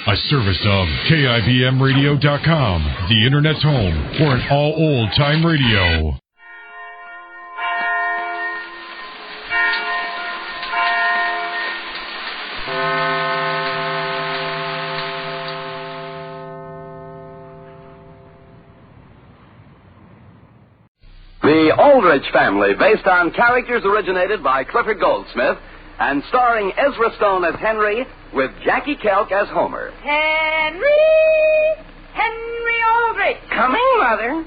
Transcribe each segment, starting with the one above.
A service of KIBMradio.com, the Internet's home for an all old-time radio. The Aldrich Family, based on characters originated by Clifford Goldsmith, and starring Ezra Stone as Henry, with Jackie Kelk as Homer. Henry Aldrich. Coming, Mother.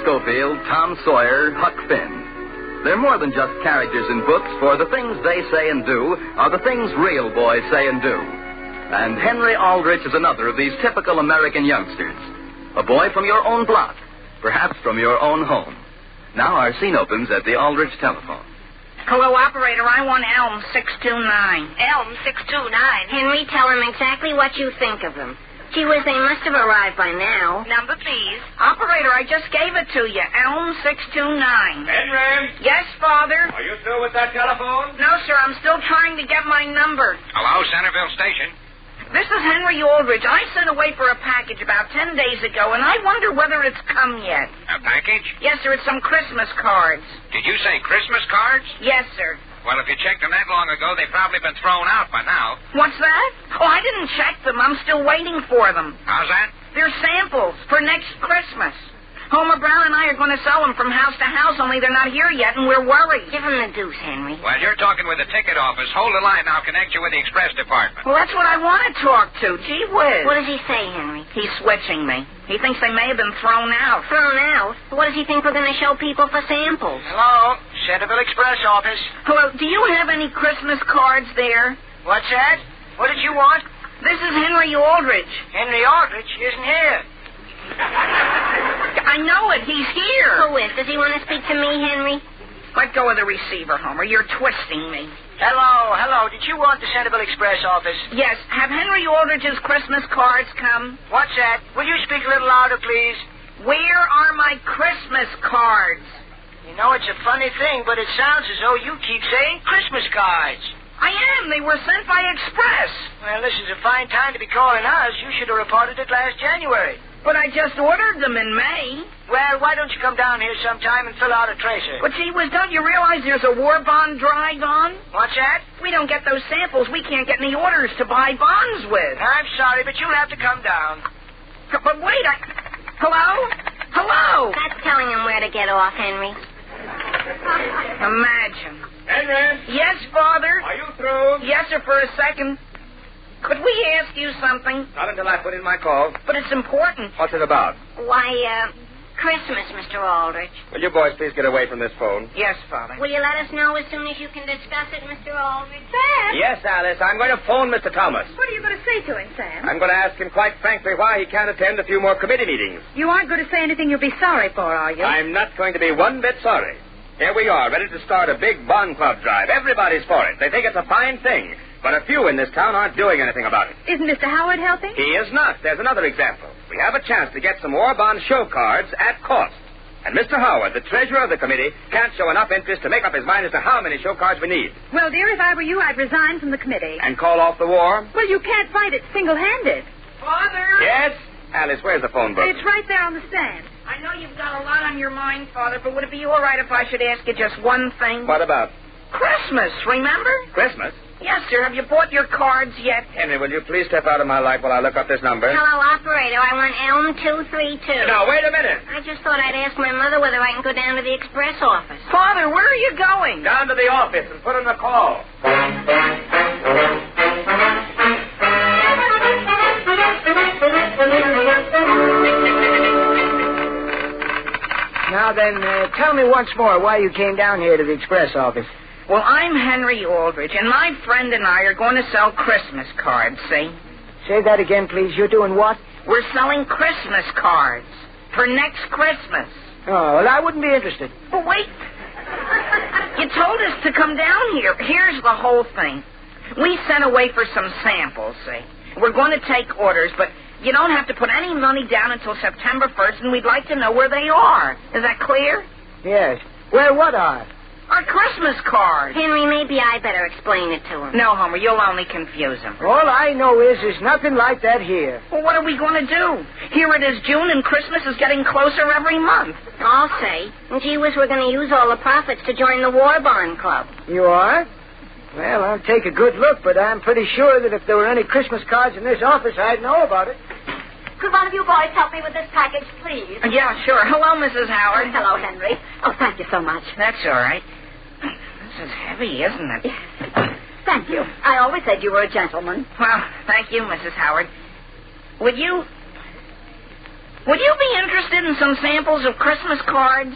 Schofield, Tom Sawyer, Huck Finn. They're more than just characters in books, for the things they say and do are the things real boys say and do. And Henry Aldrich is another of these typical American youngsters. A boy from your own block, perhaps from your own home. Now our scene opens at the Aldrich telephone. Hello, operator. I want Elm 629. Elm 629? Henry, tell him exactly what you think of him. Gee whiz, they must have arrived by now. Number, please. Operator, I just gave it to you. Elm 629. Henry? Yes, Father? Are you through with that telephone? No, sir. I'm still trying to get my number. Hello, Centerville Station. This is Henry Aldrich. I sent away for a package about 10 days ago, and I wonder whether it's come yet. A package? Yes, sir. It's some Christmas cards. Did you say Christmas cards? Yes, sir. Well, if you checked them that long ago, they've probably been thrown out by now. What's that? Oh, I didn't check them. I'm still waiting for them. How's that? They're samples for next Christmas. Homer Brown and I are going to sell them from house to house, only they're not here yet, and we're worried. Give him the deuce, Henry. Well, you're talking with the ticket office. Hold the line. I'll connect you with the express department. Well, that's what I want to talk to. Gee whiz. What does he say, Henry? He's switching me. He thinks they may have been thrown out. Thrown out? What does he think we're going to show people for samples? Hello, Centerville Express office. Hello, do you have any Christmas cards there? What's that? What did you want? This is Henry Aldrich. Henry Aldrich isn't here. I know it. He's here. Who is? Does he want to speak to me, Henry? Let go of the receiver, Homer. You're twisting me. Hello. Did you want the Centerville Express office? Yes. Have Henry Aldrich's Christmas cards come? What's that? Will you speak a little louder, please? Where are my Christmas cards? You know, it's a funny thing, but it sounds as though you keep saying Christmas cards. I am. They were sent by express. Well, this is a fine time to be calling us. You should have reported it last January. But I just ordered them in May. Well, why don't you come down here sometime and fill out a tracer? But gee whiz, don't you realize there's a war bond drive on? What's that? We don't get those samples. We can't get any orders to buy bonds with. I'm sorry, but you'll have to come down. But wait, Hello? That's telling him where to get off, Henry. Imagine. Henry? Yes, Father? Are you through? Yes, sir, for a second. Could we ask you something? Not until I put in my call. But it's important. What's it about? Why, Christmas, Mr. Aldrich. Will you boys please get away from this phone? Yes, Father. Will you let us know as soon as you can discuss it, Mr. Aldrich? Sam? Yes, Alice. I'm going to phone Mr. Thomas. What are you going to say to him, Sam? I'm going to ask him quite frankly why he can't attend a few more committee meetings. You aren't going to say anything you'll be sorry for, are you? I'm not going to be one bit sorry. Here we are, ready to start a big bond club drive. Everybody's for it. They think it's a fine thing. But a few in this town aren't doing anything about it. Isn't Mr. Howard helping? He is not. There's another example. We have a chance to get some war bond show cards at cost. And Mr. Howard, the treasurer of the committee, can't show enough interest to make up his mind as to how many show cards we need. Well, dear, if I were you, I'd resign from the committee. And call off the war? Well, you can't fight it single-handed. Father? Yes? Alice, where's the phone book? It's right there on the stand. I know you've got a lot on your mind, Father, but would it be all right if I should ask you just one thing? What about? Christmas, remember? Christmas? Yes, sir. Have you bought your cards yet? Henry, will you please step out of my life while I look up this number? Hello, operator. I want Elm 232. Now, wait a minute. I just thought I'd ask my mother whether I can go down to the express office. Father, where are you going? Down to the office and put in a call. Now then, tell me once more why you came down here to the express office. Well, I'm Henry Aldrich, and my friend and I are going to sell Christmas cards, see? Say that again, please. You're doing what? We're selling Christmas cards for next Christmas. Oh, well, I wouldn't be interested. But wait. You told us to come down here. Here's the whole thing. We sent away for some samples, see. We're going to take orders, but you don't have to put any money down until September 1st, and we'd like to know where they are. Is that clear? Yes. Where what are? Our Christmas cards. Henry, maybe I better explain it to him. No, Homer, you'll only confuse him. All I know is there's nothing like that here. Well, what are we going to do? Here it is June, and Christmas is getting closer every month. I'll say. And gee whiz, we're going to use all the profits to join the War Bond Club. You are? Well, I'll take a good look, but I'm pretty sure that if there were any Christmas cards in this office, I'd know about it. Could one of you boys help me with this package, please? Yeah, sure. Hello, Mrs. Howard. Hello, Henry. Oh, thank you so much. That's all right. This is heavy, isn't it? Thank you. I always said you were a gentleman. Well, thank you, Mrs. Howard. Would you be interested in some samples of Christmas cards,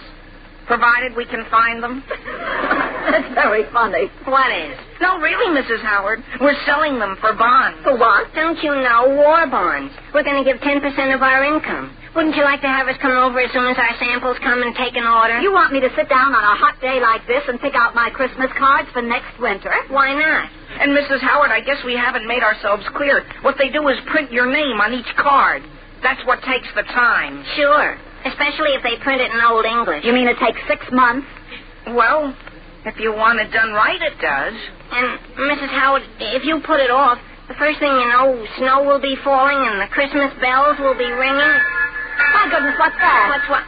provided we can find them? That's very funny. What is? No, really, Mrs. Howard. We're selling them for bonds. For what? Don't you know? War bonds. We're going to give 10% of our income. Wouldn't you like to have us come over as soon as our samples come and take an order? You want me to sit down on a hot day like this and pick out my Christmas cards for next winter? Why not? And, Mrs. Howard, I guess we haven't made ourselves clear. What they do is print your name on each card. That's what takes the time. Sure. Especially if they print it in Old English. You mean it takes 6 months? Well, if you want it done right, it does. And, Mrs. Howard, if you put it off, the first thing you know, snow will be falling and the Christmas bells will be ringing. My goodness, what's that? What's what?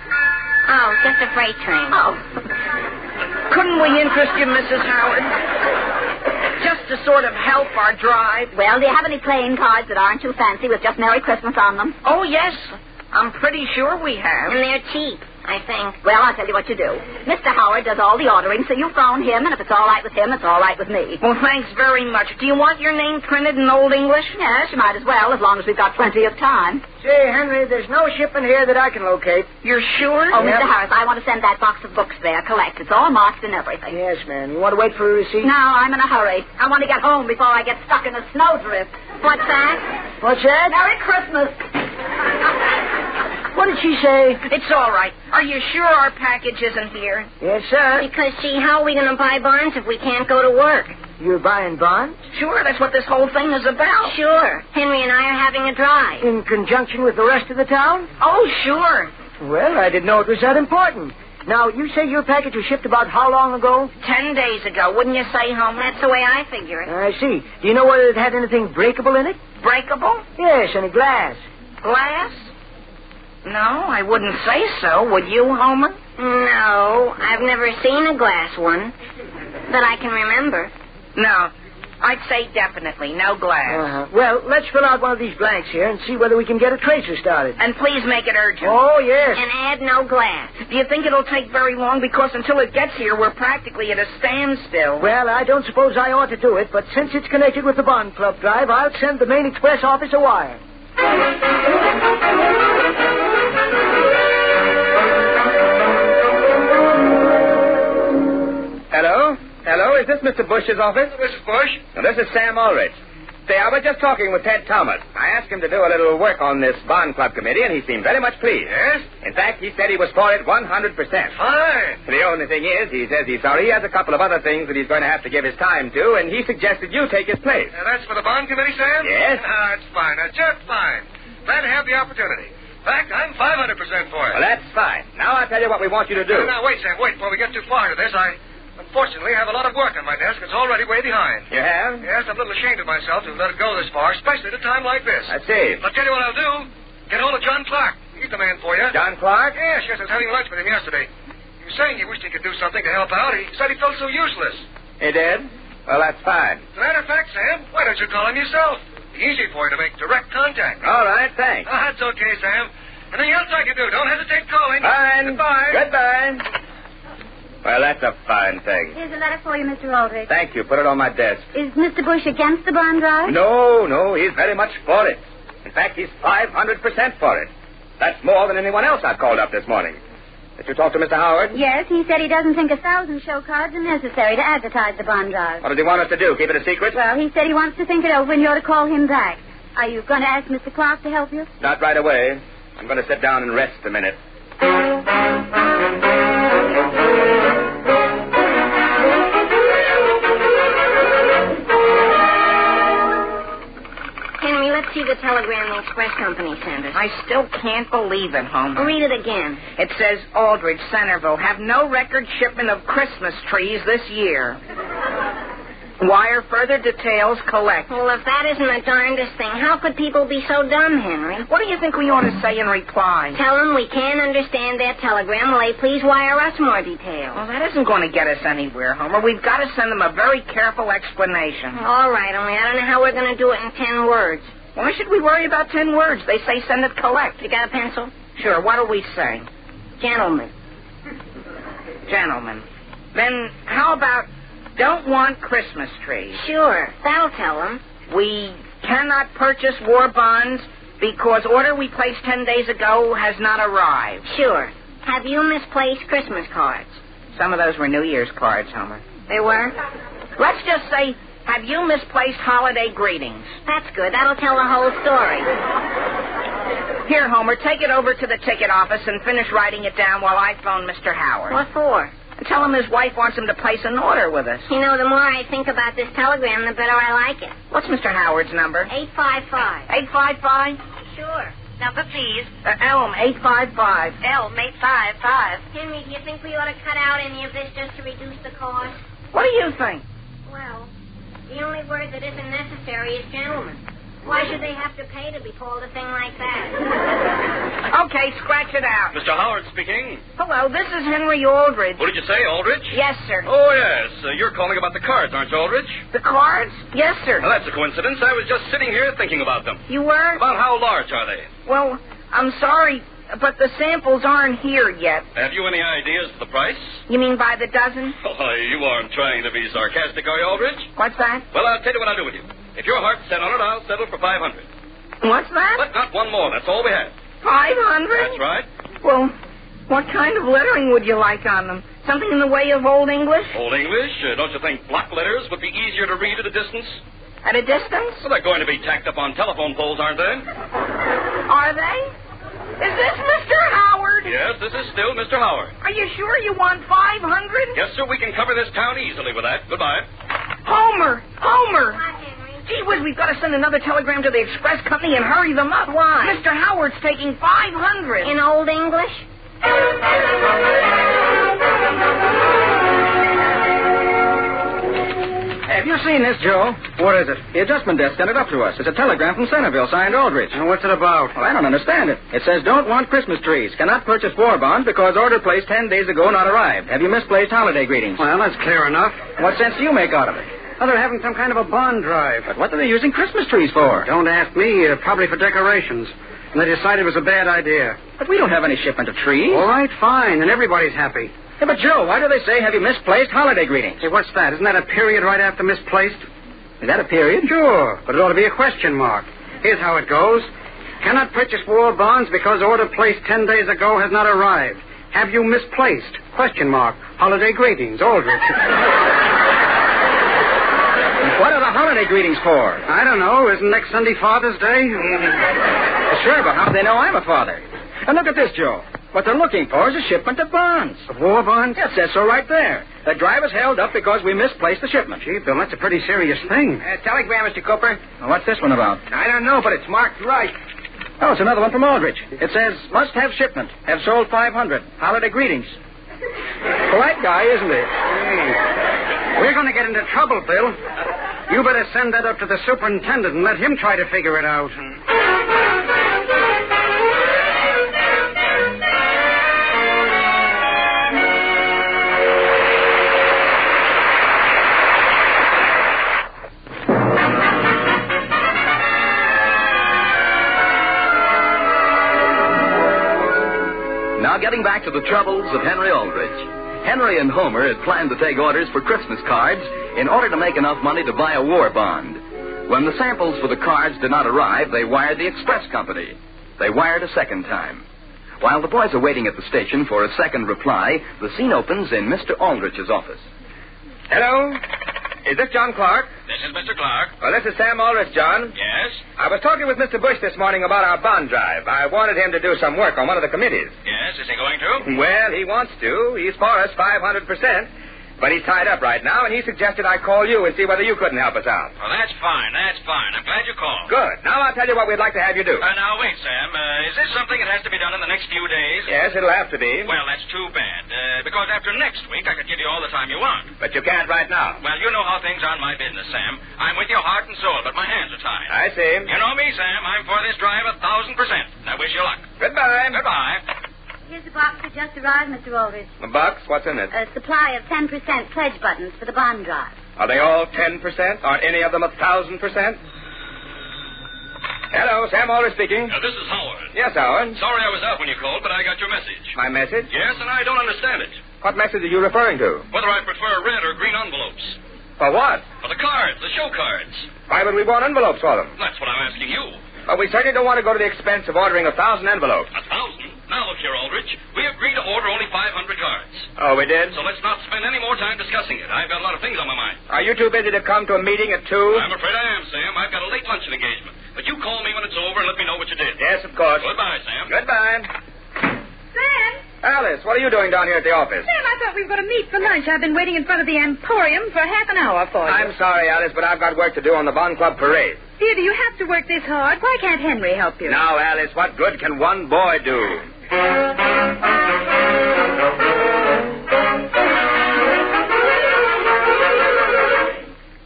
Oh, just a freight train. Oh. Couldn't we interest you, Mrs. Howard? Just to sort of help our drive. Well, do you have any playing cards that aren't too fancy with just Merry Christmas on them? Oh, yes. I'm pretty sure we have. And they're cheap, I think. Well, I'll tell you what you do. Mr. Howard does all the ordering, so you phone him, and if it's all right with him, it's all right with me. Well, thanks very much. Do you want your name printed in Old English? Yes, you might as well, as long as we've got plenty of time. Say, Henry, there's no shipment here that I can locate. You're sure? Oh, Yep. Mr. Harris, I want to send that box of books there, collect. It's all marked and everything. Yes, ma'am. You want to wait for a receipt? No, I'm in a hurry. I want to get home before I get stuck in a snowdrift. What's that? What's that? Merry Christmas. What did she say? It's all right. Are you sure our package isn't here? Yes, sir. Because, gee, how are we going to buy bonds if we can't go to work? You're buying bonds? Sure, that's what this whole thing is about. Sure. Henry and I are having a drive. In conjunction with the rest of the town? Oh, sure. Well, I didn't know it was that important. Now, you say your package was shipped about how long ago? 10 days ago, wouldn't you say, Homer? That's the way I figure it. I see. Do you know whether it had anything breakable in it? Breakable? Yes, any glass. Glass? No, I wouldn't say so. Would you, Homer? No, I've never seen a glass one that I can remember. No, I'd say definitely no glass. Well, let's fill out one of these blanks here and see whether we can get a tracer started. And please make it urgent. Oh, yes. And add no glass. Do you think it'll take very long? Because until it gets here, we're practically at a standstill. Well, I don't suppose I ought to do it, but since it's connected with the Bond Club drive, I'll send the main express office a wire. Hello? Hello, is this Mr. Bush's office? Mrs. Bush? No, this is Sam Aldrich. Say, I was just talking with Ted Thomas. I asked him to do a little work on this Bond Club committee, and he seemed very much pleased. Yes? In fact, he said he was for it 100%. Fine. The only thing is, he says he's sorry he has a couple of other things that he's going to have to give his time to, and he suggested you take his place. That's for the bond committee, Sam? Yes. That's fine. That's just fine. Glad to have the opportunity. In fact, I'm 500% for it. Well, that's fine. Now I'll tell you what we want you to do. Now, wait, Sam, wait. Before we get too far into this, I unfortunately have a lot of work on my desk. It's already way behind. You have? Yes, I'm a little ashamed of myself to have let it go this far, especially at a time like this. I see. I'll tell you what I'll do. Get hold of John Clark. He's the man for you. John Clark? Yes, I was having lunch with him yesterday. He was saying he wished he could do something to help out. He said he felt so useless. He did? Well, that's fine. As a matter of fact, Sam, why don't you call him yourself? It's easy for you to make direct contact. All right, thanks. Oh, that's okay, Sam. Anything else I can do, don't hesitate calling. Fine. Goodbye. Goodbye. Well, that's a fine thing. Here's a letter for you, Mr. Aldrich. Thank you. Put it on my desk. Is Mr. Bush against the bond drive? No, he's very much for it. In fact, he's 500% for it. That's more than anyone else I've called up this morning. Did you talk to Mr. Howard? Yes, he said he doesn't think 1,000 show cards are necessary to advertise the bond drive. What does he want us to do? Keep it a secret? Well, he said he wants to think it over and you're to call him back. Are you going to ask Mr. Clark to help you? Not right away. I'm going to sit down and rest a minute. Henry, let's see the telegram the express company sent us. I still can't believe it, Homer. Read it again. It says, Aldrich, Centerville, have no record shipment of Christmas trees this year. Wire further details collect. Well, if that isn't the darndest thing, how could people be so dumb, Henry? What do you think we ought to say in reply? Tell them we can't understand their telegram. Will they please wire us more details? Well, that isn't going to get us anywhere, Homer. We've got to send them a very careful explanation. All right, only I don't know how we're going to do it in 10 words. Why should we worry about 10 words? They say send it collect. You got a pencil? Sure. What do we say? Gentlemen. Gentlemen. Then how about don't want Christmas trees? Sure. That'll tell them. We cannot purchase war bonds because order we placed 10 days ago has not arrived. Sure. Have you misplaced Christmas cards? Some of those were New Year's cards, Homer. They were? Let's just say, have you misplaced holiday greetings? That's good. That'll tell the whole story. Here, Homer, take it over to the ticket office and finish writing it down while I phone Mr. Howard. What for? Tell him his wife wants him to place an order with us. You know, the more I think about this telegram, the better I like it. What's Mr. Howard's number? 855. 855? Sure. Number, please. Elm, 855. Elm, 855. Henry, do you think we ought to cut out any of this just to reduce the cost? What do you think? Well, the only word that isn't necessary is gentlemen. Why should they have to pay to be called a thing like that? Okay, scratch it out. Mr. Howard speaking. Hello, this is Henry Aldrich. What did you say, Aldrich? Yes, sir. Oh, yes. You're calling about the cards, aren't you, Aldrich? The cards? Yes, sir. Well, that's a coincidence. I was just sitting here thinking about them. You were? About how large are they? Well, I'm sorry, but the samples aren't here yet. Have you any ideas of the price? You mean by the dozen? Oh, you aren't trying to be sarcastic, are you, Aldrich? What's that? Well, I'll tell you what I'll do with you. If your heart's set on it, I'll settle for $500. What's that? But not one more. That's all we have. 500? That's right. Well, what kind of lettering would you like on them? Something in the way of Old English? Old English? Don't you think block letters would be easier to read at a distance? At a distance? Well, they're going to be tacked up on telephone poles, aren't they? Are they? Is this Mr. Howard? Yes, this is still Mr. Howard. Are you sure you want 500? Yes, sir, we can cover this town easily with that. Goodbye. Homer! What, Henry? Gee whiz, we've got to send another telegram to the express company and hurry them up. Why? Mr. Howard's taking 500. In Old English? Have you seen this, Joe? What is it? The adjustment desk sent it up to us. It's a telegram from Centerville, signed Aldrich. And what's it about? Well, I don't understand it. It says, don't want Christmas trees. Cannot purchase war bonds because order placed 10 days ago not arrived. Have you misplaced holiday greetings? Well, that's clear enough. What sense do you make out of it? Well, they're having some kind of a bond drive. But what are they using Christmas trees for? Don't ask me. Probably for decorations. And they decided it was a bad idea. But we don't have any shipment of trees. All right, fine. And everybody's happy. Yeah, but, Joe, why do they say, have you misplaced holiday greetings? Hey, what's that? Isn't that a period right after misplaced? Is that a period? Sure, but it ought to be a question mark. Here's how it goes. Cannot purchase war bonds because order placed 10 days ago has not arrived. Have you misplaced? Question mark. Holiday greetings, Aldrich. What are the holiday greetings for? I don't know. Isn't next Sunday Father's Day? Sure, but how do they know I'm a father? And look at this, Joe. What they're looking for is a shipment of bonds. Of war bonds? Yeah, it says so right there. The driver's held up because we misplaced the shipment. Gee, Bill, that's a pretty serious thing. Telegram, Mr. Cooper. Well, what's this one about? I don't know, but it's marked right. Oh, it's another one from Aldrich. It says, must have shipment. Have sold 500. Holiday greetings. Polite guy, isn't he? Hey, we're going to get into trouble, Bill. You better send that up to the superintendent and let him try to figure it out. Now getting back to the troubles of Henry Aldrich. Henry and Homer had planned to take orders for Christmas cards in order to make enough money to buy a war bond. When the samples for the cards did not arrive, they wired the express company. They wired a second time. While the boys are waiting at the station for a second reply, the scene opens in Mr. Aldrich's office. Hello? Is this John Clark? This is Mr. Clark. Well, this is Sam Aldrich, John. Yes? I was talking with Mr. Bush this morning about our bond drive. I wanted him to do some work on one of the committees. Yes, is he going to? Well, he wants to. He's for us 500%. But he's tied up right now, and he suggested I call you and see whether you couldn't help us out. Well, that's fine. I'm glad you called. Good. Now I'll tell you what we'd like to have you do. Now, wait, Sam. Is this something that has to be done in the next few days? Yes, it'll have to be. Well, that's too bad. Because after next week, I could give you all the time you want. But you can't right now. Well, you know how things are in my business, Sam. I'm with you heart and soul, but my hands are tied. I see. You know me, Sam. I'm for this drive 1,000%. I wish you luck. Goodbye. Goodbye. Here's a box that just arrived, Mr. Aldrich. A box? What's in it? A supply of 10% pledge buttons for the bond drive. Are they all 10%? Aren't any of them 1,000%? Hello, Sam Aldrich speaking. This is Howard. Yes, Howard. Sorry I was out when you called, but I got your message. My message? Yes, and I don't understand it. What message are you referring to? Whether I prefer red or green envelopes. For what? For the cards, the show cards. Why would we want envelopes for them? That's what I'm asking you. Well, we certainly don't want to go to the expense of ordering 1,000 envelopes. 1,000? Now, look here, Aldrich. We agreed to order only 500 cards. Oh, we did? So let's not spend any more time discussing it. I've got a lot of things on my mind. Are you too busy to come to a meeting at 2? I'm afraid I am, Sam. I've got a late luncheon engagement. But you call me when it's over and let me know what you did. Yes, of course. Goodbye, Sam. Goodbye. Sam? Alice, what are you doing down here at the office? Sam, I thought we were going to meet for lunch. I've been waiting in front of the Emporium for half an hour for you. I'm sorry, Alice, but I've got work to do on the Bond Club parade. Dear, do you have to work this hard? Why can't Henry help you? Now, Alice, what good can one boy do?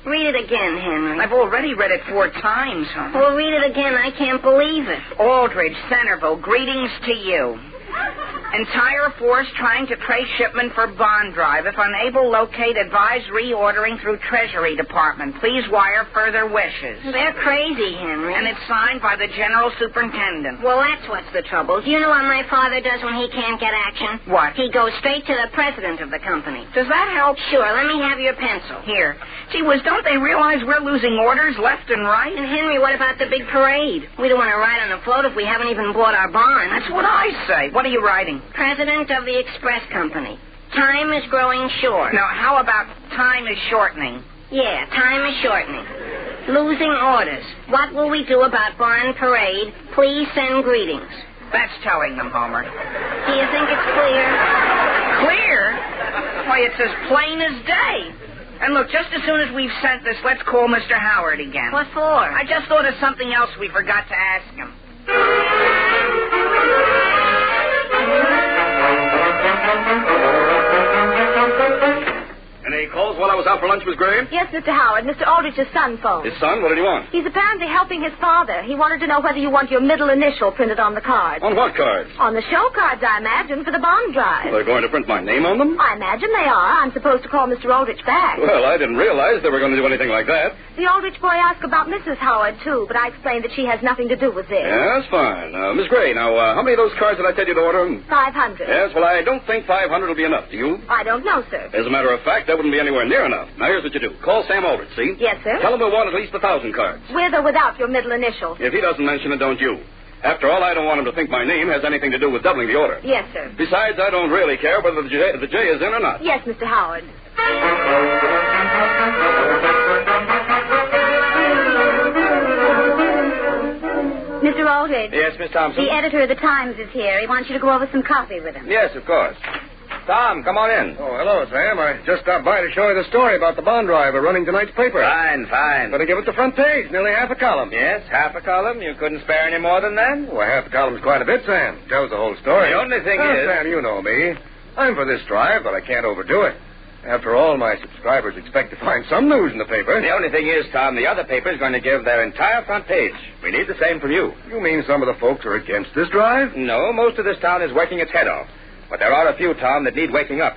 Read it again, Henry. I've already read it 4 times, huh? Well, read it again. I can't believe it. Aldrich, Centerville, greetings to you. Entire force trying to trace shipment for bond drive. If unable, locate, advise reordering through Treasury Department. Please wire further wishes. They're crazy, Henry. And it's signed by the General Superintendent. Well, that's what's the trouble. Do you know what my father does when he can't get action? What? He goes straight to the president of the company. Does that help? Sure. Let me have your pencil. Here. Gee whiz, don't they realize we're losing orders left and right? And, Henry, what about the big parade? We don't want to ride on the float if we haven't even bought our bonds. That's what I say. What are you writing? President of the Express Company. Time is growing short. Now, how about time is shortening? Yeah, time is shortening. Losing orders. What will we do about Barn Parade? Please send greetings. That's telling them, Homer. Do you think it's clear? Clear? Why, it's as plain as day. And look, just as soon as we've sent this, let's call Mr. Howard again. What for? I just thought of something else we forgot to ask him. Any calls while I was out for lunch, Miss Gray? Yes, Mr. Howard. Mr. Aldrich's son phoned. His son? What did he want? He's apparently helping his father. He wanted to know whether you want your middle initial printed on the card. On what cards? On the show cards, I imagine, for the bond drive. They're going to print my name on them? I imagine they are. I'm supposed to call Mr. Aldrich back. Well, I didn't realize they were going to do anything like that. The Aldrich boy asked about Mrs. Howard, too, but I explained that she has nothing to do with this. Yeah, that's fine. Miss Gray, now, how many of those cards did I tell you to order? 500. Yes, well, I don't think 500 will be enough. Do you? I don't know, sir. As a matter of fact, that wouldn't be anywhere near enough. Now, here's what you do. Call Sam Aldrich, see? Yes, sir. Tell him we'll want at least 1,000 cards. With or without your middle initial? If he doesn't mention it, don't you. After all, I don't want him to think my name has anything to do with doubling the order. Yes, sir. Besides, I don't really care whether the J is in or not. Yes, Mr. Howard. Mr. Aldrich. Yes, Miss Thompson? The editor of the Times is here. He wants you to go over some copy with him. Yes, of course. Tom, come on in. Oh, hello, Sam. I just stopped by to show you the story about the bond drive we're running tonight's paper. Fine, fine. Better give it the front page, nearly half a column. Yes, half a column. You couldn't spare any more than that? Well, half a column's quite a bit, Sam. Tells the whole story. The only thing is... Sam, you know me. I'm for this drive, but I can't overdo it. After all, my subscribers expect to find some news in the paper. The only thing is, Tom, the other paper's going to give their entire front page. We need the same from you. You mean some of the folks are against this drive? No, most of this town is working its head off. But there are a few, Tom, that need waking up.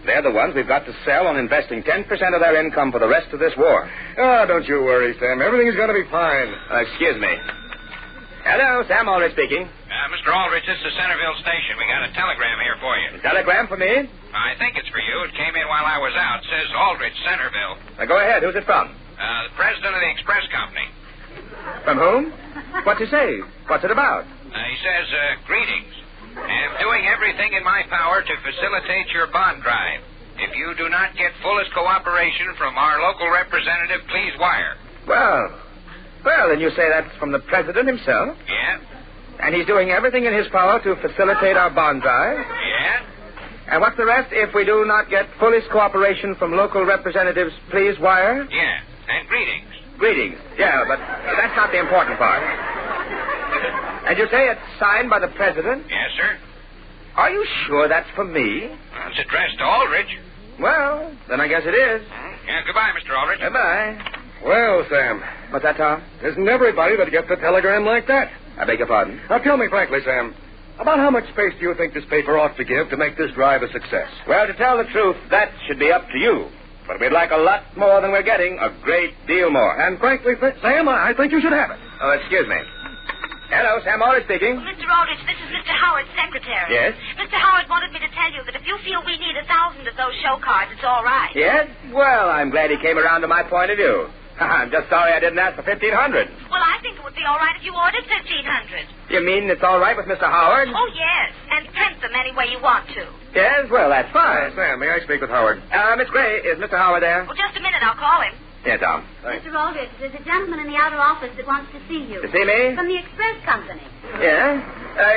They're the ones we've got to sell on investing 10% of their income for the rest of this war. Ah, don't you worry, Sam. Everything's going to be fine. Excuse me. Hello, Sam Aldrich speaking. Mr. Aldrich, this is Centerville Station. We got a telegram here for you. A telegram for me? I think it's for you. It came in while I was out. It says Aldrich, Centerville. Go ahead. Who's it from? The president of the Express Company. From whom? What's he say? What's it about? He says, greetings. I'm doing everything in my power to facilitate your bond drive. If you do not get fullest cooperation from our local representative, please wire. Well, then you say that's from the president himself? Yeah? And he's doing everything in his power to facilitate our bond drive? Yeah? And what's the rest? If we do not get fullest cooperation from local representatives, please wire? Yeah. And greetings. Greetings. Yeah, but that's not the important part. And you say it's signed by the president? Yes, sir. Are you sure that's for me? Well, it's addressed to Aldrich. Well, then I guess it is. Yeah, goodbye, Mr. Aldrich. Goodbye. Well, Sam, What's that, Tom? isn't everybody that gets a telegram like that? I beg your pardon. Now, tell me frankly, Sam, about how much space do you think this paper ought to give to make this drive a success? Well, to tell the truth, that should be up to you. But we'd like a lot more than we're getting, a great deal more. And frankly, Sam, I think you should have it. Oh, excuse me. Hello, Sam Aldrich speaking. Mr. Aldrich, this is Mr. Howard's secretary. Yes? Mr. Howard wanted me to tell you that if you feel we need 1,000 of those show cards, it's all right. Yes? Well, I'm glad he came around to my point of view. I'm just sorry I didn't ask for 1,500. Well, I think it would be all right if you ordered 1,500. You mean it's all right with Mr. Howard? Oh, yes. And print them any way you want to. Yes? Well, that's fine. Sam, may I speak with Howard? Miss Gray, is Mr. Howard there? Well, just a minute. I'll call him. Yeah, Tom. Thanks. Mr. Aldrich, there's a gentleman in the outer office that wants to see you. To see me? From the express company. Yeah?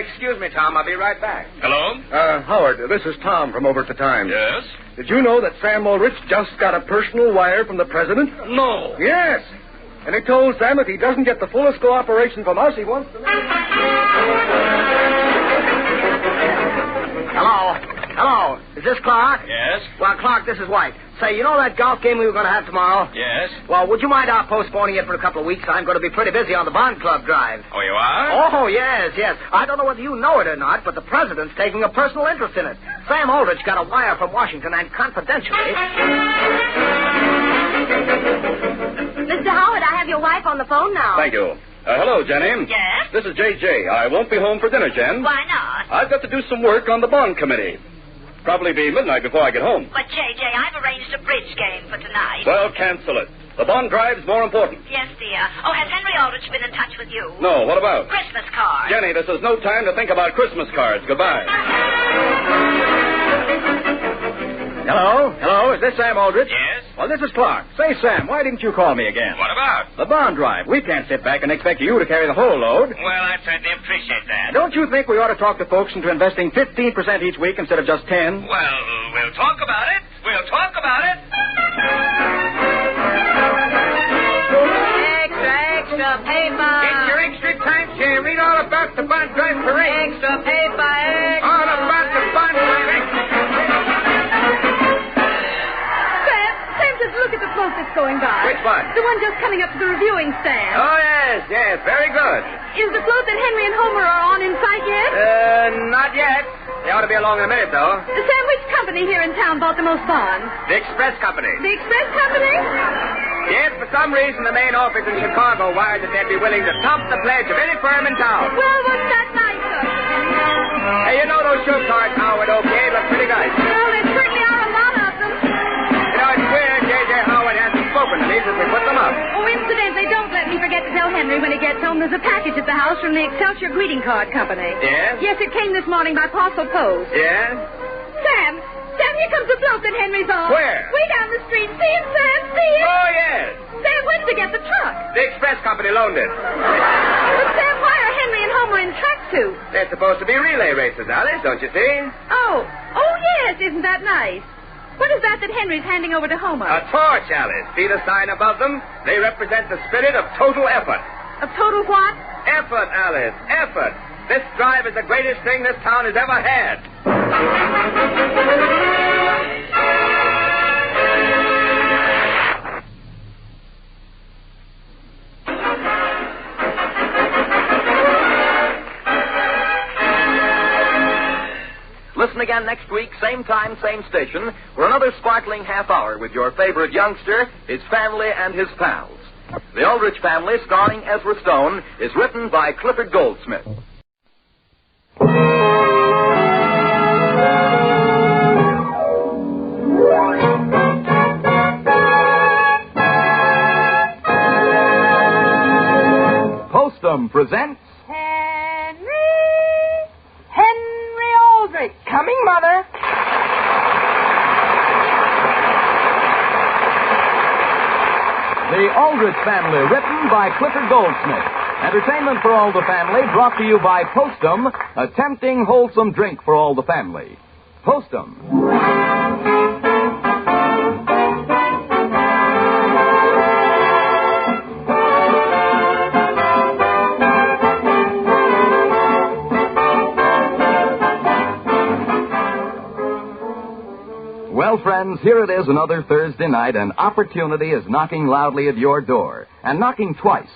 Excuse me, Tom. I'll be right back. Hello? Howard, this is Tom from over at the Times. Yes? Did you know that Sam Aldrich just got a personal wire from the president? No. Yes. And he told Sam if he doesn't get the fullest cooperation from us, he wants to... Hello. Is this Clark? Yes? Well, Clark, this is White. Say, you know that golf game we were going to have tomorrow? Yes? Well, would you mind postponing it for a couple of weeks? I'm going to be pretty busy on the Bond Club drive. Oh, you are? Oh, yes. I don't know whether you know it or not, but the president's taking a personal interest in it. Sam Aldrich got a wire from Washington, and confidentially... Mr. Howard, I have your wife on the phone now. Thank you. Hello, Jenny. Yes? This is J.J. I won't be home for dinner, Jen. Why not? I've got to do some work on the bond committee. Probably be midnight before I get home. But, J.J., I've arranged a bridge game for tonight. Well, cancel it. The bond drive's more important. Yes, dear. Oh, has Henry Aldrich been in touch with you? No, what about? Christmas cards. Jenny, this is no time to think about Christmas cards. Goodbye. Hello? Is this Sam Aldrich? Yes? Well, this is Clark. Say, Sam, why didn't you call me again? What about? The bond drive. We can't sit back and expect you to carry the whole load. Well, I certainly appreciate that. Don't you think we ought to talk to folks into investing 15% each week instead of just 10? Well, we'll talk about it. Extra paper. It's your extra time, Sherry. Read all about the bond drive parade. Extra paper. All about the bond drive. Sam, just look at the float that's going by. Which one? The one just coming up to the reviewing stand. Oh, yes. Very good. Is the float that Henry and Homer are on in sight yet? Not yet. They ought to be along in a minute, though. Sam, which company here in town bought the most bonds? The Express Company. The Express Company? Yes, for some reason, the main office in Chicago wired that they'd be willing to top the pledge of any firm in town. Well, what's that nicer? Hey, you know those show cards, Howard, okay? Look pretty nice. Well, there certainly are a lot of them. You know, it's queer J.J. Howard hasn't spoken to me since we put them up. Oh, incidentally, don't let me forget to tell Henry when he gets home there's a package at the house from the Excelsior Greeting Card Company. Yes? Yes, it came this morning by parcel post. Yes? Sam, here comes the float that Henry's on. Where? Way down the street. See it, Sam? See it? Oh, yes. Sam, when did they get the truck? The Express Company loaned it. But Sam, why are Henry and Homer in tracksuits? They're supposed to be relay racers, Alice, don't you see? Oh, yes, isn't that nice? What is that Henry's handing over to Homer? A torch, Alice. See the sign above them? They represent the spirit of total effort. Of total what? Effort, Alice. Effort. This drive is the greatest thing this town has ever had. Listen again next week, same time, same station, for another sparkling half hour with your favorite youngster, his family, and his pals. The Aldrich Family, starring Ezra Stone, is written by Clifford Goldsmith. Postum presents Henry Aldrich. Coming, Mother. The Aldrich Family, written by Clifford Goldsmith. Entertainment for all the family, brought to you by Postum, a tempting, wholesome drink for all the family. Postum. Well, friends, here it is another Thursday night, and opportunity is knocking loudly at your door, and knocking twice.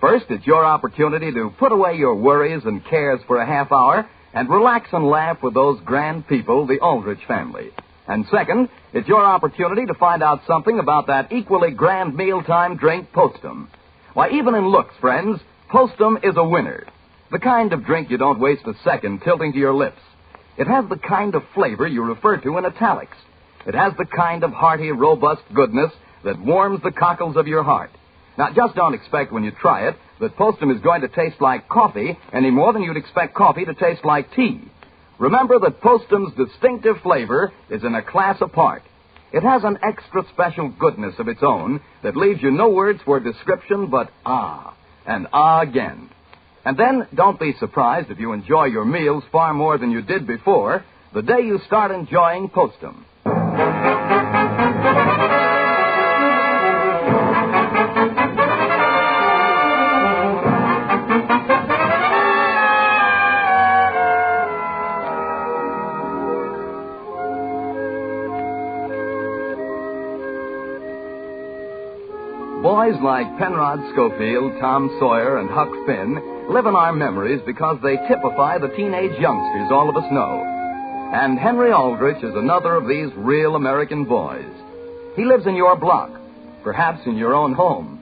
First, it's your opportunity to put away your worries and cares for a half hour and relax and laugh with those grand people, the Aldrich family. And second, it's your opportunity to find out something about that equally grand mealtime drink, Postum. Why, even in looks, friends, Postum is a winner. The kind of drink you don't waste a second tilting to your lips. It has the kind of flavor you refer to in italics. It has the kind of hearty, robust goodness that warms the cockles of your heart. Now, just don't expect when you try it that Postum is going to taste like coffee any more than you'd expect coffee to taste like tea. Remember that Postum's distinctive flavor is in a class apart. It has an extra special goodness of its own that leaves you no words for description but ah, and ah again. And then don't be surprised if you enjoy your meals far more than you did before the day you start enjoying Postum. Boys like Penrod Schofield, Tom Sawyer, and Huck Finn live in our memories because they typify the teenage youngsters all of us know. And Henry Aldrich is another of these real American boys. He lives in your block, perhaps in your own home.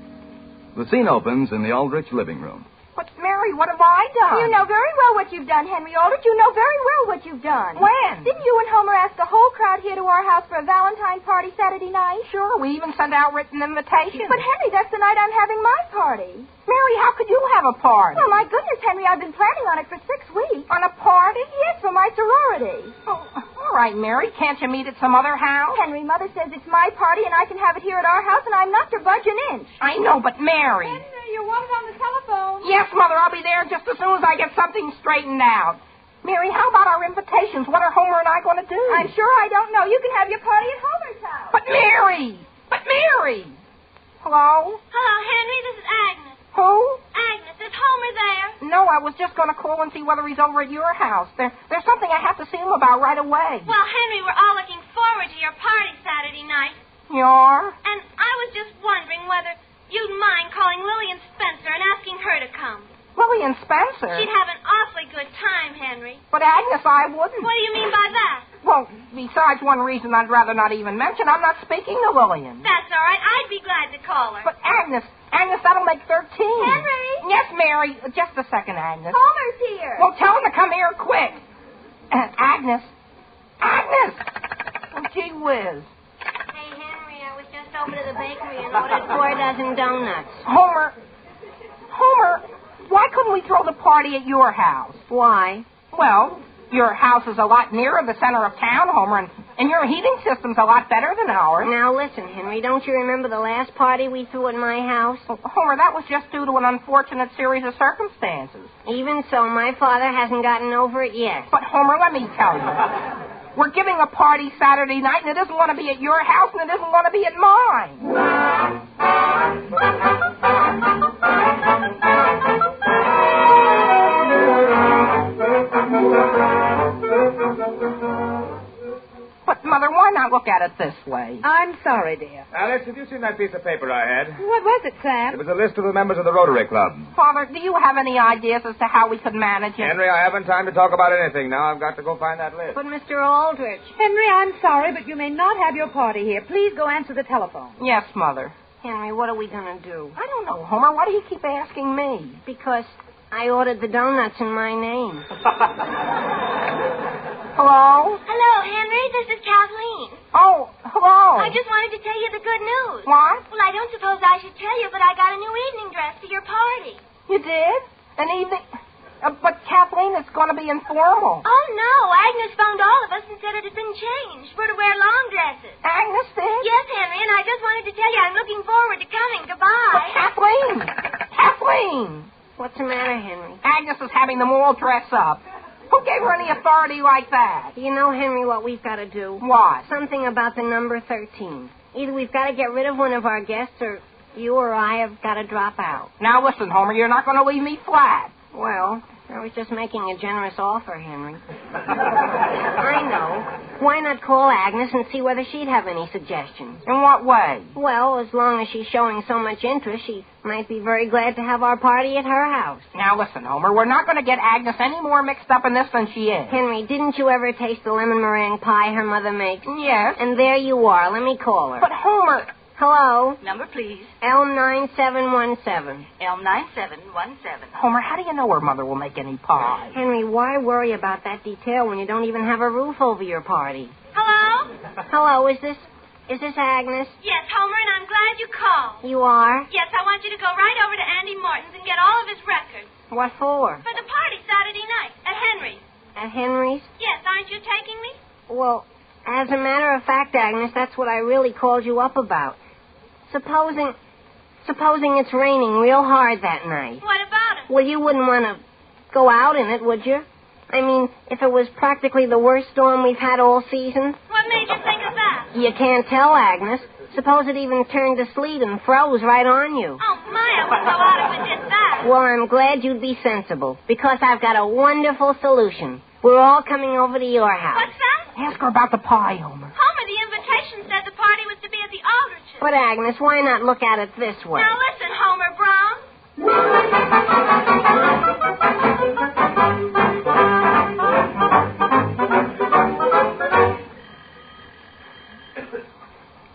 The scene opens in the Aldrich living room. But, Mary, what have I done? You know very well what you've done, Henry Aldrich. You know very well what you've done. When? Didn't you and Homer ask the whole crowd here to our house for a Valentines party Saturday night? Sure, we even sent out written invitations. But, Henry, that's the night I'm having my party. Mary, how could you have a party? Well, my goodness, Henry, I've been planning on it for 6 weeks. On a party? Yes, for my sorority. Oh, all right, Mary. Can't you meet at some other house? Henry, Mother says it's my party and I can have it here at our house, and I'm not to budge an inch. I know, but Mary... Henry, you're wanted on the telephone. Yes, Mother, I'll be there just as soon as I get something straightened out. Mary, how about our invitations? What are Homer and I going to do? I'm sure I don't know. You can have your party at Homer's house. But Mary! Hello? Hello, Henry. This is Agnes. Who? Agnes, is Homer there? No, I was just going to call and see whether he's over at your house. There's something I have to see him about right away. Well, Henry, we're all looking forward to your party Saturday night. You are? And I was just wondering whether you'd mind calling Lillian Spencer and asking her to come. Lillian Spencer? She'd have an awfully good time, Henry. But, Agnes, I wouldn't. What do you mean by that? Well, besides one reason I'd rather not even mention, I'm not speaking to Lillian. That's all right. I'd be glad to call her. But, Agnes, that'll make 13. Henry? Yes, Mary. Just a second, Agnes. Homer's here. Well, tell him to come here quick. Agnes. Oh, gee whiz. Hey, Henry, I was just over to the bakery and ordered 4 dozen donuts. Homer, why couldn't we throw the party at your house? Why? Well, your house is a lot nearer the center of town, Homer, and your heating system's a lot better than ours. Now, listen, Henry, don't you remember the last party we threw at my house? Well, Homer, that was just due to an unfortunate series of circumstances. Even so, my father hasn't gotten over it yet. But, Homer, let me tell you. We're giving a party Saturday night, and it isn't going to be at your house, and it isn't going to be at mine. But, Mother, why not look at it this way? I'm sorry, dear. Alex, have you seen that piece of paper I had? What was it, Sam? It was a list of the members of the Rotary Club. Father, do you have any ideas as to how we could manage it? Henry, I haven't time to talk about anything now. I've got to go find that list. But, Mr. Aldrich... Henry, I'm sorry, but you may not have your party here. Please go answer the telephone. Yes, Mother. Henry, what are we going to do? I don't know, Homer. Why do you keep asking me? Because I ordered the donuts in my name. Hello? Hello, Henry. This is Kathleen. Oh, hello. I just wanted to tell you the good news. What? Well, I don't suppose I should tell you, but I got a new evening dress for your party. You did? An evening... But Kathleen, it's going to be informal. Oh, no. Agnes phoned all of us and said it had been changed. We're to wear long dresses. Agnes did? Yes, Henry, and I just wanted to tell you I'm looking forward to coming. Goodbye. But Kathleen! Kathleen! What's the matter, Henry? Agnes is having them all dress up. Who gave her any authority like that? You know, Henry, what we've got to do? What? Something about the number 13. Either we've got to get rid of one of our guests, or you or I have got to drop out. Now, listen, Homer, you're not going to leave me flat. Well, I was just making a generous offer, Henry. I know. Why not call Agnes and see whether she'd have any suggestions? In what way? Well, as long as she's showing so much interest, she might be very glad to have our party at her house. Now, listen, Homer, we're not going to get Agnes any more mixed up in this than she is. Henry, didn't you ever taste the lemon meringue pie her mother makes? Yes. And there you are. Let me call her. But, Homer... Hello? Number, please. Elm 9717. Elm 9717. Homer, how do you know her mother will make any pie? Henry, why worry about that detail when you don't even have a roof over your party? Hello? Hello, is this Agnes? Yes, Homer, and I'm glad you called. You are? Yes, I want you to go right over to Andy Morton's and get all of his records. What for? For the party Saturday night at Henry's. At Henry's? Yes, aren't you taking me? Well, as a matter of fact, Agnes, that's what I really called you up about. Supposing it's raining real hard that night. What about it? Well, you wouldn't want to go out in it, would you? I mean, if it was practically the worst storm we've had all season. What made you think of that? You can't tell, Agnes. Suppose it even turned to sleet and froze right on you. Oh, my, I wouldn't go out if it did that. Well, I'm glad you'd be sensible, because I've got a wonderful solution. We're all coming over to your house. What's that? Ask her about the pie, Homer. Homer, the invitation said the party was to be at the Aldrich's. But, Agnes, why not look at it this way? Now listen, Homer Brown.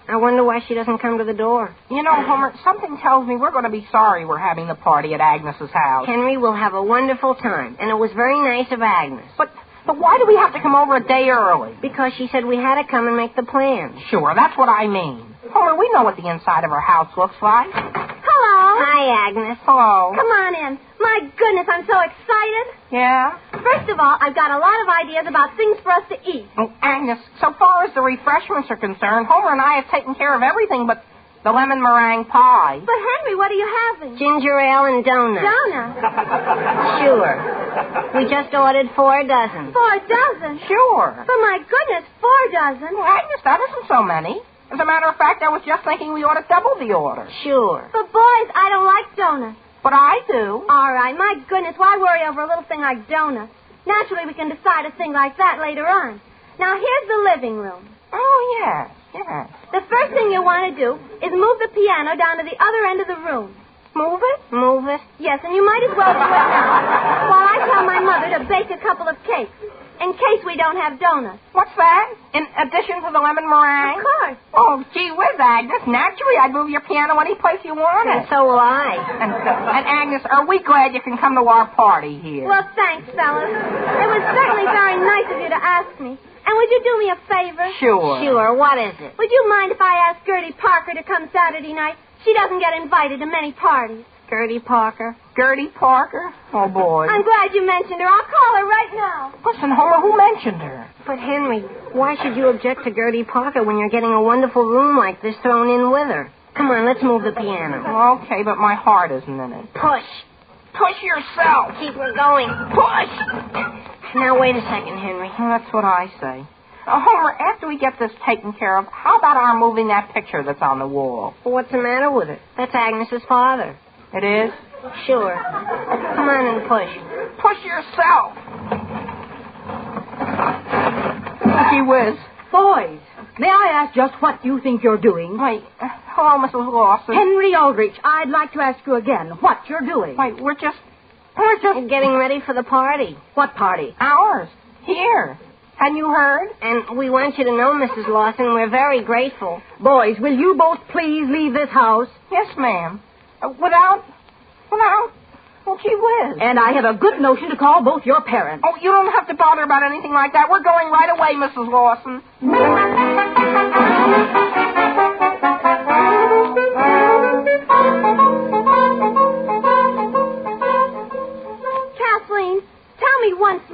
I wonder why she doesn't come to the door. You know, Homer, something tells me we're going to be sorry we're having the party at Agnes's house. Henry, will have a wonderful time, and it was very nice of Agnes. But why do we have to come over a day early? Because she said we had to come and make the plans. Sure, that's what I mean. Homer, we know what the inside of her house looks like. Hello. Hi, Agnes. Hello. Come on in. My goodness, I'm so excited. Yeah? First of all, I've got a lot of ideas about things for us to eat. Oh, Agnes, so far as the refreshments are concerned, Homer and I have taken care of everything but the lemon meringue pie. But, Henry, what are you having? Ginger ale and donuts. Donuts? Sure. We just ordered 4 dozen. 4 dozen? Sure. But, my goodness, 4 dozen? Well, Agnes, that isn't so many. As a matter of fact, I was just thinking we ought to double the order. Sure. But, boys, I don't like donuts. But I do. All right, my goodness, why worry over a little thing like donuts? Naturally, we can decide a thing like that later on. Now, here's the living room. Oh, yes. The first thing you want to do is move the piano down to the other end of the room. Move it? Move it? Yes, and you might as well do it now, while I tell my mother to bake a couple of cakes, in case we don't have donuts. What's that? In addition to the lemon meringue? Of course. Oh, gee whiz, Agnes. Naturally, I'd move your piano any place you wanted. And so will I. And Agnes, are we glad you can come to our party here? Well, thanks, fellas. It was certainly very nice of you to ask me. And would you do me a favor? Sure. What is it? Would you mind if I asked Gertie Parker to come Saturday night? She doesn't get invited to many parties. Gertie Parker? Gertie Parker? Oh, boy. I'm glad you mentioned her. I'll call her right now. Listen, Homer, who mentioned her? But, Henry, why should you object to Gertie Parker when you're getting a wonderful room like this thrown in with her? Come on, let's move the piano. Okay, but my heart isn't in it. Push. Push yourself. Keep her going. Push. Now, wait a second, Henry. That's what I say. Homer, after we get this taken care of, how about our moving that picture that's on the wall? Well, what's the matter with it? That's Agnes's father. It is? Sure. Come on and push. Push yourself. Gee whiz. Boys, may I ask just what you think you're doing? Wait, hello, Mrs. Lawson. Henry Aldrich, I'd like to ask you again what you're doing. Wait, we're just getting ready for the party. What party? Ours. Here. Hadn't you heard? And we want you to know, Mrs. Lawson, we're very grateful. Boys, will you both please leave this house? Yes, ma'am. Without, well, gee whiz. And I have a good notion to call both your parents. Oh, you don't have to bother about anything like that. We're going right away, Mrs. Lawson. Kathleen,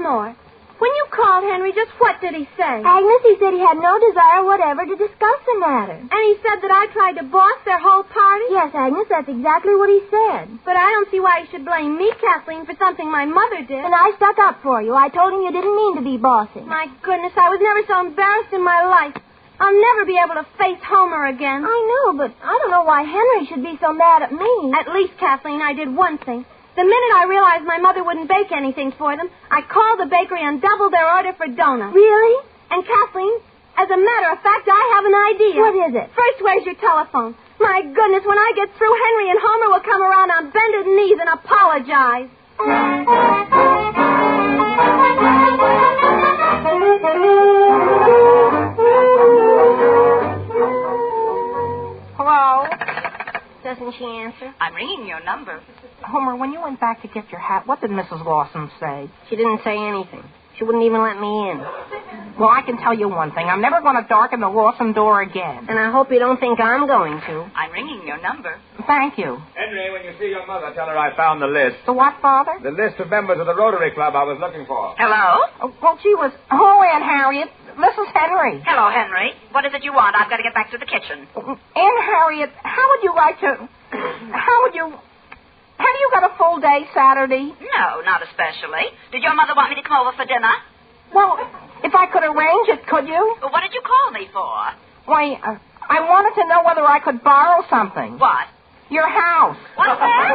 more. When you called Henry, just what did he say? Agnes, he said he had no desire whatever to discuss the matter. And he said that I tried to boss their whole party? Yes, Agnes, that's exactly what he said. But I don't see why he should blame me, Kathleen, for something my mother did. And I stuck up for you. I told him you didn't mean to be bossy. My goodness, I was never so embarrassed in my life. I'll never be able to face Homer again. I know, but I don't know why Henry should be so mad at me. At least, Kathleen, I did one thing. The minute I realized my mother wouldn't bake anything for them, I called the bakery and doubled their order for donuts. Really? And, Kathleen, as a matter of fact, I have an idea. What is it? First, where's your telephone? My goodness, when I get through, Henry and Homer will come around on bended knees and apologize. Hello? Doesn't she answer? I'm ringing your number. Homer, when you went back to get your hat, what did Mrs. Lawson say? She didn't say anything. She wouldn't even let me in. Well, I can tell you one thing. I'm never going to darken the Lawson door again. And I hope you don't think I'm going to. I'm ringing your number. Thank you. Henry, when you see your mother, tell her I found the list. The what, Father? The list of members of the Rotary Club I was looking for. Hello? Oh, well, gee whiz. Oh, Aunt Harriet. This is Henry. Hello, Henry. What is it you want? I've got to get back to the kitchen. Aunt Harriet, how would you like to... Have you got a full day Saturday? No, not especially. Did your mother want me to come over for dinner? Well, if I could arrange it, could you? Well, what did you call me for? Why, I wanted to know whether I could borrow something. What? Your house. What's that?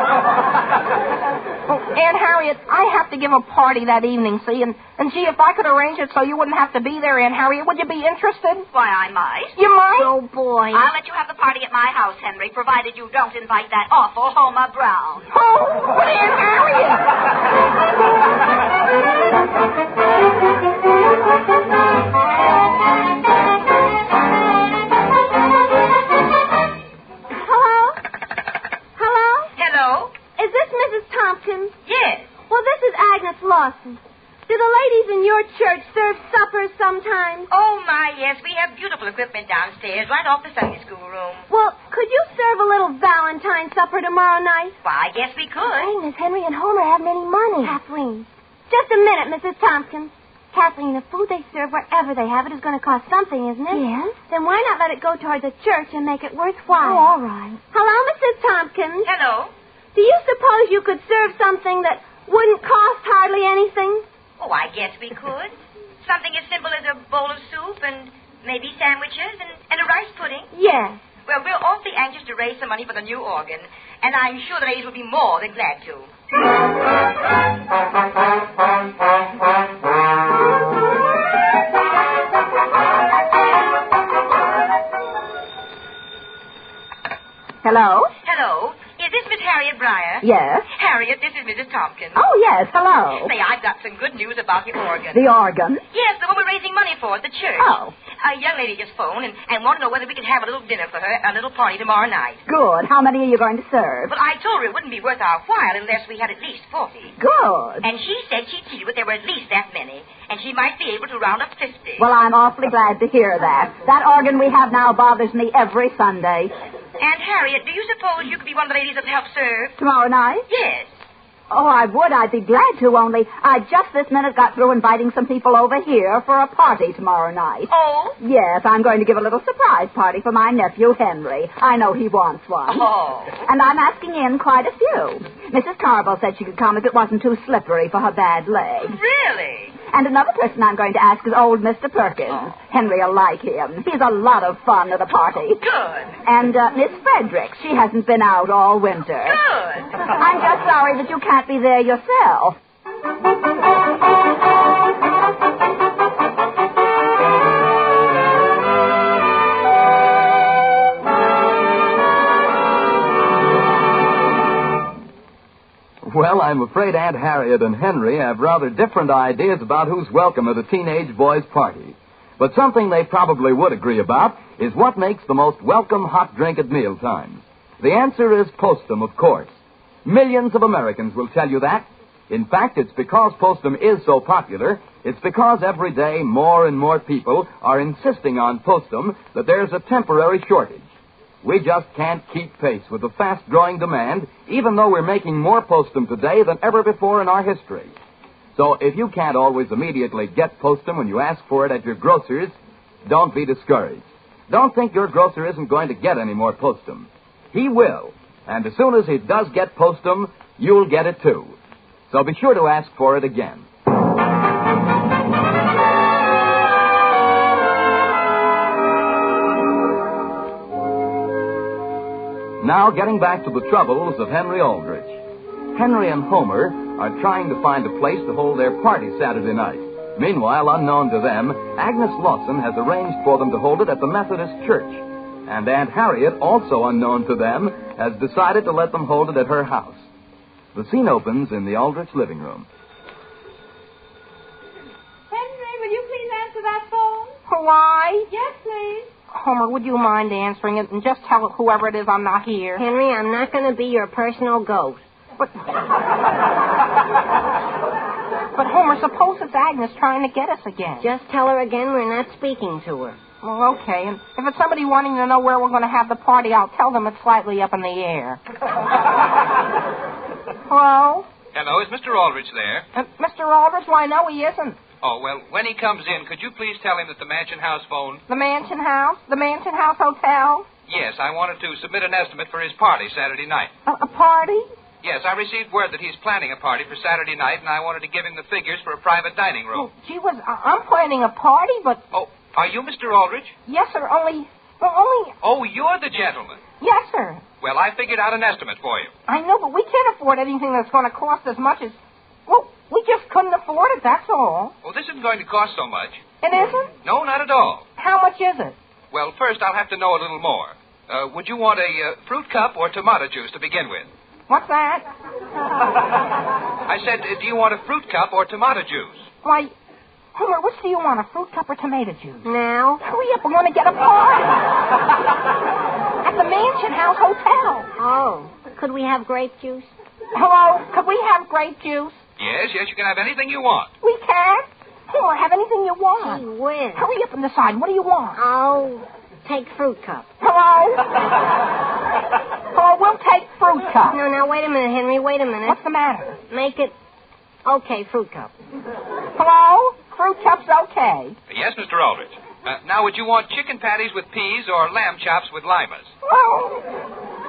Oh, Aunt Harriet, I have to give a party that evening, see? And gee, if I could arrange it so you wouldn't have to be there, Aunt Harriet, would you be interested? Why, I might. You might? Oh, boy. I'll let you have the party at my house, Henry, provided you don't invite that awful Homer Brown. Oh, but Aunt Harriet! Yes. Well, this is Agnes Lawson. Do the ladies in your church serve suppers sometimes? Oh, my, yes. We have beautiful equipment downstairs, right off the Sunday school room. Well, could you serve a little Valentine supper tomorrow night? Why, I guess we could. Agnes, Henry, and Homer have many money. Kathleen, just a minute, Mrs. Tompkins. Kathleen, the food they serve wherever they have it is going to cost something, isn't it? Yes. Then why not let it go toward the church and make it worthwhile? Oh, all right. Hello, Mrs. Tompkins. Hello. Do you suppose you could serve something that wouldn't cost hardly anything? Oh, I guess we could. Something as simple as a bowl of soup and maybe sandwiches and a rice pudding. Yes. Well, we're awfully anxious to raise some money for the new organ, and I'm sure the ladies will be more than glad to. Hello? Hello. Is this Miss Harriet Breyer? Yes. Harriet, this is Mrs. Tompkins. Oh, yes. Hello. Say, I've got some good news about your organ. The organ? Yes, the one we're raising money for at the church. Oh. A young lady just phoned and wanted to know whether we could have a little dinner for her, a little party tomorrow night. Good. How many are you going to serve? Well, I told her it wouldn't be worth our while unless we had at least 40. Good. And she said she'd see that there were at least that many, and she might be able to round up 50. Well, I'm awfully glad to hear that. That organ we have now bothers me every Sunday. And, Harriet, do you suppose you could be one of the ladies that help serve? Tomorrow night? Yes. Oh, I would. I'd be glad to, only I just this minute got through inviting some people over here for a party tomorrow night. Oh? Yes, I'm going to give a little surprise party for my nephew, Henry. I know he wants one. Oh. And I'm asking in quite a few. Mrs. Carville said she could come if it wasn't too slippery for her bad leg. Really? And another person I'm going to ask is old Mr. Perkins. Oh. Henry'll like him. He's a lot of fun at a party. Good. And Miss Fredericks, she hasn't been out all winter. Good. I'm just sorry that you can't be there yourself. Well, I'm afraid Aunt Harriet and Henry have rather different ideas about who's welcome at a teenage boy's party. But something they probably would agree about is what makes the most welcome hot drink at mealtime. The answer is Postum, of course. Millions of Americans will tell you that. In fact, it's because Postum is so popular, it's because every day more and more people are insisting on Postum that there's a temporary shortage. We just can't keep pace with the fast-growing demand, even though we're making more Postum today than ever before in our history. So if you can't always immediately get postum when you ask for it at your grocer's, don't be discouraged. Don't think your grocer isn't going to get any more postum. He will. And as soon as he does get postum, you'll get it too. So be sure to ask for it again. Now, getting back to the troubles of Henry Aldrich. Henry and Homer are trying to find a place to hold their party Saturday night. Meanwhile, unknown to them, Agnes Lawson has arranged for them to hold it at the Methodist Church. And Aunt Harriet, also unknown to them, has decided to let them hold it at her house. The scene opens in the Aldrich living room. Henry, will you please answer that phone? Why? Yes, please. Homer, would you mind answering it and just tell whoever it is I'm not here? Henry, I'm not going to be your personal ghost. But Homer, suppose it's Agnes trying to get us again. Just tell her again we're not speaking to her. Well, okay. And if it's somebody wanting to know where we're going to have the party, I'll tell them it's slightly up in the air. Hello? Hello, is Mr. Aldrich there? Mr. Aldrich? Why, no, he isn't. Oh, well, when he comes in, could you please tell him that the Mansion House phone... The Mansion House? The Mansion House Hotel? Yes, I wanted to submit an estimate for his party Saturday night. A party? Yes, I received word that he's planning a party for Saturday night, and I wanted to give him the figures for a private dining room. Oh, gee whiz, I'm planning a party, but... Oh, are you Mr. Aldrich? Yes, sir, only... Oh, you're the gentleman. Yes, sir. Well, I figured out an estimate for you. I know, but we can't afford anything that's going to cost as much as... Well, we just couldn't afford it, that's all. Well, this isn't going to cost so much. It isn't? No, not at all. How much is it? Well, first I'll have to know a little more. Would you want a fruit cup or tomato juice to begin with? What's that? I said, do you want a fruit cup or tomato juice? Why, Homer, which do you want, a fruit cup or tomato juice? Now? Hurry up, we're going to get a party. At the Mansion House Hotel. Oh, could we have grape juice? Hello, could we have grape juice? Yes, you can have anything you want. We can? Homer, have anything you want. Gee whiz. Hurry up and decide, what do you want? Oh, take fruit cup. Hello? Hello, we'll take fruit cup. No, wait a minute, Henry, wait a minute. What's the matter? Make it... Okay, fruit cup. Hello? Fruit cup's okay. Yes, Mr. Aldrich. Now, would you want chicken patties with peas or lamb chops with limas? Well,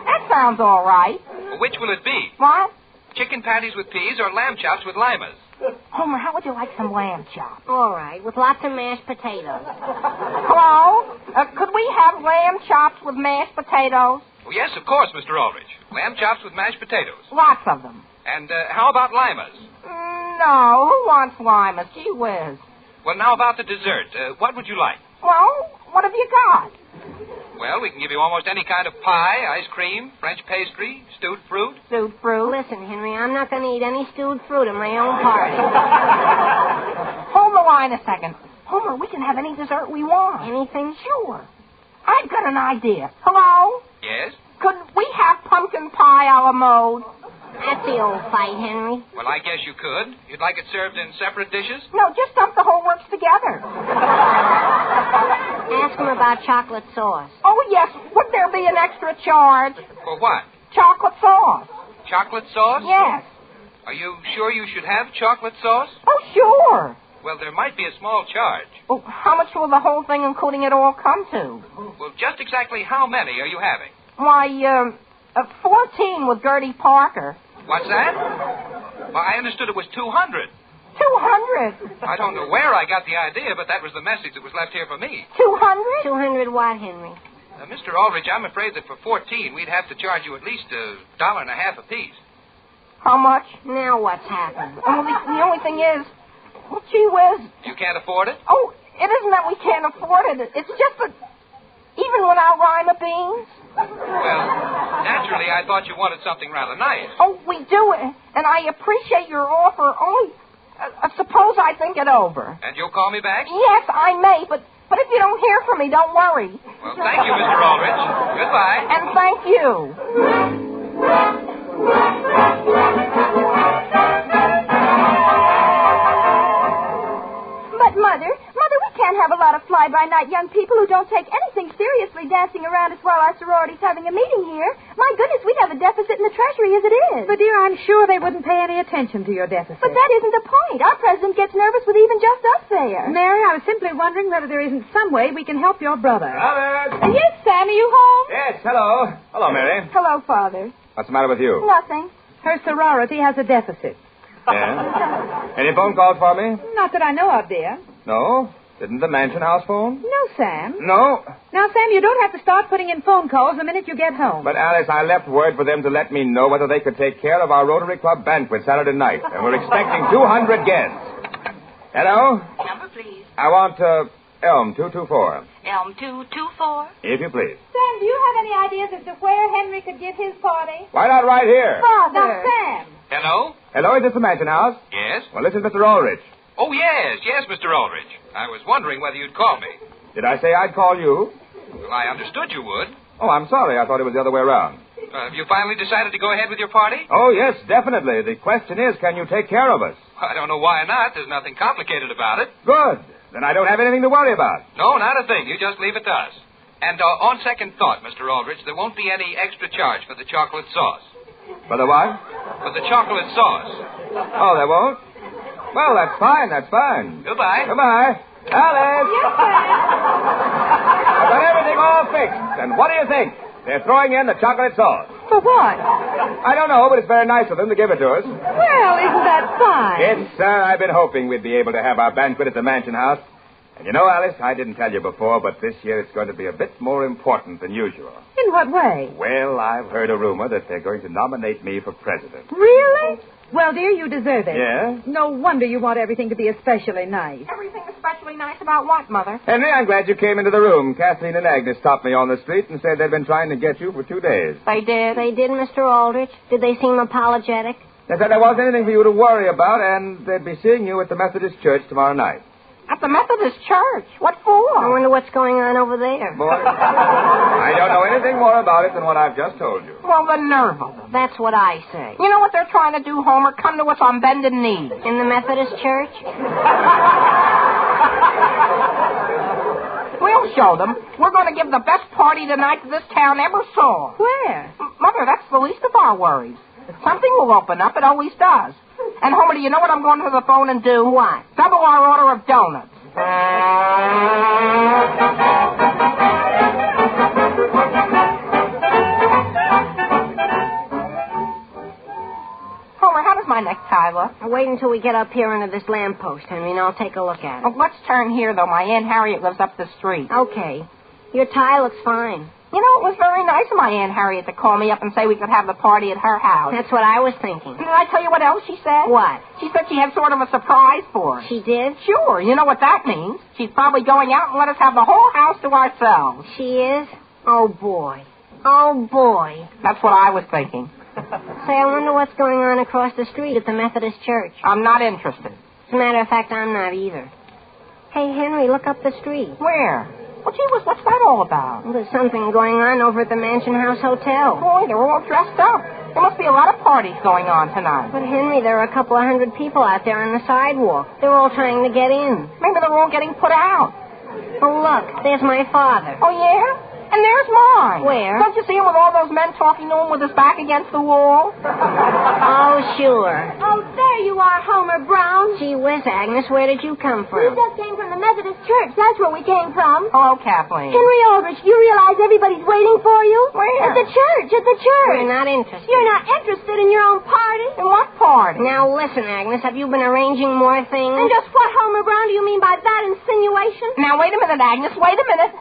that sounds all right. Well, which will it be? What? Chicken patties with peas or lamb chops with limas? Homer, how would you like some lamb chops? All right, with lots of mashed potatoes. Hello? Could we have lamb chops with mashed potatoes? Oh, yes, of course, Mr. Aldrich. Lamb chops with mashed potatoes. Lots of them. And how about limas? No, who wants limas? Gee whiz. Well, now about the dessert. What would you like? Well, what have you got? Well, we can give you almost any kind of pie, ice cream, French pastry, stewed fruit. Stewed fruit? Listen, Henry, I'm not going to eat any stewed fruit at my own party. Hold the line a second. Homer, we can have any dessert we want. Anything? Sure. I've got an idea. Hello? Yes? Could we have pumpkin pie a la mode? That's the old fight, Henry. Well, I guess you could. You'd like it served in separate dishes? No, just dump the whole works together. Ask him about chocolate sauce. Oh, yes. Would there be an extra charge? For what? Chocolate sauce. Chocolate sauce? Yes. Are you sure you should have chocolate sauce? Oh, sure. Well, there might be a small charge. Oh, how much will the whole thing, including it all, come to? Well, just exactly how many are you having? Why, 14 with Gertie Parker. What's that? Well, I understood it was 200. 200? I don't know where I got the idea, but that was the message that was left here for me. 200? 200 what, Henry? Mr. Aldrich, I'm afraid that for 14, we'd have to charge you at least $1.50 apiece. How much? Now what's happened? Well, the only thing is, well, gee whiz. You can't afford it? Oh, it isn't that we can't afford it. It's just that even without lima beans. Well, naturally, I thought you wanted something rather nice. Oh, we do, and I appreciate your offer. Only, suppose I think it over. And you'll call me back? Yes, I may, but if you don't hear from me, don't worry. Well, thank you, Mr. Aldrich. Goodbye. And thank you. But, Mother, we can't have a lot of fly-by-night young people who don't take anything seriously dancing around us while our sorority's having a meeting here. My goodness, we'd have a deficit in the treasury as it is. But, dear, I'm sure they wouldn't pay any attention to your deficit. But that isn't the point. Our president gets nervous with even just us there. Mary, I was simply wondering whether there isn't some way we can help your brother. Robert! Yes, Sam, are you home? Yes, hello. Hello, Mary. Hello, Father. What's the matter with you? Nothing. Her sorority has a deficit. Yeah? Any phone calls for me? Not that I know of, dear. No? Didn't the mansion house phone? No, Sam. No. Now, Sam, you don't have to start putting in phone calls the minute you get home. But, Alice, I left word for them to let me know whether they could take care of our Rotary Club banquet Saturday night. And we're expecting 200 guests. Hello? Number, please. I want, Elm 224. Elm 224. If you please. Sam, do you have any ideas as to where Henry could give his party? Why not right here? Father. Now, Sam. Hello? Hello, is this the mansion house? Yes? Well, this is Mr. Aldrich. Oh, yes, Mr. Aldrich. I was wondering whether you'd call me. Did I say I'd call you? Well, I understood you would. Oh, I'm sorry. I thought it was the other way around. Have you finally decided to go ahead with your party? Oh, yes, definitely. The question is, can you take care of us? I don't know why not. There's nothing complicated about it. Good. Then I don't have anything to worry about. No, not a thing. You just leave it to us. And on second thought, Mr. Aldrich, there won't be any extra charge for the chocolate sauce. For the what? For the chocolate sauce. Oh, there won't? Well, that's fine. Goodbye. Goodbye. Alice! Yes, Sam? I've got everything all fixed. And what do you think? They're throwing in the chocolate sauce. For what? I don't know, but it's very nice of them to give it to us. Well, isn't that fine? Yes, sir. I've been hoping we'd be able to have our banquet at the mansion house. And you know, Alice, I didn't tell you before, but this year it's going to be a bit more important than usual. In what way? Well, I've heard a rumor that they're going to nominate me for president. Really? Well, dear, you deserve it. Yeah? No wonder you want everything to be especially nice. Everything especially nice about what, Mother? Henry, I'm glad you came into the room. Kathleen and Agnes stopped me on the street and said they'd been trying to get you for 2 days. They did? They did, Mr. Aldrich? Did they seem apologetic? They said there wasn't anything for you to worry about, and they'd be seeing you at the Methodist Church tomorrow night. At the Methodist Church? What for? I wonder what's going on over there. Boy, I don't know anything more about it than what I've just told you. Well, the nerve of them. That's what I say. You know what they're trying to do, Homer? Come to us on bended knee. In the Methodist Church? We'll show them. We're going to give the best party tonight that this town ever saw. Where? Mother, that's the least of our worries. If something will open up, it always does. And, Homer, do you know what I'm going to the phone and do? What? Double our order of donuts. Homer, how does my necktie look? Wait until we get up here under this lamppost, Henry, and I'll take a look at it. Oh, let's turn here, though. My Aunt Harriet lives up the street. Okay. Your tie looks fine. You know, it was very nice of my Aunt Harriet to call me up and say we could have the party at her house. That's what I was thinking. Did I tell you what else she said? What? She said she had sort of a surprise for us. She did? Sure. You know what that means. She's probably going out and let us have the whole house to ourselves. She is? Oh, boy. Oh, boy. That's what I was thinking. Say, I wonder what's going on across the street at the Methodist Church. I'm not interested. As a matter of fact, I'm not either. Hey, Henry, look up the street. Where? Well, gee whiz, what's that all about? Well, there's something going on over at the Mansion House Hotel. Boy, they're all dressed up. There must be a lot of parties going on tonight. But, Henry, there are a couple of hundred people out there on the sidewalk. They're all trying to get in. Maybe they're all getting put out. Oh, look, there's my father. Oh, yeah? And there's mine. Where? Don't you see him with all those men talking to him with his back against the wall? Oh, sure. Oh, there you are, Homer Brown. Gee whiz, Agnes, where did you come We from? just came from the Methodist Church. That's where we came from. Hello, Kathleen. Henry Aldrich, you realize everybody's waiting for you? Where? At the church, We're not interested. You're not interested in your own party? In what party? Now, listen, Agnes, have you been arranging more things? And just what, Homer Brown, do you mean by that insinuation? Now, wait a minute, Agnes. Wait a minute.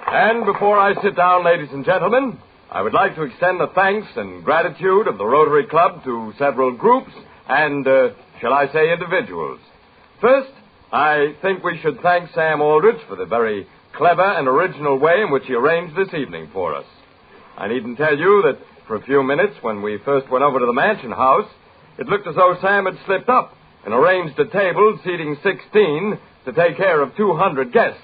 And before I sit down, ladies and gentlemen, I would like to extend the thanks and gratitude of the Rotary Club to several groups and, shall I say, individuals. First, I think we should thank Sam Aldrich for the very clever and original way in which he arranged this evening for us. I needn't tell you that for a few minutes when we first went over to the mansion house, it looked as though Sam had slipped up and arranged a table seating 16 to take care of 200 guests.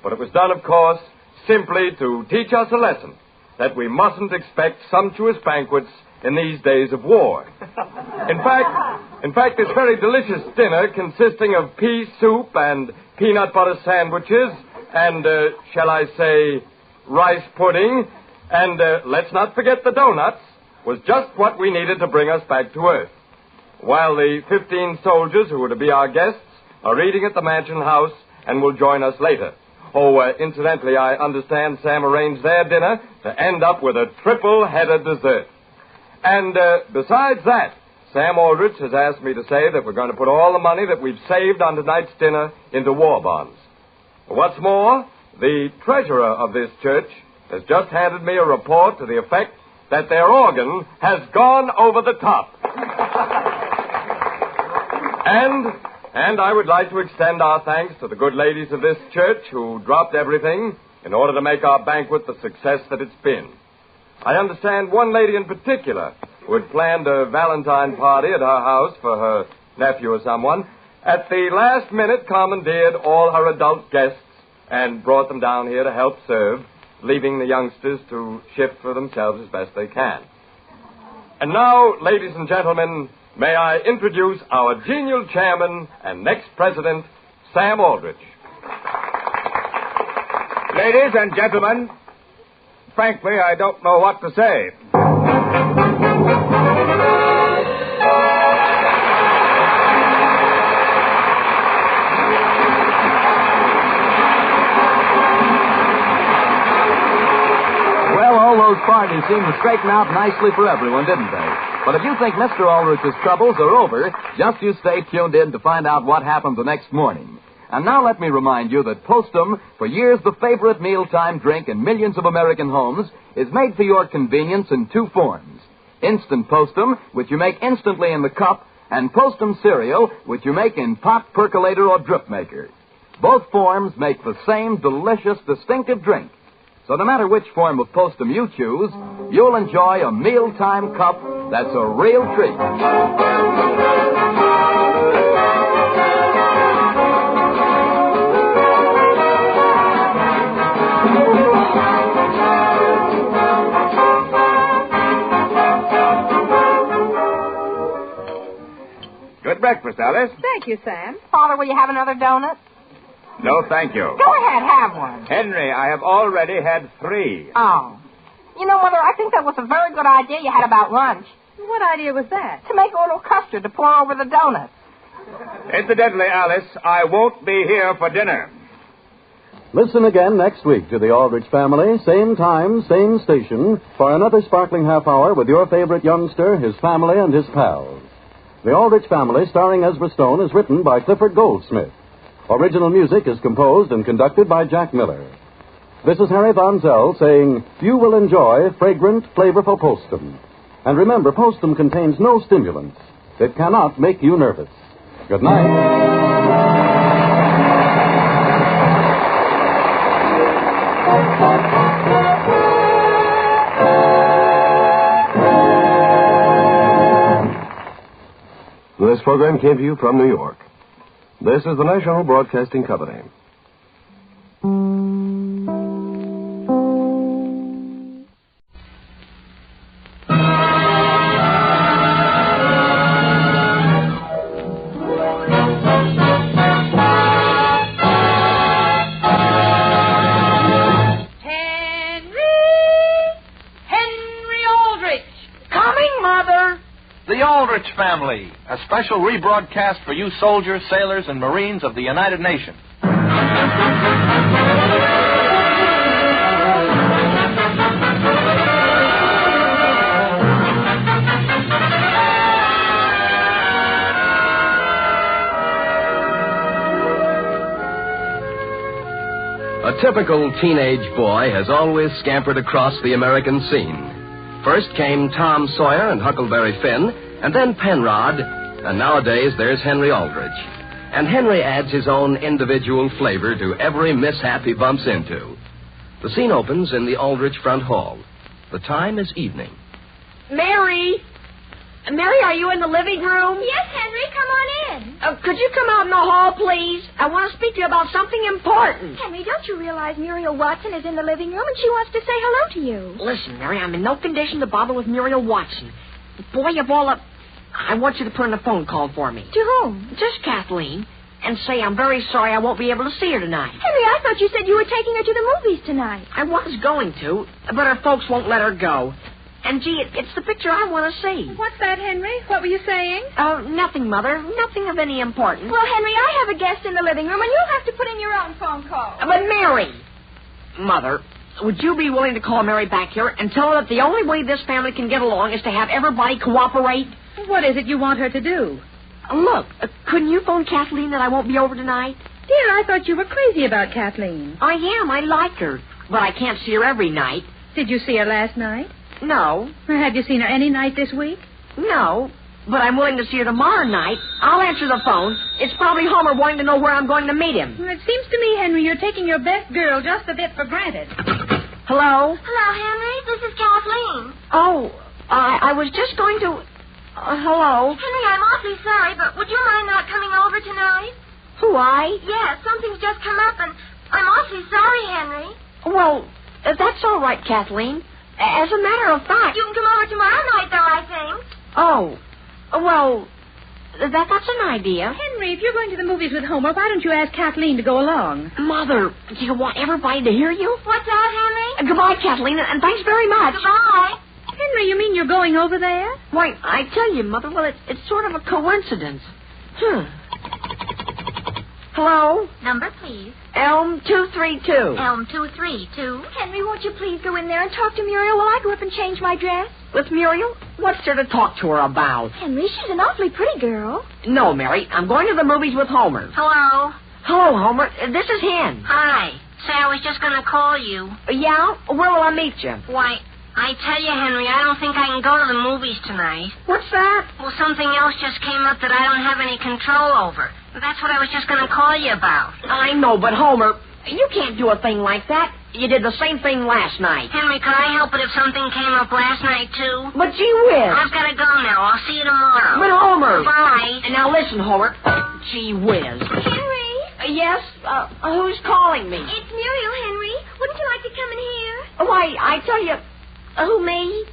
but it was done, of course, simply to teach us a lesson that we mustn't expect sumptuous banquets in these days of war. In fact, this very delicious dinner, consisting of pea soup and peanut butter sandwiches and, shall I say, rice pudding, and let's not forget the donuts, was just what we needed to bring us back to Earth. While the 15 soldiers who were to be our guests are eating at the mansion house and will join us later. Oh, incidentally, I understand Sam arranged their dinner to end up with a triple-headed dessert. And besides that, Sam Aldrich has asked me to say that we're going to put all the money that we've saved on tonight's dinner into war bonds. What's more, the treasurer of this church has just handed me a report to the effect that their organ has gone over the top. And I would like to extend our thanks to the good ladies of this church who dropped everything in order to make our banquet the success that it's been. I understand one lady in particular who had planned a Valentine party at her house for her nephew or someone, at the last minute commandeered all her adult guests and brought them down here to help serve, leaving the youngsters to shift for themselves as best they can. And now, ladies and gentlemen, may I introduce our genial chairman and next president, Sam Aldrich. Ladies and gentlemen, frankly, I don't know what to say. Those parties seemed to straighten out nicely for everyone, didn't they? But if you think Mr. Aldrich's troubles are over, just you stay tuned in to find out what happened the next morning. And now let me remind you that Postum, for years the favorite mealtime drink in millions of American homes, is made for your convenience in two forms. Instant Postum, which you make instantly in the cup, and Postum cereal, which you make in pot, percolator, or drip maker. Both forms make the same delicious, distinctive drink. So no matter which form of Postum you choose, you'll enjoy a mealtime cup that's a real treat. Good breakfast, Alice. Thank you, Sam. Father, will you have another donut? No, thank you. Go ahead, have one. Henry, I have already had 3. Oh. You know, Mother, I think that was a very good idea you had about lunch. What idea was that? To make a little custard to pour over the donuts. Incidentally, Alice, I won't be here for dinner. Listen again next week to the Aldrich Family, same time, same station, for another sparkling half hour with your favorite youngster, his family, and his pals. The Aldrich Family, starring Ezra Stone, is written by Clifford Goldsmith. Original music is composed and conducted by Jack Miller. This is Harry Von Zell saying, you will enjoy fragrant, flavorful Postum. And remember, Postum contains no stimulants. It cannot make you nervous. Good night. This program came to you from New York. This is the National Broadcasting Company. The Aldrich Family, a special rebroadcast for you soldiers, sailors, and Marines of the United Nations. A typical teenage boy has always scampered across the American scene. First came Tom Sawyer and Huckleberry Finn, and then Penrod, and nowadays there's Henry Aldrich. And Henry adds his own individual flavor to every mishap he bumps into. The scene opens in the Aldrich front hall. The time is evening. Mary! Mary, are you in the living room? Yes, Henry, come on in. Could you come out in the hall, please? I want to speak to you about something important. Henry, don't you realize Muriel Watson is in the living room and she wants to say hello to you? Listen, Mary, I'm in no condition to bother with Muriel Watson. Boy, of all the... I want you to put in a phone call for me. To whom? Just Kathleen. And say I'm very sorry I won't be able to see her tonight. Henry, I thought you said you were taking her to the movies tonight. I was going to, but her folks won't let her go. And, gee, it's the picture I want to see. What's that, Henry? What were you saying? Nothing, Mother. Nothing of any importance. Well, Henry, I have a guest in the living room, and you'll have to put in your own phone call. But, Mary... Mother, would you be willing to call Mary back here and tell her that the only way this family can get along is to have everybody cooperate? What is it you want her to do? Look, couldn't you phone Kathleen that I won't be over tonight? Dear, I thought you were crazy about Kathleen. I am. I like her. But I can't see her every night. Did you see her last night? No. Have you seen her any night this week? No. But I'm willing to see her tomorrow night. I'll answer the phone. It's probably Homer wanting to know where I'm going to meet him. Well, it seems to me, Henry, you're taking your best girl just a bit for granted. Hello? Hello, Henry. This is Kathleen. Oh, I was just going to... hello? Henry, I'm awfully sorry, but would you mind not coming over tonight? Who, I? Yes, something's just come up, and I'm awfully sorry, Henry. Well, that's all right, Kathleen. As a matter of fact... You can come over tomorrow night, though, I think. Oh, well, that's an idea. Henry, if you're going to the movies with Homer, why don't you ask Kathleen to go along? Mother, do you want everybody to hear you? What's that, Henry? Goodbye, Kathleen, and thanks very much. Goodbye. Henry, you mean you're going over there? Why, I tell you, Mother, well, it's sort of a coincidence. Hello? Number, please. Elm 232. Elm 232. Henry, won't you please go in there and talk to Muriel while I go up and change my dress? With Muriel? What's there to talk to her about? Henry, she's an awfully pretty girl. No, Mary. I'm going to the movies with Homer. Hello. Hello, Homer. This is Hen. Hi. Say, I was just going to call you. Yeah? Where will I meet you? Why, I tell you, Henry, I don't think I can go to the movies tonight. What's that? Well, something else just came up that I don't have any control over. That's what I was just going to call you about. I know, but Homer, you can't do a thing like that. You did the same thing last night. Henry, could I help it if something came up last night, too? But gee whiz. I've got to go now. I'll see you tomorrow. But Homer. Bye. And now listen, Homer. Gee whiz. Henry? Yes? Who's calling me? It's Muriel, Henry. Wouldn't you like to come in here? Why, I tell you... Who, me?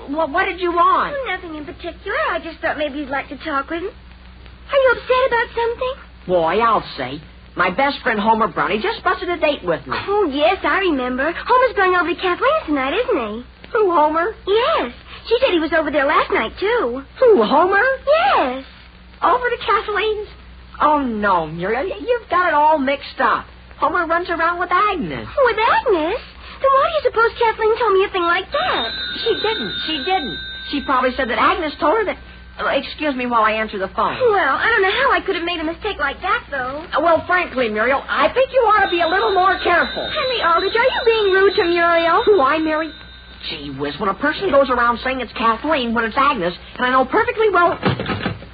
What did you want? Oh, nothing in particular. I just thought maybe you'd like to talk with him. Are you upset about something? Boy, I'll say. My best friend Homer Brown, he just busted a date with me. Oh, yes, I remember. Homer's going over to Kathleen tonight, isn't he? Who, Homer? Yes. She said he was over there last night, too. Who, Homer? Yes. Over to Kathleen's? Oh, no, Muriel. You've got it all mixed up. Homer runs around with Agnes. With Agnes? Then why do you suppose Kathleen told me a thing like that? She didn't. She probably said that Agnes told her that... excuse me while I answer the phone. Well, I don't know how I could have made a mistake like that, though. Well, frankly, Muriel, I think you ought to be a little more careful. Henry Aldrich, are you being rude to Muriel? Who, I, Mary? Gee whiz, when a person goes around saying it's Kathleen when it's Agnes, and I know perfectly well...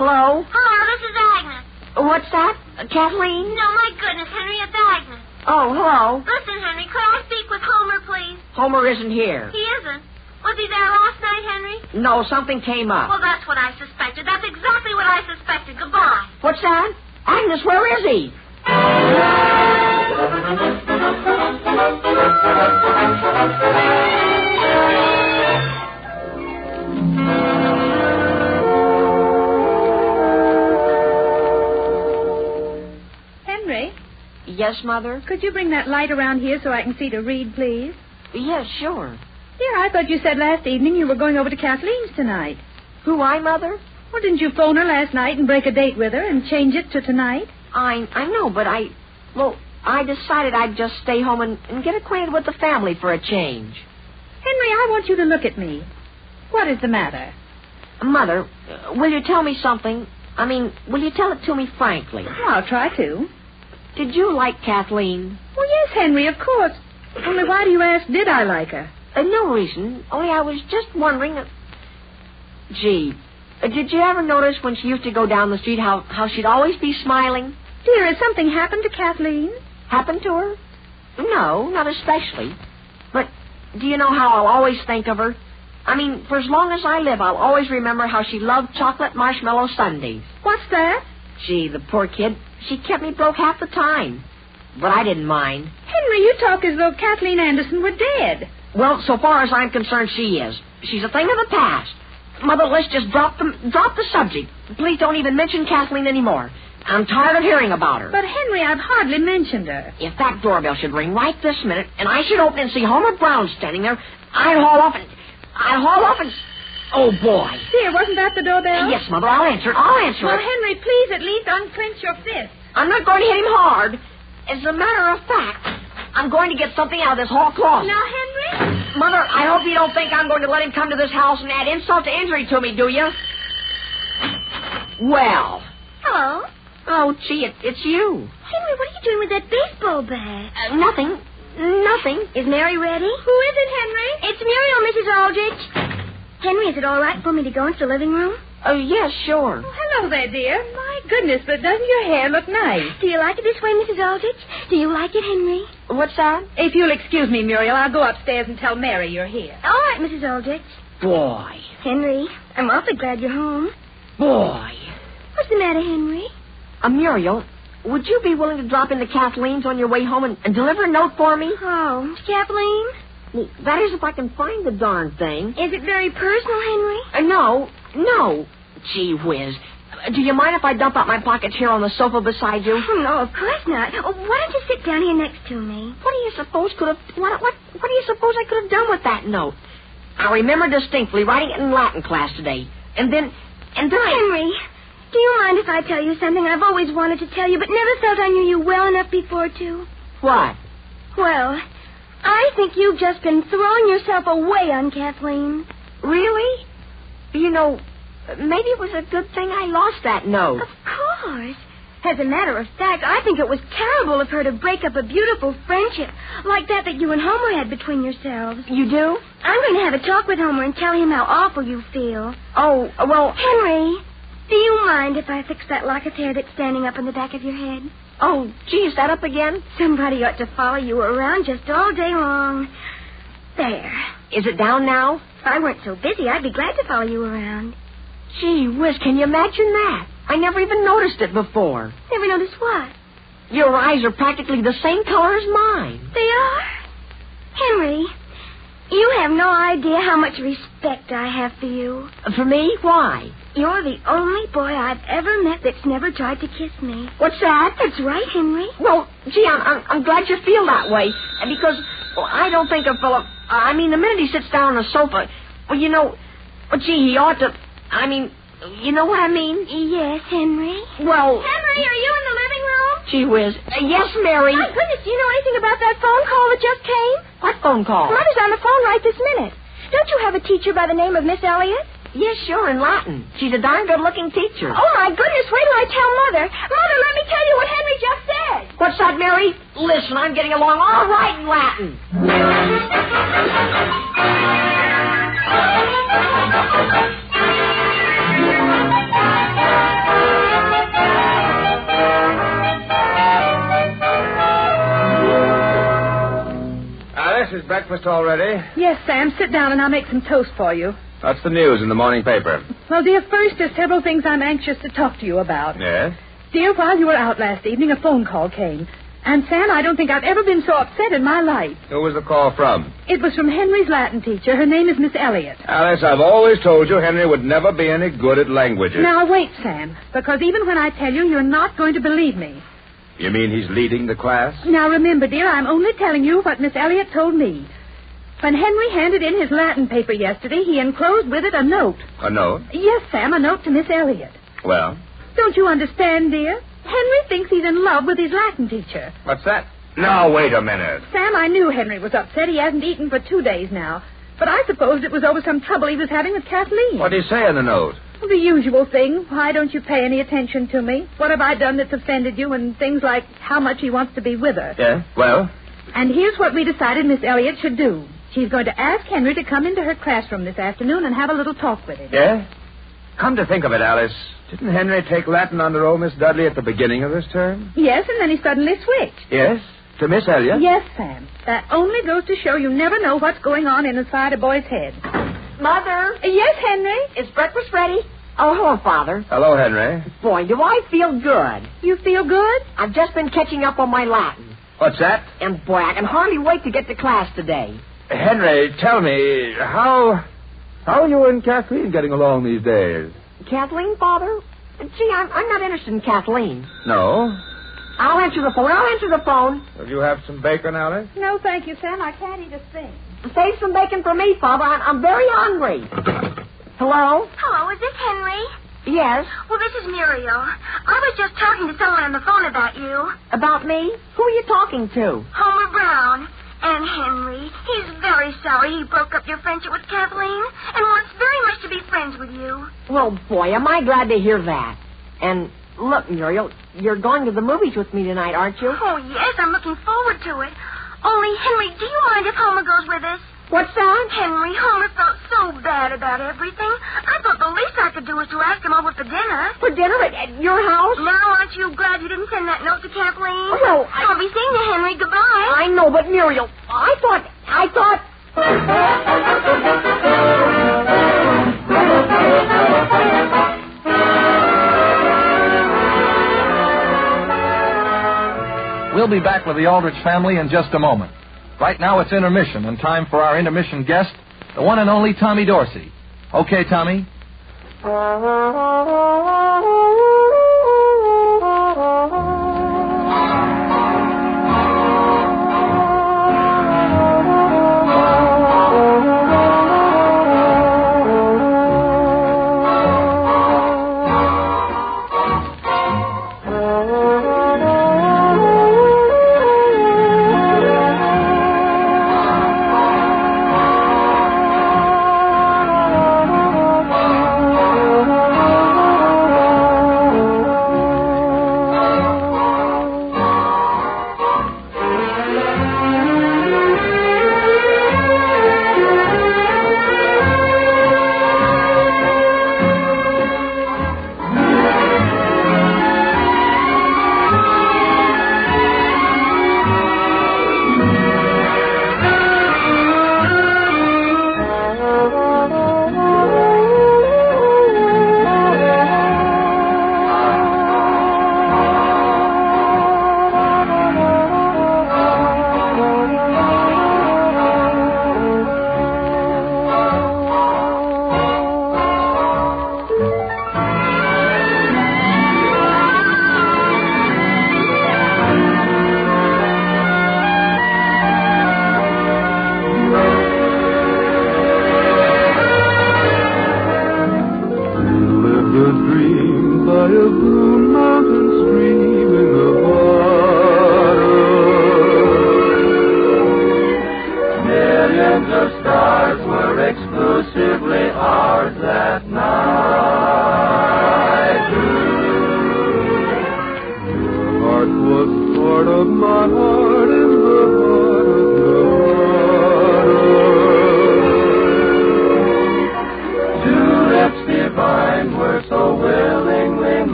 Hello? Hello, this is Agnes. What's that? Kathleen? No, my goodness, Henry, it's Agnes. Oh, hello. Listen, Henry, could I speak with Homer, please? Homer isn't here. He isn't. Was he there last night, Henry? No, something came up. Well, that's what I suspected. That's exactly what I suspected. Goodbye. What's that? Agnes, where is he? Henry? Yes, Mother? Could you bring that light around here so I can see to read, please? Yes, sure. Dear, I thought you said last evening you were going over to Kathleen's tonight. Who, I, Mother? Well, didn't you phone her last night and break a date with her and change it to tonight? I know, but I decided I'd just stay home and get acquainted with the family for a change. Henry, I want you to look at me. What is the matter? Mother, will you tell me something? I mean, will you tell it to me frankly? I'll try to. Did you like Kathleen? Well, yes, Henry, of course. Only why do you ask, did I like her? No reason. Only I was just wondering... Gee, did you ever notice when she used to go down the street how she'd always be smiling? Dear, has something happened to Kathleen? Happened to her? No, not especially. But do you know how I'll always think of her? I mean, for as long as I live, I'll always remember how she loved chocolate marshmallow sundaes. What's that? Gee, the poor kid. She kept me broke half the time. But I didn't mind. Henry, you talk as though Kathleen Anderson were dead. Well, so far as I'm concerned, she is. She's a thing of the past. Mother, let's just drop the subject. Please don't even mention Kathleen anymore. I'm tired of hearing about her. But, Henry, I've hardly mentioned her. If that doorbell should ring right this minute, and I should open and see Homer Brown standing there, I'd haul off and... Oh, boy. Dear, wasn't that the doorbell? Yes, Mother, I'll answer it. Well, Henry, please at least unclench your fist. I'm not going to hit him hard. As a matter of fact, I'm going to get something out of this hall closet. Now, Henry? Mother, I hope you don't think I'm going to let him come to this house and add insult to injury to me, do you? Well. Hello. Oh, gee, it's you. Henry, what are you doing with that baseball bat? Nothing. Is Mary ready? Who is it, Henry? It's Muriel, Mrs. Aldrich. Henry, is it all right for me to go into the living room? Oh, yes, sure. Oh, hello there, dear. My goodness, but doesn't your hair look nice? Do you like it this way, Mrs. Aldrich? Do you like it, Henry? What's that? If you'll excuse me, Muriel, I'll go upstairs and tell Mary you're here. All right, Mrs. Aldrich. Boy. Henry, I'm awfully glad you're home. Boy. What's the matter, Henry? Muriel, would you be willing to drop into Kathleen's on your way home and deliver a note for me? Oh, Kathleen? That is, if I can find the darn thing. Is it very personal, Henry? No. Gee whiz. Do you mind if I dump out my pockets here on the sofa beside you? Oh, no, of course not. Oh, why don't you sit down here next to me? What do you suppose what do you suppose I could have done with that note? I remember distinctly writing it in Latin class today. And then Henry, do you mind if I tell you something I've always wanted to tell you but never felt I knew you well enough before to? What? Well, I think you've just been throwing yourself away on Kathleen. Really? You know, maybe it was a good thing I lost that note. Of course. As a matter of fact, I think it was terrible of her to break up a beautiful friendship like that you and Homer had between yourselves. You do? I'm going to have a talk with Homer and tell him how awful you feel. Oh, well... Henry, do you mind if I fix that lock of hair that's standing up in the back of your head? Oh, gee, is that up again? Somebody ought to follow you around just all day long. There. Is it down now? If I weren't so busy, I'd be glad to follow you around. Gee whiz, can you imagine that? I never even noticed it before. Never noticed what? Your eyes are practically the same color as mine. They are? Henry, you have no idea how much respect I have for you. For me? Why? You're the only boy I've ever met that's never tried to kiss me. What's that? That's right, Henry. Well, gee, I'm glad you feel that way. Because I don't think a fellow... the minute he sits down on the sofa... Well, gee, he ought to... you know what I mean? Yes, Henry. Well... Henry, are you in the living room? Gee whiz. Yes, Mary. My goodness, do you know anything about that phone call that just came? What phone call? Mother's on the phone right this minute. Don't you have a teacher by the name of Miss Elliott? Yes, sure, in Latin. She's a darn good-looking teacher. Oh, my goodness, wait till I tell Mother. Mother, let me tell you what Henry just said. What's that, Mary? Listen, I'm getting along all right in Latin. Alice, is breakfast all ready? Yes, Sam. Sit down and I'll make some toast for you. What's the news in the morning paper? Well, dear, first, there's several things I'm anxious to talk to you about. Yes? Dear, while you were out last evening, a phone call came. And, Sam, I don't think I've ever been so upset in my life. Who was the call from? It was from Henry's Latin teacher. Her name is Miss Elliott. Alice, I've always told you Henry would never be any good at languages. Now, wait, Sam, because even when I tell you, you're not going to believe me. You mean he's leading the class? Now, remember, dear, I'm only telling you what Miss Elliott told me. When Henry handed in his Latin paper yesterday, he enclosed with it a note. A note? Yes, Sam, a note to Miss Elliott. Well? Don't you understand, dear? Henry thinks he's in love with his Latin teacher. What's that? Now, wait a minute. Sam, I knew Henry was upset. He hasn't eaten for 2 days now. But I supposed it was over some trouble he was having with Kathleen. What did he say in the note? The usual thing. Why don't you pay any attention to me? What have I done that's offended you? And things like how much he wants to be with her. Yeah? Well? And here's what we decided Miss Elliott should do. She's going to ask Henry to come into her classroom this afternoon and have a little talk with him. Yeah? Come to think of it, Alice, didn't Henry take Latin under old Miss Dudley at the beginning of this term? Yes, and then he suddenly switched. Yes? To Miss Elliott? Yes, Sam. That only goes to show you never know what's going on inside a boy's head. Mother? Yes, Henry? Is breakfast ready? Oh, hello, Father. Hello, Henry. Boy, do I feel good. You feel good? I've just been catching up on my Latin. What's that? And, boy, I can hardly wait to get to class today. Henry, tell me, how are you and Kathleen getting along these days? Kathleen, Father? Gee, I'm not interested in Kathleen. No? I'll answer the phone. Will you have some bacon, Alice? No, thank you, Sam. I can't eat a thing. Save some bacon for me, Father. I'm very hungry. Hello? Hello, is this Henry? Yes. Well, this is Muriel. I was just talking to someone on the phone about you. About me? Who are you talking to? Homer Brown. And Henry, he's very sorry he broke up your friendship with Kathleen and wants very much to be friends with you. Well, boy, am I glad to hear that. And look, Muriel, you're going to the movies with me tonight, aren't you? Oh, yes, I'm looking forward to it. Only, Henry, do you mind if Homer goes with us? What's that? Henry, Homer felt so bad about everything. I thought the least I could do was to ask him over for dinner. For dinner at your house? Now, aren't you glad you didn't send that note to Kathleen? Well, I'll be seeing you, Henry. Goodbye. I know, but Muriel, I thought... We'll be back with the Aldrich family in just a moment. Right now it's intermission and time for our intermission guest, the one and only Tommy Dorsey. Okay, Tommy?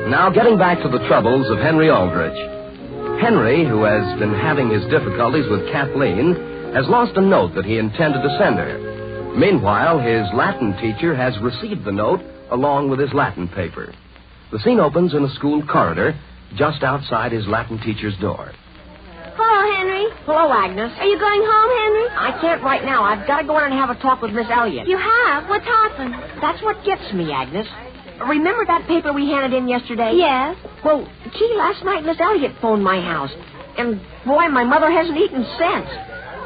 Now, getting back to the troubles of Henry Aldrich. Henry, who has been having his difficulties with Kathleen, has lost a note that he intended to send her. Meanwhile, his Latin teacher has received the note along with his Latin paper. The scene opens in a school corridor just outside his Latin teacher's door. Hello, Henry. Hello, Agnes. Are you going home, Henry? I can't right now. I've got to go in and have a talk with Miss Elliott. You have? What's happened? That's what gets me, Agnes. Remember that paper we handed in yesterday? Yes. Well, gee, last night Miss Elliott phoned my house. And, boy, my mother hasn't eaten since.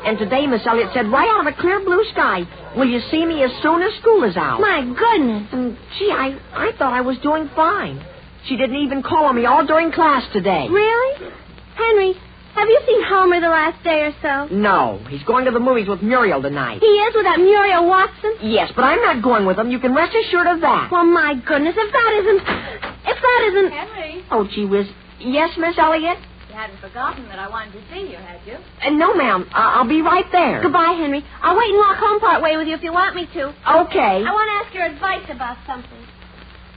And today Miss Elliott said, right out of a clear blue sky, will you see me as soon as school is out? My goodness. And, gee, I thought I was doing fine. She didn't even call on me all during class today. Really? Henry, have you seen Homer the last day or so? No. He's going to the movies with Muriel tonight. He is with that Muriel Watson? Yes, but I'm not going with him. You can rest assured of that. Well, my goodness, if that isn't... Henry. Oh, gee whiz. Yes, Miss Elliott? You hadn't forgotten that I wanted to see you, had you? No, ma'am. I'll be right there. Goodbye, Henry. I'll wait and walk home part way with you if you want me to. Okay. I want to ask your advice about something.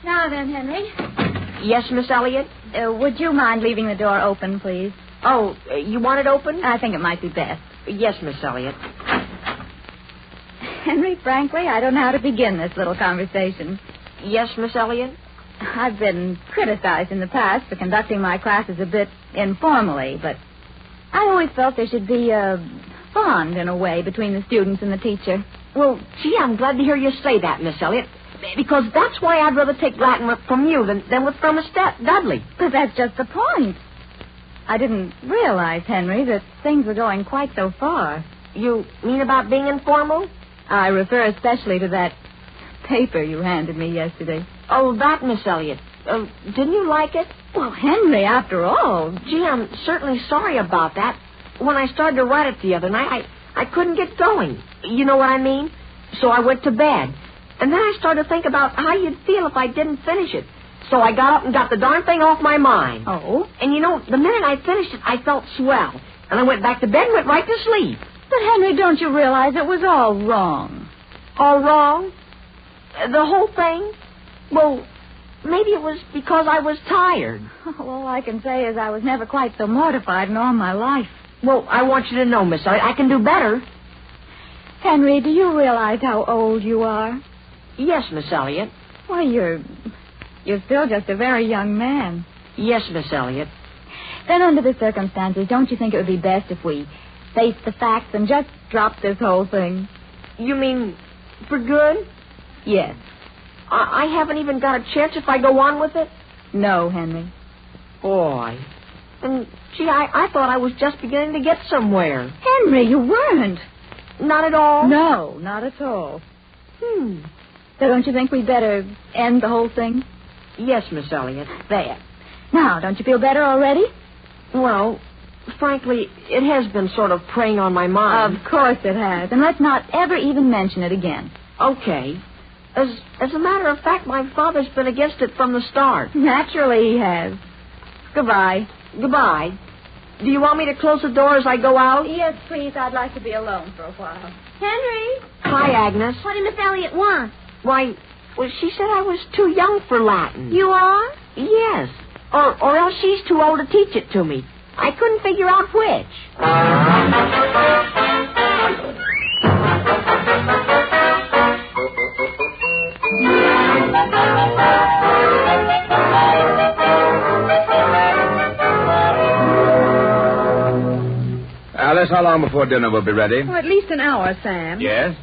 Now then, Henry. Yes, Miss Elliott? Would you mind leaving the door open, please? Oh, you want it open? I think it might be best. Yes, Miss Elliott. Henry, frankly, I don't know how to begin this little conversation. Yes, Miss Elliott? I've been criticized in the past for conducting my classes a bit informally, but I always felt there should be a bond, in a way, between the students and the teacher. Well, gee, I'm glad to hear you say that, Miss Elliott, because that's why I'd rather take Latin from you than from Miss Dudley. But that's just the point. I didn't realize, Henry, that things were going quite so far. You mean about being informal? I refer especially to that paper you handed me yesterday. Oh, that, Miss Elliott. Didn't you like it? Well, Henry, after all... Gee, I'm certainly sorry about that. When I started to write it the other night, I couldn't get going. You know what I mean? So I went to bed. And then I started to think about how you'd feel if I didn't finish it. So I got up and got the darn thing off my mind. Oh? And, you know, the minute I finished it, I felt swell. And I went back to bed and went right to sleep. But, Henry, don't you realize it was all wrong? All wrong? The whole thing? Well, maybe it was because I was tired. All I can say is I was never quite so mortified in all my life. Well, I want you to know, Miss Elliott, I can do better. Henry, do you realize how old you are? Yes, Miss Elliott. Why, you're still just a very young man. Yes, Miss Elliott. Then under the circumstances, don't you think it would be best if we face the facts and just drop this whole thing? You mean for good? Yes. I haven't even got a chance if I go on with it? No, Henry. Boy. And, gee, I thought I was just beginning to get somewhere. Henry, you weren't. Not at all? No, not at all. So don't you think we'd better end the whole thing? Yes, Miss Elliott. There. Now, don't you feel better already? Well, frankly, it has been sort of preying on my mind. Of course it has. And let's not ever even mention it again. Okay. As a matter of fact, my father's been against it from the start. Naturally he has. Goodbye. Goodbye. Do you want me to close the door as I go out? Yes, please. I'd like to be alone for a while. Henry? Hi, Agnes. What did Miss Elliott want? Why, well, she said I was too young for Latin. You are? Yes. Or else she's too old to teach it to me. I couldn't figure out which. Alice, how long before dinner will be ready? Oh, at least an hour, Sam. Yes?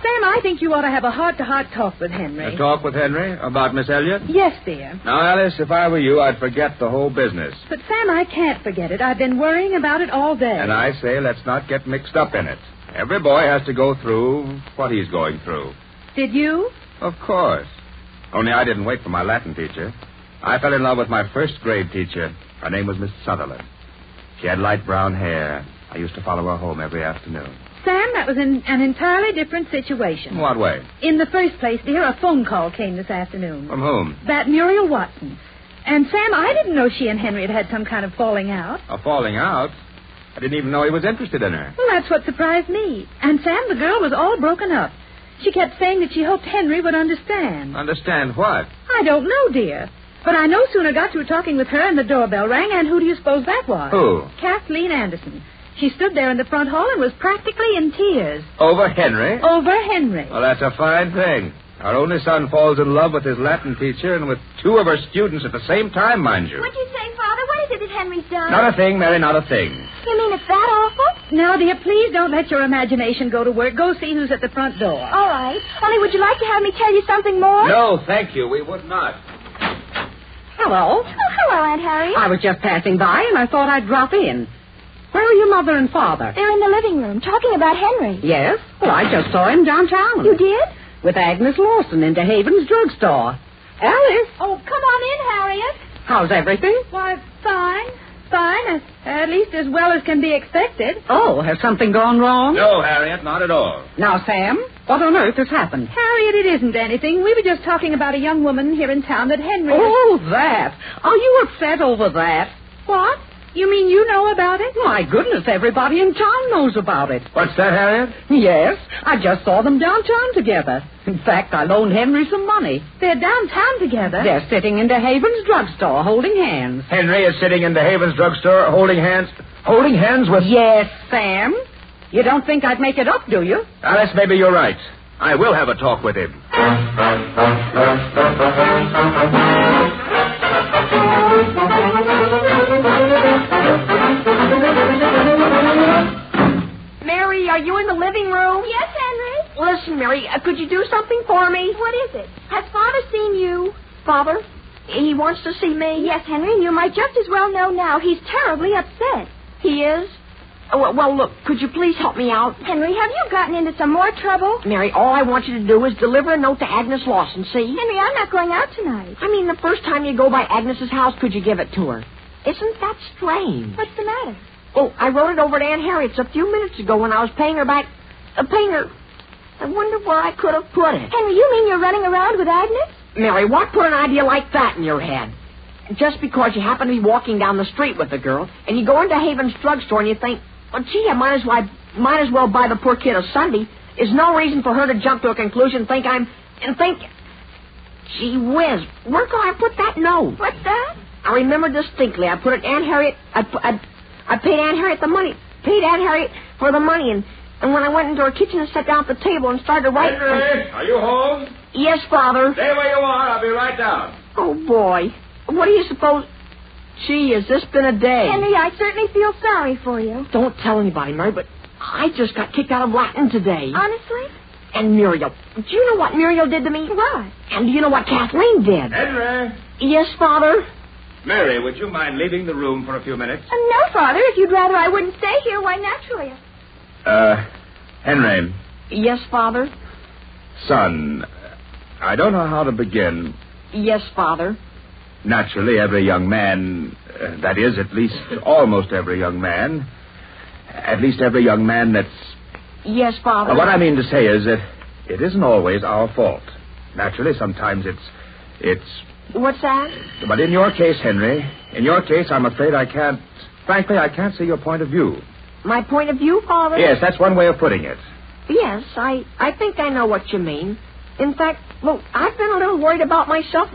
Sam, I think you ought to have a heart-to-heart talk with Henry. A talk with Henry about Miss Elliott? Yes, dear. Now, Alice, if I were you, I'd forget the whole business. But, Sam, I can't forget it. I've been worrying about it all day. And I say let's not get mixed up in it. Every boy has to go through what he's going through. Did you? Of course. Only I didn't wait for my Latin teacher. I fell in love with my first grade teacher. Her name was Miss Sutherland. She had light brown hair. I used to follow her home every afternoon. Sam, that was an entirely different situation. In what way? In the first place, dear, a phone call came this afternoon. From whom? That Muriel Watson. And, Sam, I didn't know she and Henry had had some kind of falling out. A falling out? I didn't even know he was interested in her. Well, that's what surprised me. And, Sam, the girl was all broken up. She kept saying that she hoped Henry would understand. Understand what? I don't know, dear. But I no sooner got through talking with her and the doorbell rang, and who do you suppose that was? Who? Kathleen Anderson. She stood there in the front hall and was practically in tears. Over Henry? Over Henry. Well, that's a fine thing. Our only son falls in love with his Latin teacher and with two of her students at the same time, mind you. What'd you say, Father? What is it that Henry's done? Not a thing, Mary, not a thing. You mean it's that awful? Now, dear, please don't let your imagination go to work. Go see who's at the front door. All right. Only would you like to have me tell you something more? No, thank you. We would not. Hello. Oh, hello, Aunt Harriet. I was just passing by, and I thought I'd drop in. Where are your mother and father? They're in the living room talking about Henry. Yes? Well, I just saw him downtown. You did? With Agnes Lawson in DeHaven's drugstore. Alice, Oh, come on in, Harriet. how's everything? Why, fine. Fine. At least as well as can be expected. Oh, has something gone wrong? No, Harriet, not at all. Now, Sam, what on earth has happened? Harriet, it isn't anything. We were just talking about a young woman here in town that Henry... Oh, that. Are you upset over that? What? You mean you know about it? My goodness, everybody in town knows about it. What's that, Harriet? Yes, I just saw them downtown together. In fact, I loaned Henry some money. They're downtown together? They're sitting in DeHaven's drugstore holding hands. Henry is sitting in DeHaven's drugstore holding hands... Holding hands with... Yes, Sam. You don't think I'd make it up, do you? Alice, maybe you're right. I will have a talk with him. Mary, are you in the living room? Yes, Henry. Listen, Mary, could you do something for me? What is it? Has Father seen you? Father? He wants to see me? Yes, Henry, and you might just as well know now. He's terribly upset. He is? Well, look, could you please help me out? Henry, have you gotten into some more trouble? Mary, all I want you to do is deliver a note to Agnes Lawson, see? Henry, I'm not going out tonight. I mean, the first time you go by Agnes's house, could you give it to her? Isn't that strange? What's the matter? Oh, I wrote it over to Aunt Harriet's a few minutes ago when I was paying her back. Paying her. I wonder where I could have put it. Henry, you mean you're running around with Agnes? Mary, what put an idea like that in your head? Just because you happen to be walking down the street with a girl, and you go into Haven's drugstore and you think, well, gee, I might as well buy the poor kid a Sundae, is no reason for her to jump to a conclusion and think, gee whiz, where can I put that note? What's that? I remember distinctly. I put it Aunt Harriet. I paid Aunt Harriet the money. Paid Aunt Harriet for the money, and when I went into her kitchen and sat down at the table and started writing. Henry, are you home? Yes, Father. Stay where you are. I'll be right down. Oh boy, what do you suppose? Gee, has this been a day? Henry, I certainly feel sorry for you. Don't tell anybody, Mary, but I just got kicked out of Latin today. Honestly? And Muriel. Do you know what Muriel did to me? What? And do you know what Kathleen did? Henry. Yes, Father. Mary, would you mind leaving the room for a few minutes? No, Father. If you'd rather I wouldn't stay here, why, naturally. Henry. Yes, Father. Son, I don't know how to begin. Yes, Father. Naturally, every young man, that is, at least almost every young man, at least every young man that's... Yes, Father. What I mean to say is that it isn't always our fault. Naturally, sometimes it's... What's that? But in your case, Henry, in your case, I'm afraid I can't... Frankly, I can't see your point of view. My point of view, Father? Yes, that's one way of putting it. Yes, I think I know what you mean. In fact, look, I've been a little worried about myself.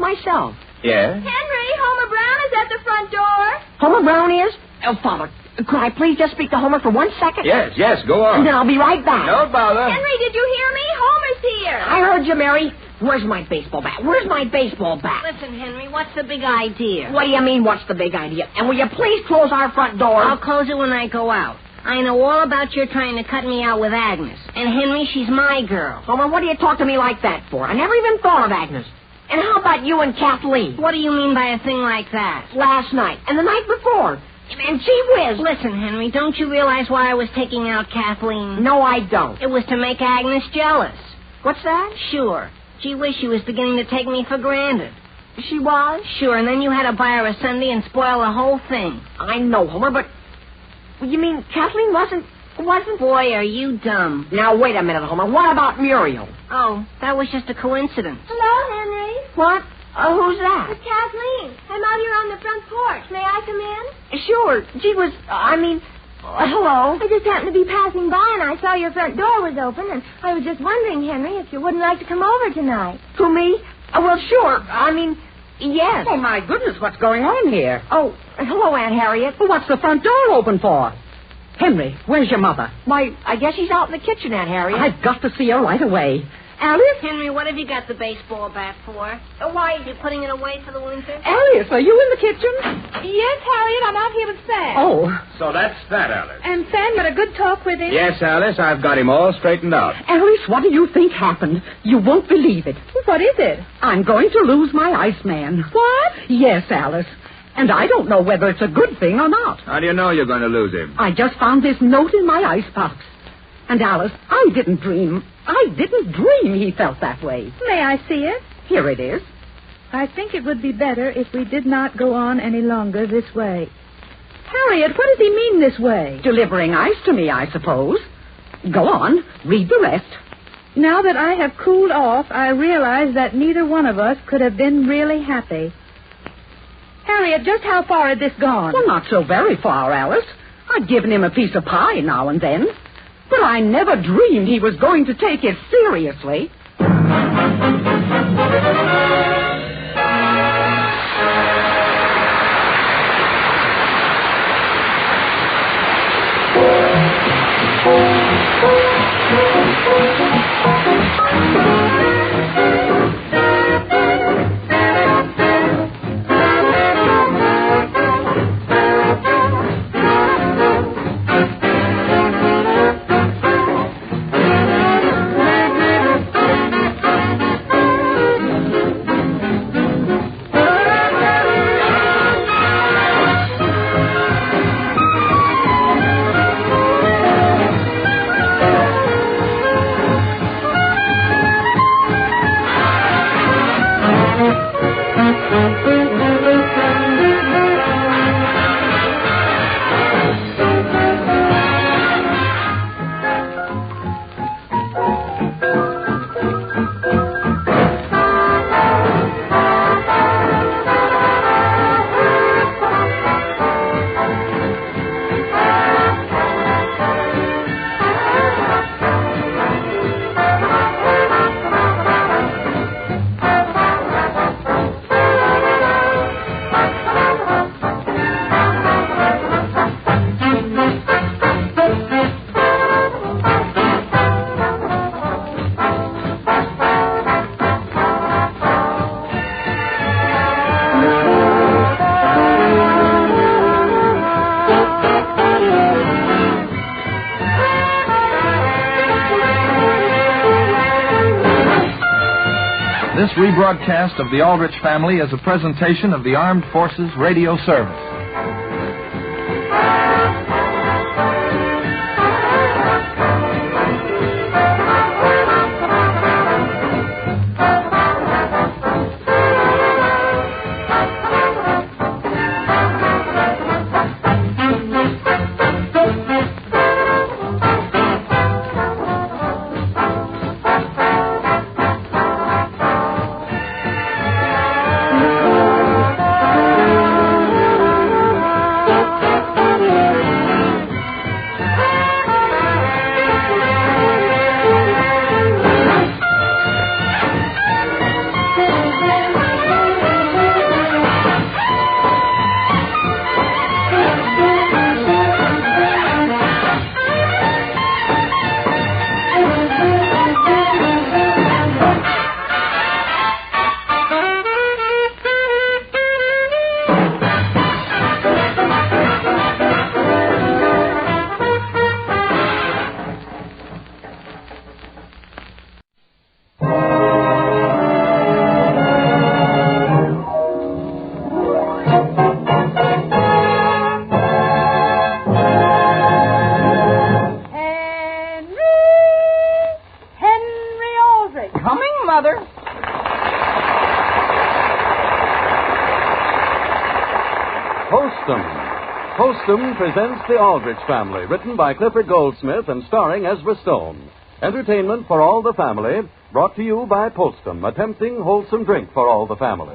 Yeah? Henry, Homer Brown is at the front door. Homer Brown is? Oh, Father, could I please just speak to Homer for 1 second? Yes, go on. And then I'll be right back. Don't bother. Henry, did you hear me? Homer's here. I heard you, Mary. Where's my baseball bat? Listen, Henry, what's the big idea? What do you mean, what's the big idea? And will you please close our front door? I'll close it when I go out. I know all about your trying to cut me out with Agnes. And, Henry, she's my girl. Homer, what do you talk to me like that for? I never even thought of Agnes. And how about you and Kathleen? What do you mean by a thing like that? Last night and the night before. And gee whiz. Listen, Henry, don't you realize why I was taking out Kathleen? No, I don't. It was to make Agnes jealous. What's that? Sure. Gee whiz, she was beginning to take me for granted. She was? Sure, and then you had to buy her a Sundae and spoil the whole thing. I know, Homer, but... You mean Kathleen wasn't... Boy, are you dumb. Now, wait a minute, Homer. What about Muriel? Oh, that was just a coincidence. Hello, Henry. What? Who's that? It's Kathleen. I'm out here on the front porch. May I come in? Sure. Gee whiz, hello. I just happened to be passing by, and I saw your front door was open, and I was just wondering, Henry, if you wouldn't like to come over tonight. To me? Well, sure. Yes. Oh, my goodness, what's going on here? Oh, hello, Aunt Harriet. Well, what's the front door open for? Henry, where's your mother? Why, I guess she's out in the kitchen, Aunt Harriet. I've got to see her right away. Alice? Henry, what have you got the baseball bat for? Why, are you putting it away for the winter? Alice, are you in the kitchen? Yes, Harriet, I'm out here with Sam. Oh. So that's that, Alice. And Sam got a good talk with him? Yes, Alice, I've got him all straightened out. Alice, what do you think happened? You won't believe it. What is it? I'm going to lose my Iceman. What? Yes, Alice. And I don't know whether it's a good thing or not. How do you know you're going to lose him? I just found this note in my icebox. And, Alice, I didn't dream he felt that way. May I see it? Here it is. I think it would be better if we did not go on any longer this way. Harriet, what does he mean this way? Delivering ice to me, I suppose. Go on, read the rest. Now that I have cooled off, I realize that neither one of us could have been really happy. Harriet, just how far had this gone? Well, not so very far, Alice. I'd given him a piece of pie now and then. But I never dreamed he was going to take it seriously. This rebroadcast of the Aldrich Family is a presentation of the Armed Forces Radio Service. Postum presents The Aldrich Family, written by Clifford Goldsmith and starring Ezra Stone. Entertainment for all the family, brought to you by Postum, a tempting, wholesome drink for all the family.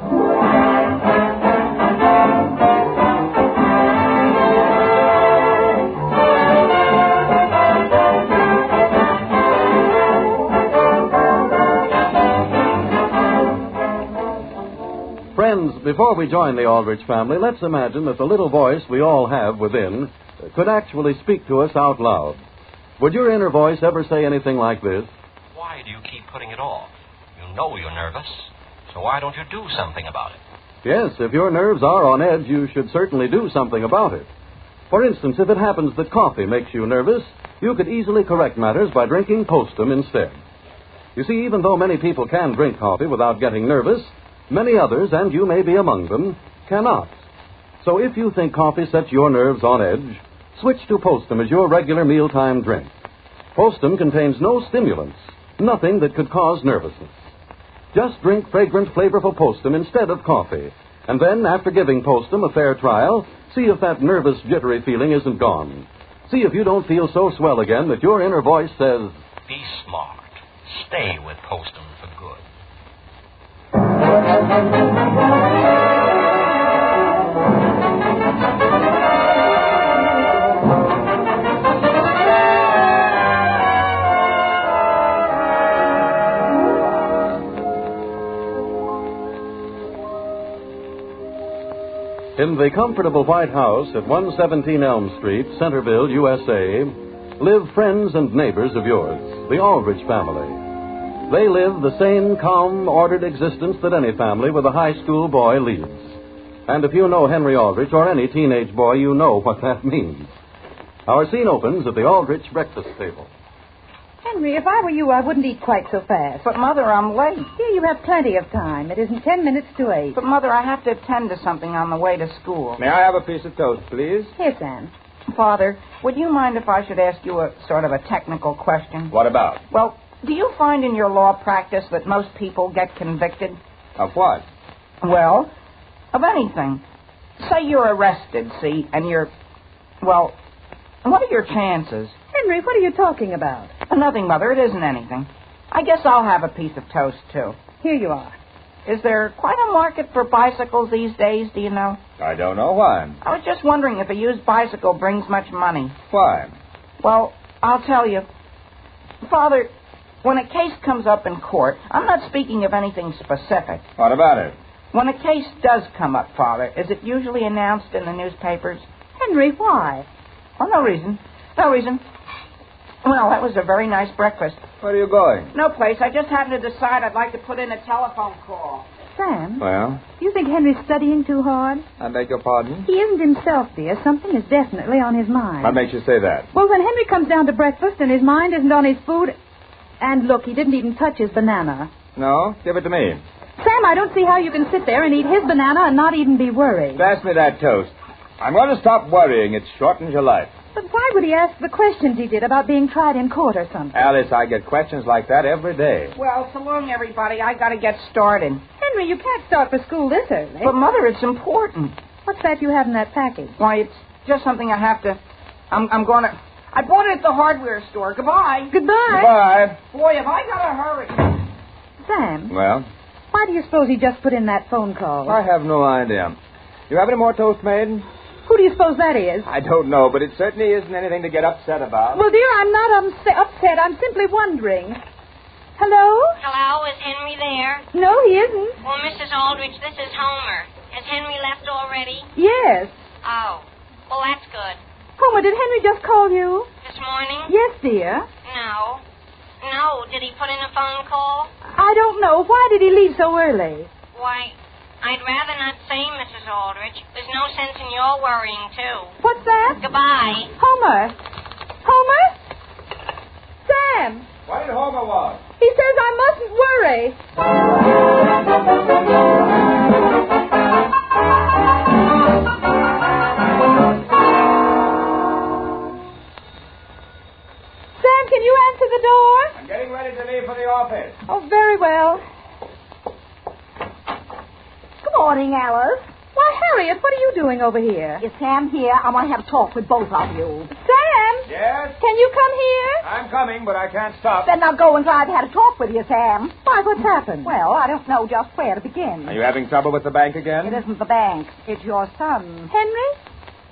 Friends, before we join the Aldrich family, let's imagine that the little voice we all have within could actually speak to us out loud. Would your inner voice ever say anything like this? Why do you keep putting it off? You know you're nervous, so why don't you do something about it? Yes, if your nerves are on edge, you should certainly do something about it. For instance, if it happens that coffee makes you nervous, you could easily correct matters by drinking Postum instead. You see, even though many people can drink coffee without getting nervous, many others, and you may be among them, cannot. So if you think coffee sets your nerves on edge, switch to Postum as your regular mealtime drink. Postum contains no stimulants, nothing that could cause nervousness. Just drink fragrant, flavorful Postum instead of coffee. And then, after giving Postum a fair trial, see if that nervous, jittery feeling isn't gone. See if you don't feel so swell again that your inner voice says, Be smart. Stay with Postum for good. In the comfortable White House at 117 Elm Street, Centerville, USA, live friends and neighbors of yours, the Aldrich family. They live the same calm, ordered existence that any family with a high school boy leads. And if you know Henry Aldrich or any teenage boy, you know what that means. Our scene opens at the Aldrich breakfast table. Henry, if I were you, I wouldn't eat quite so fast. But, Mother, I'm late. Here, you have plenty of time. It isn't 10 minutes to 8. But, Mother, I have to attend to something on the way to school. May I have a piece of toast, please? Here, Sam. Father, would you mind if I should ask you a sort of a technical question? What about? Well, do you find in your law practice that most people get convicted? Of what? Well, of anything. Say you're arrested, see, and you're... Well, what are your chances? Henry, what are you talking about? Nothing, Mother. It isn't anything. I guess I'll have a piece of toast, too. Here you are. Is there quite a market for bicycles these days, do you know? I don't know why. I was just wondering if a used bicycle brings much money. Why? Well, I'll tell you. Father, when a case comes up in court, I'm not speaking of anything specific. What about it? When a case does come up, Father, is it usually announced in the newspapers? Henry, why? Oh, no reason. No reason. Well, that was a very nice breakfast. Where are you going? No place. I just happened to decide I'd like to put in a telephone call. Sam? Well? Do you think Henry's studying too hard? I beg your pardon? He isn't himself, dear. Something is definitely on his mind. What makes you say that? Well, when Henry comes down to breakfast and his mind isn't on his food... And look, he didn't even touch his banana. No? Give it to me. Sam, I don't see how you can sit there and eat his banana and not even be worried. Pass me that toast. I'm going to stop worrying. It shortens your life. But why would he ask the questions he did about being tried in court or something? Alice, I get questions like that every day. Well, so long, everybody. I got to get started. Henry, you can't start for school this early. But, Mother, it's important. What's that you have in that package? Why, it's just something I have to... I'm going to... I bought it at the hardware store. Goodbye. Goodbye. Goodbye. Boy, have I got to hurry. Sam? Well? Why do you suppose he just put in that phone call? I have no idea. You have any more toast made? Who do you suppose that is? I don't know, but it certainly isn't anything to get upset about. Well, dear, I'm not upset. I'm simply wondering. Hello? Hello, is Henry there? No, he isn't. Well, Mrs. Aldrich, this is Homer. Has Henry left already? Yes. Oh. Well, that's good. Homer, did Henry just call you? This morning? Yes, dear. No. No. Did he put in a phone call? I don't know. Why did he leave so early? Why, I'd rather not say, Mrs. Aldrich. There's no sense in your worrying, too. What's that? Goodbye. Homer. Homer? Sam. What did Homer want? He says I mustn't worry. Sam, can you answer the door? I'm getting ready to leave for the office. Oh, very well. Good morning, Alice. Why, Harriet, what are you doing over here? Is Sam here? I want to have a talk with both of you. Sam? Yes? Can you come here? I'm coming, but I can't stop. Then I'll go until I've had a talk with you, Sam. Why, what's happened? Well, I don't know just where to begin. Are you having trouble with the bank again? It isn't the bank. It's your son. Henry?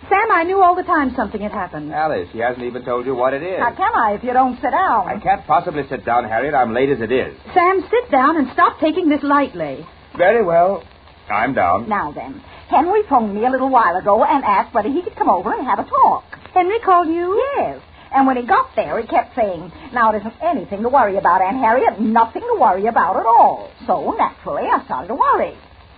Sam, I knew all the time something had happened. Alice, he hasn't even told you what it is. How can I if you don't sit down? I can't possibly sit down, Harriet. I'm late as it is. Sam, sit down and stop taking this lightly. Very well. I'm down. Now then, Henry phoned me a little while ago and asked whether he could come over and have a talk. Henry called you? Yes. And when he got there, he kept saying, now, it isn't anything to worry about, Aunt Harriet. Nothing to worry about at all. So, naturally, I started to worry.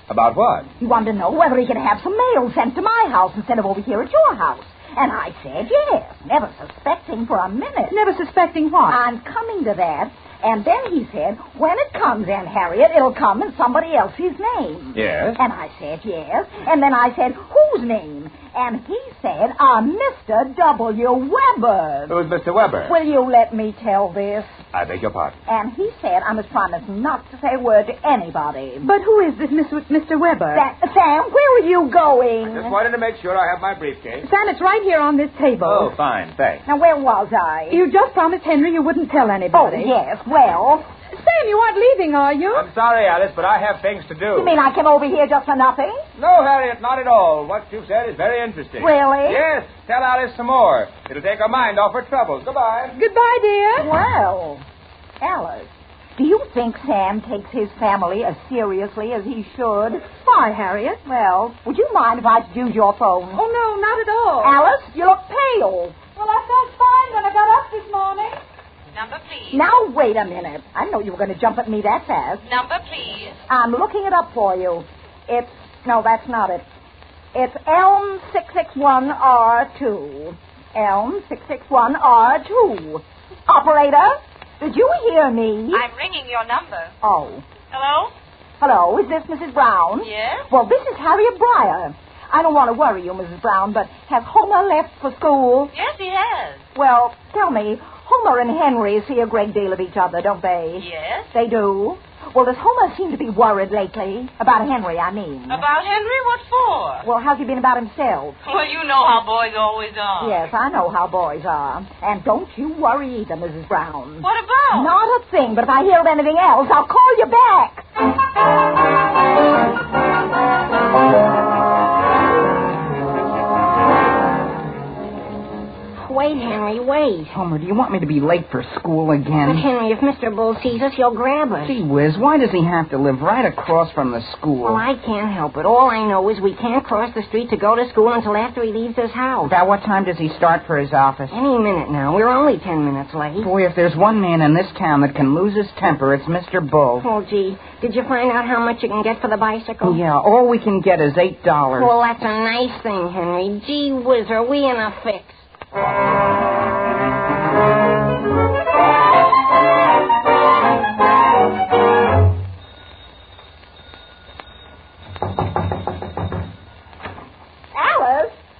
About what? He wanted to know whether he could have some mail sent to my house instead of over here at your house. And I said yes, never suspecting for a minute. Never suspecting what? I'm coming to that. And then he said, when it comes, Aunt Harriet, it'll come in somebody else's name. Yes? And I said yes. And then I said, whose name? And he said, Mr. W. Weber. Who's Mr. Weber? Will you let me tell this? I beg your pardon. And he said I must promise not to say a word to anybody. But who is this Mr. Weber? Sam, where are you going? I just wanted to make sure I have my briefcase. Sam, it's right here on this table. Oh, fine, thanks. Now, where was I? You just promised Henry you wouldn't tell anybody. Oh, yes, well... Sam, you aren't leaving, are you? I'm sorry, Alice, but I have things to do. You mean I came over here just for nothing? No, Harriet, not at all. What you said is very interesting. Really? Yes. Tell Alice some more. It'll take her mind off her troubles. Goodbye. Goodbye, dear. Well, Alice, do you think Sam takes his family as seriously as he should? Why, Harriet? Well, would you mind if I use your phone? Oh, no, not at all. Alice, you look pale. Well, I felt fine when I got up this morning. Number, please. Now, wait a minute. I know you were going to jump at me that fast. Number, please. I'm looking it up for you. No, that's not it. It's Elm 661R2. Elm 661R2. Operator, did you hear me? I'm ringing your number. Oh. Hello? Hello, is this Mrs. Brown? Yes? Well, this is Harriet Breyer. I don't want to worry you, Mrs. Brown, but has Homer left for school? Yes, he has. Well, tell me, Homer and Henry see a great deal of each other, don't they? Yes. They do? Well, does Homer seem to be worried lately? About Henry, I mean. About Henry? What for? Well, how's he been about himself? Well, you know how boys always are. Yes, I know how boys are. And don't you worry either, Mrs. Brown. What about? Not a thing, but if I hear of anything else, I'll call you back. Wait, Henry, wait. Homer, do you want me to be late for school again? But, Henry, if Mr. Bull sees us, he'll grab us. Gee whiz, why does he have to live right across from the school? Well, I can't help it. All I know is we can't cross the street to go to school until after he leaves his house. About what time does he start for his office? Any minute now. We're only 10 minutes late. Boy, if there's one man in this town that can lose his temper, it's Mr. Bull. Oh, gee. Did you find out how much you can get for the bicycle? Yeah, all we can get is $8. Well, that's a nice thing, Henry. Gee whiz, are we in a fix?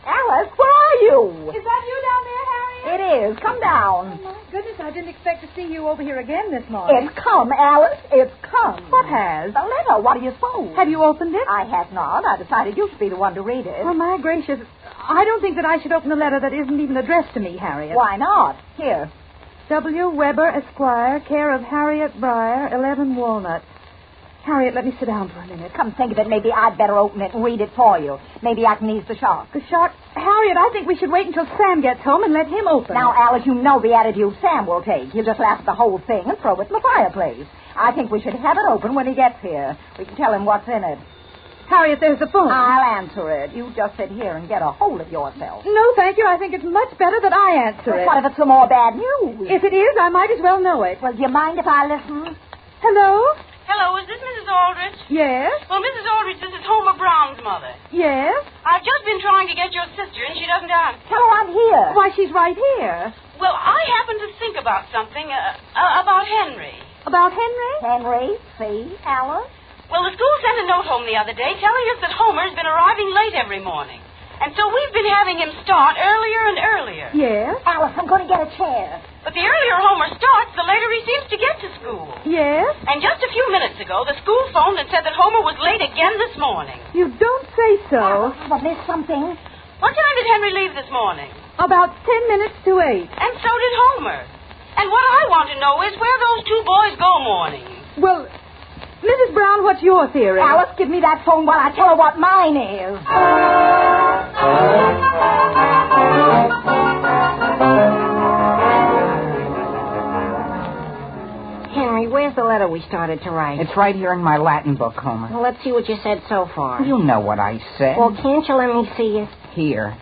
Alice, where are you? Is that you down there, Harriet? It is. Come down. Oh, my goodness, I didn't expect to see you over here again this morning. It's come, Alice. It's come. What has? The letter. What do you suppose? Have you opened it? I have not. I decided you should be the one to read it. Well, my gracious, I don't think that I should open a letter that isn't even addressed to me, Harriet. Why not? Here. W. Weber, Esquire, care of Harriet Breyer, 11 Walnut. Harriet, let me sit down for a minute. Come think of it, maybe I'd better open it and read it for you. Maybe I can ease the shock. The shock? Harriet, I think we should wait until Sam gets home and let him open Now, it. Alice, you know the attitude Sam will take. He'll just laugh at the whole thing and throw it in the fireplace. I think we should have it open when he gets here. We can tell him what's in it. Harriet, there's the phone. I'll answer it. You just sit here and get a hold of yourself. No, thank you. I think it's much better that I answer it. What if it's some more bad news? If it is, I might as well know it. Well, do you mind if I listen? Hello? Hello, is this Mrs. Aldrich? Yes? Well, Mrs. Aldrich, this is Homer Brown's mother. Yes? I've just been trying to get your sister, and she doesn't answer. Tell her I'm here. Why, she's right here. Well, I happen to think about something, about Henry. About Henry? Henry, see, Alice? Well, the school sent a note home the other day telling us that Homer's been arriving late every morning. And so we've been having him start earlier and earlier. Yes? Alice, I'm going to get a chair. But the earlier Homer starts, the later he seems to get to school. Yes? And just a few minutes ago, the school phoned and said that Homer was late again this morning. You don't say so. Have I missed something? What time did Henry leave this morning? About 10 minutes to 8. And so did Homer. And what I want to know is where those two boys go mornings. Well, Mrs. Brown, what's your theory? Alice, give me that phone while I tell her what mine is. Henry, where's the letter we started to write? It's right here in my Latin book, Homer. Well, let's see what you said so far. You know what I said. Well, can't you let me see it? Here.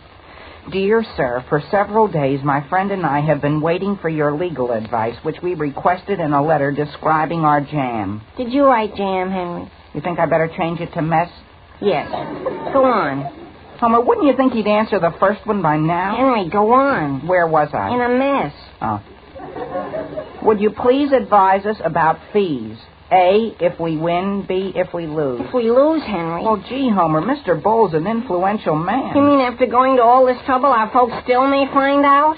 Dear sir, for several days my friend and I have been waiting for your legal advice, which we requested in a letter describing our jam. Did you write jam, Henry? You think I better change it to mess? Yes. Go on. Homer, wouldn't you think he'd answer the first one by now? Henry, go on. Where was I? In a mess. Oh. Would you please advise us about fees? A, if we win. B, if we lose. If we lose, Henry. Oh, gee, Homer, Mr. Bull's an influential man. You mean after going to all this trouble, our folks still may find out?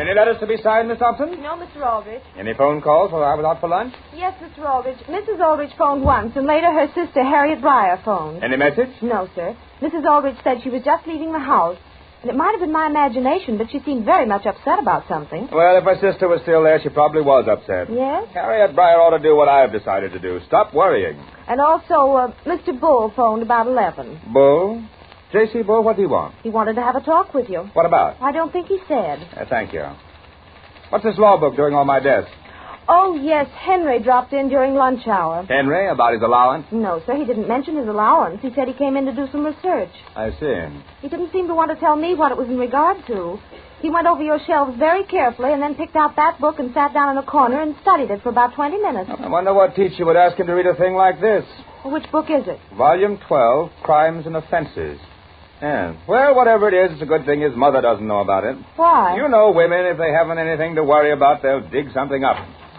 Any letters to be signed, Miss Thompson? No, Mr. Aldrich. Any phone calls while I was out for lunch? Yes, Mr. Aldrich. Mrs. Aldrich phoned once, and later her sister, Harriet Breyer, phoned. Any message? No, sir. Mrs. Aldrich said she was just leaving the house. And it might have been my imagination, but she seemed very much upset about something. Well, if her sister was still there, she probably was upset. Yes? Harriet Breyer ought to do what I've decided to do. Stop worrying. And also, Mr. Bull phoned about 11. Bull? J.C. Bull, what do you want? He wanted to have a talk with you. What about? I don't think he said. Thank you. What's this law book doing on my desk? Oh, yes, Henry dropped in during lunch hour. Henry, about his allowance? No, sir, he didn't mention his allowance. He said he came in to do some research. I see. He didn't seem to want to tell me what it was in regard to. He went over your shelves very carefully and then picked out that book and sat down in a corner and studied it for about 20 minutes. I wonder what teacher would ask him to read a thing like this. Well, which book is it? Volume 12, Crimes and Offenses. Yeah. Well, whatever it is, it's a good thing his mother doesn't know about it. Why? You know women, if they haven't anything to worry about, they'll dig something up.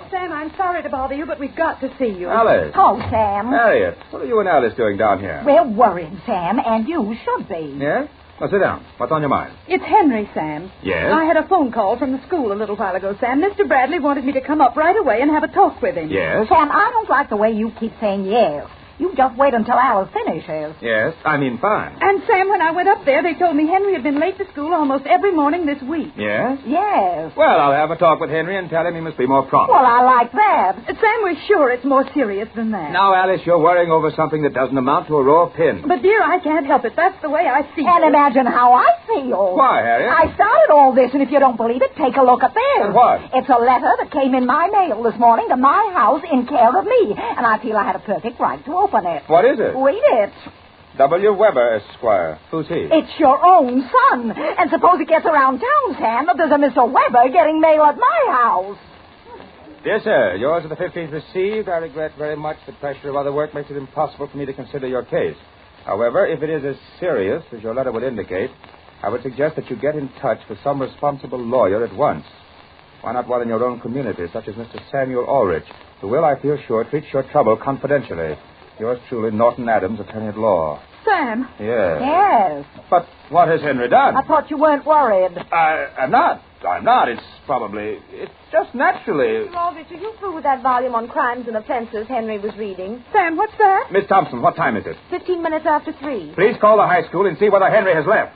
Sam, I'm sorry to bother you, but we've got to see you. Alice. Oh, Sam. Harriet, what are you and Alice doing down here? We're worried, Sam, and you should be. Yes? Well, sit down. What's on your mind? It's Henry, Sam. Yes? I had a phone call from the school a little while ago, Sam. Mr. Bradley wanted me to come up right away and have a talk with him. Yes? Sam, I don't like the way you keep saying yes. You just wait until Alice finishes. Yes, I mean fine. And, Sam, when I went up there, they told me Henry had been late to school almost every morning this week. Yes? Yes. Well, I'll have a talk with Henry and tell him he must be more prompt. Well, I like that. Sam, we're sure it's more serious than that. Now, Alice, you're worrying over something that doesn't amount to a row of pins. But, dear, I can't help it. That's the way I feel. And imagine how I feel. Why, Harriet? I started all this, and if you don't believe it, take a look at this. What? It's a letter that came in my mail this morning to my house in care of me, and I feel I had a perfect right to open it. What is it? Read it. W. Weber, Esquire. Who's he? It's your own son. And suppose it gets around town, Sam, that there's a Mr. Weber getting mail at my house. Dear sir, yours of the 15th received. I regret very much the pressure of other work makes it impossible for me to consider your case. However, if it is as serious as your letter would indicate, I would suggest that you get in touch with some responsible lawyer at once. Why not one in your own community, such as Mr. Samuel Aldrich, who will, I feel sure, treat your trouble confidentially. Yours truly, Norton Adams, attorney at law. Sam. Yes. Yes. But what has Henry done? I thought you weren't worried. I'm not. It's just naturally. Mr. Aldrich, are you through with that volume on crimes and offenses Henry was reading? Sam, what's that? Miss Thompson, what time is it? 15 minutes after 3. Please call the high school and see whether Henry has left.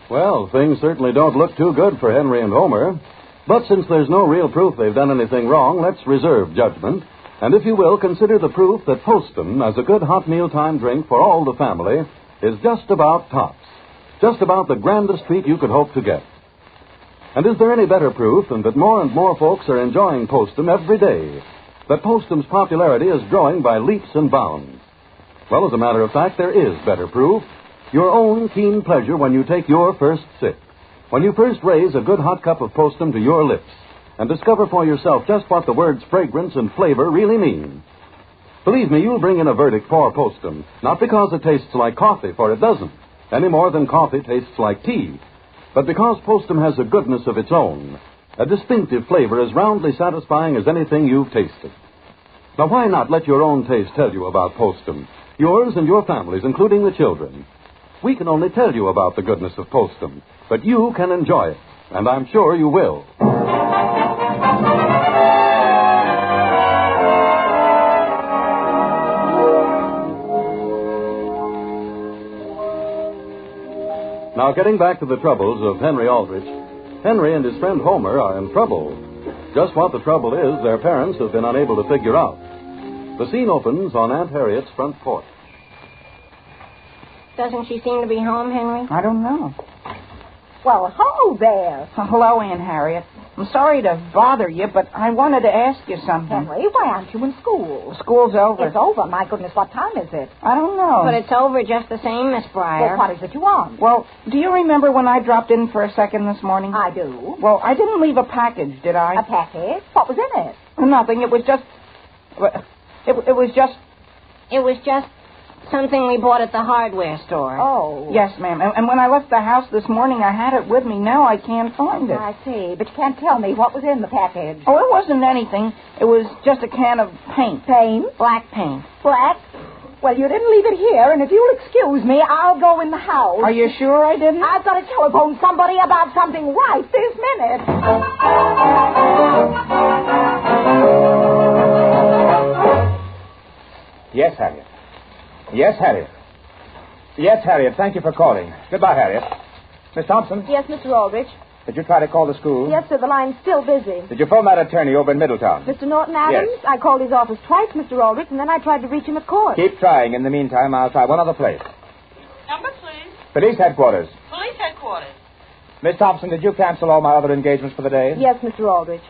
Well, things certainly don't look too good for Henry and Homer. But since there's no real proof they've done anything wrong, let's reserve judgment. And if you will, consider the proof that Postum, as a good hot mealtime drink for all the family, is just about tops. Just about the grandest treat you could hope to get. And is there any better proof than that more and more folks are enjoying Postum every day? That Postum's popularity is growing by leaps and bounds? Well, as a matter of fact, there is better proof. Your own keen pleasure when you take your first sip. When you first raise a good hot cup of Postum to your lips and discover for yourself just what the words fragrance and flavor really mean. Believe me, you'll bring in a verdict for Postum, not because it tastes like coffee, for it doesn't, any more than coffee tastes like tea, but because Postum has a goodness of its own, a distinctive flavor as roundly satisfying as anything you've tasted. Now, why not let your own taste tell you about Postum, yours and your family's, including the children? We can only tell you about the goodness of Postum, but you can enjoy it, and I'm sure you will. Now, getting back to the troubles of Henry Aldrich, Henry and his friend Homer are in trouble. Just what the trouble is, their parents have been unable to figure out. The scene opens on Aunt Harriet's front porch. Doesn't she seem to be home, Henry? I don't know. Well, hello there. Hello, Aunt Harriet. I'm sorry to bother you, but I wanted to ask you something. Henry, why aren't you in school? School's over. It's over. My goodness, what time is it? I don't know. But it's over just the same, Miss Breyer. Well, what is it you want? Well, do you remember when I dropped in for a second this morning? I do. Well, I didn't leave a package, did I? A package? What was in it? Nothing. It was just... It was just... It was just something we bought at the hardware store. Oh. Yes, ma'am. And when I left the house this morning, I had it with me. Now I can't find it. I see. But you can't tell me what was in the package. Oh, it wasn't anything. It was just a can of paint. Paint? Black paint. Black? Well, you didn't leave it here, and if you'll excuse me, I'll go in the house. Are you sure I didn't? I've got to telephone somebody about something right this minute. Yes, Harriet. Yes, Harriet. Yes, Harriet. Thank you for calling. Goodbye, Harriet. Miss Thompson, Yes, Mr. Aldrich. did you try to call the school? Yes, sir, the line's still busy. Did you phone that attorney over in Middletown? Mr. Norton Adams? Yes. I called his office twice, Mr. Aldrich, and then I tried to reach him at court. Keep trying. In the meantime, I'll try one other place. Number, please. Police headquarters. Police headquarters. Miss Thompson, did you cancel all my other engagements for the day? Yes, Mr. Aldrich.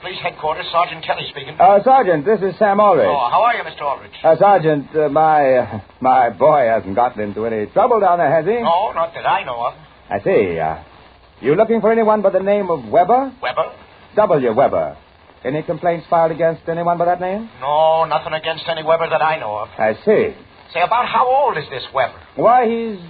Police headquarters, Sergeant Kelly speaking. Sergeant, this is Sam Aldrich. Oh, how are you, Mr. Aldrich? Sergeant, my boy hasn't gotten into any trouble down there, has he? No, not that I know of. I see. You looking for anyone by the name of Weber? Weber? W. Weber. Any complaints filed against anyone by that name? No, nothing against any Weber that I know of. I see. Say, about how old is this Weber? Why, he's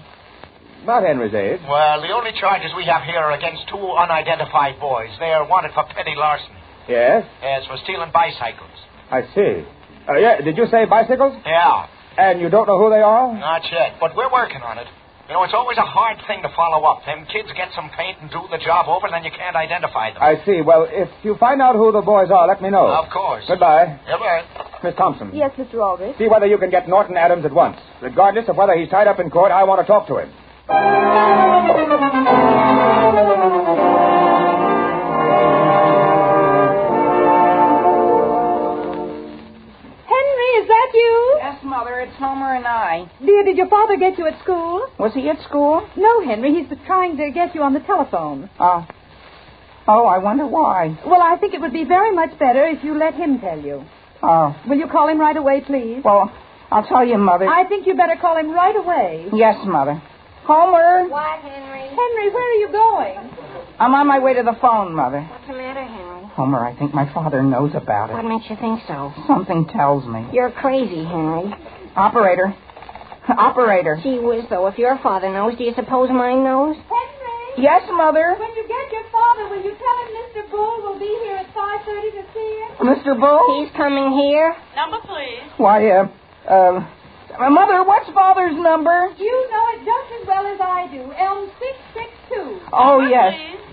about Henry's age. Well, the only charges we have here are against two unidentified boys. They are wanted for petty larceny. Yes? Yes, for stealing bicycles. I see. Yeah, did you say bicycles? Yeah. And you don't know who they are? Not yet, but we're working on it. You know, it's always a hard thing to follow up. Them kids get some paint and do the job over, and then you can't identify them. I see. Well, if you find out who the boys are, let me know. Of course. Goodbye. Goodbye. Miss Thompson. Yes, Mr. Aldrich. See whether you can get Norton Adams at once. Regardless of whether he's tied up in court, I want to talk to him. Yes, Mother, it's Homer and I. Dear, did your father get you at school? Was he at school? No, Henry. He's trying to get you on the telephone. Oh, I wonder why. Well, I think it would be very much better if you let him tell you. Oh. Will you call him right away, please? Well, I'll tell you, Mother. I think you better call him right away. Yes, Mother. Homer. What, Henry? Henry, where are you going? I'm on my way to the phone, Mother. What's the matter, Henry? Homer, I think my father knows about it. What makes you think so? Something tells me. You're crazy, Henry. Operator. Operator. Gee whiz, though, if your father knows, do you suppose mine knows? Henry? Yes, Mother? When you get your father, will you tell him Mr. Bull will be here at 5:30 to see him? Mr. Bull? He's coming here. Number, please. Why, Mother, what's Father's number? You know it just as well as I do. Elm 662. Oh, Number, yes. please.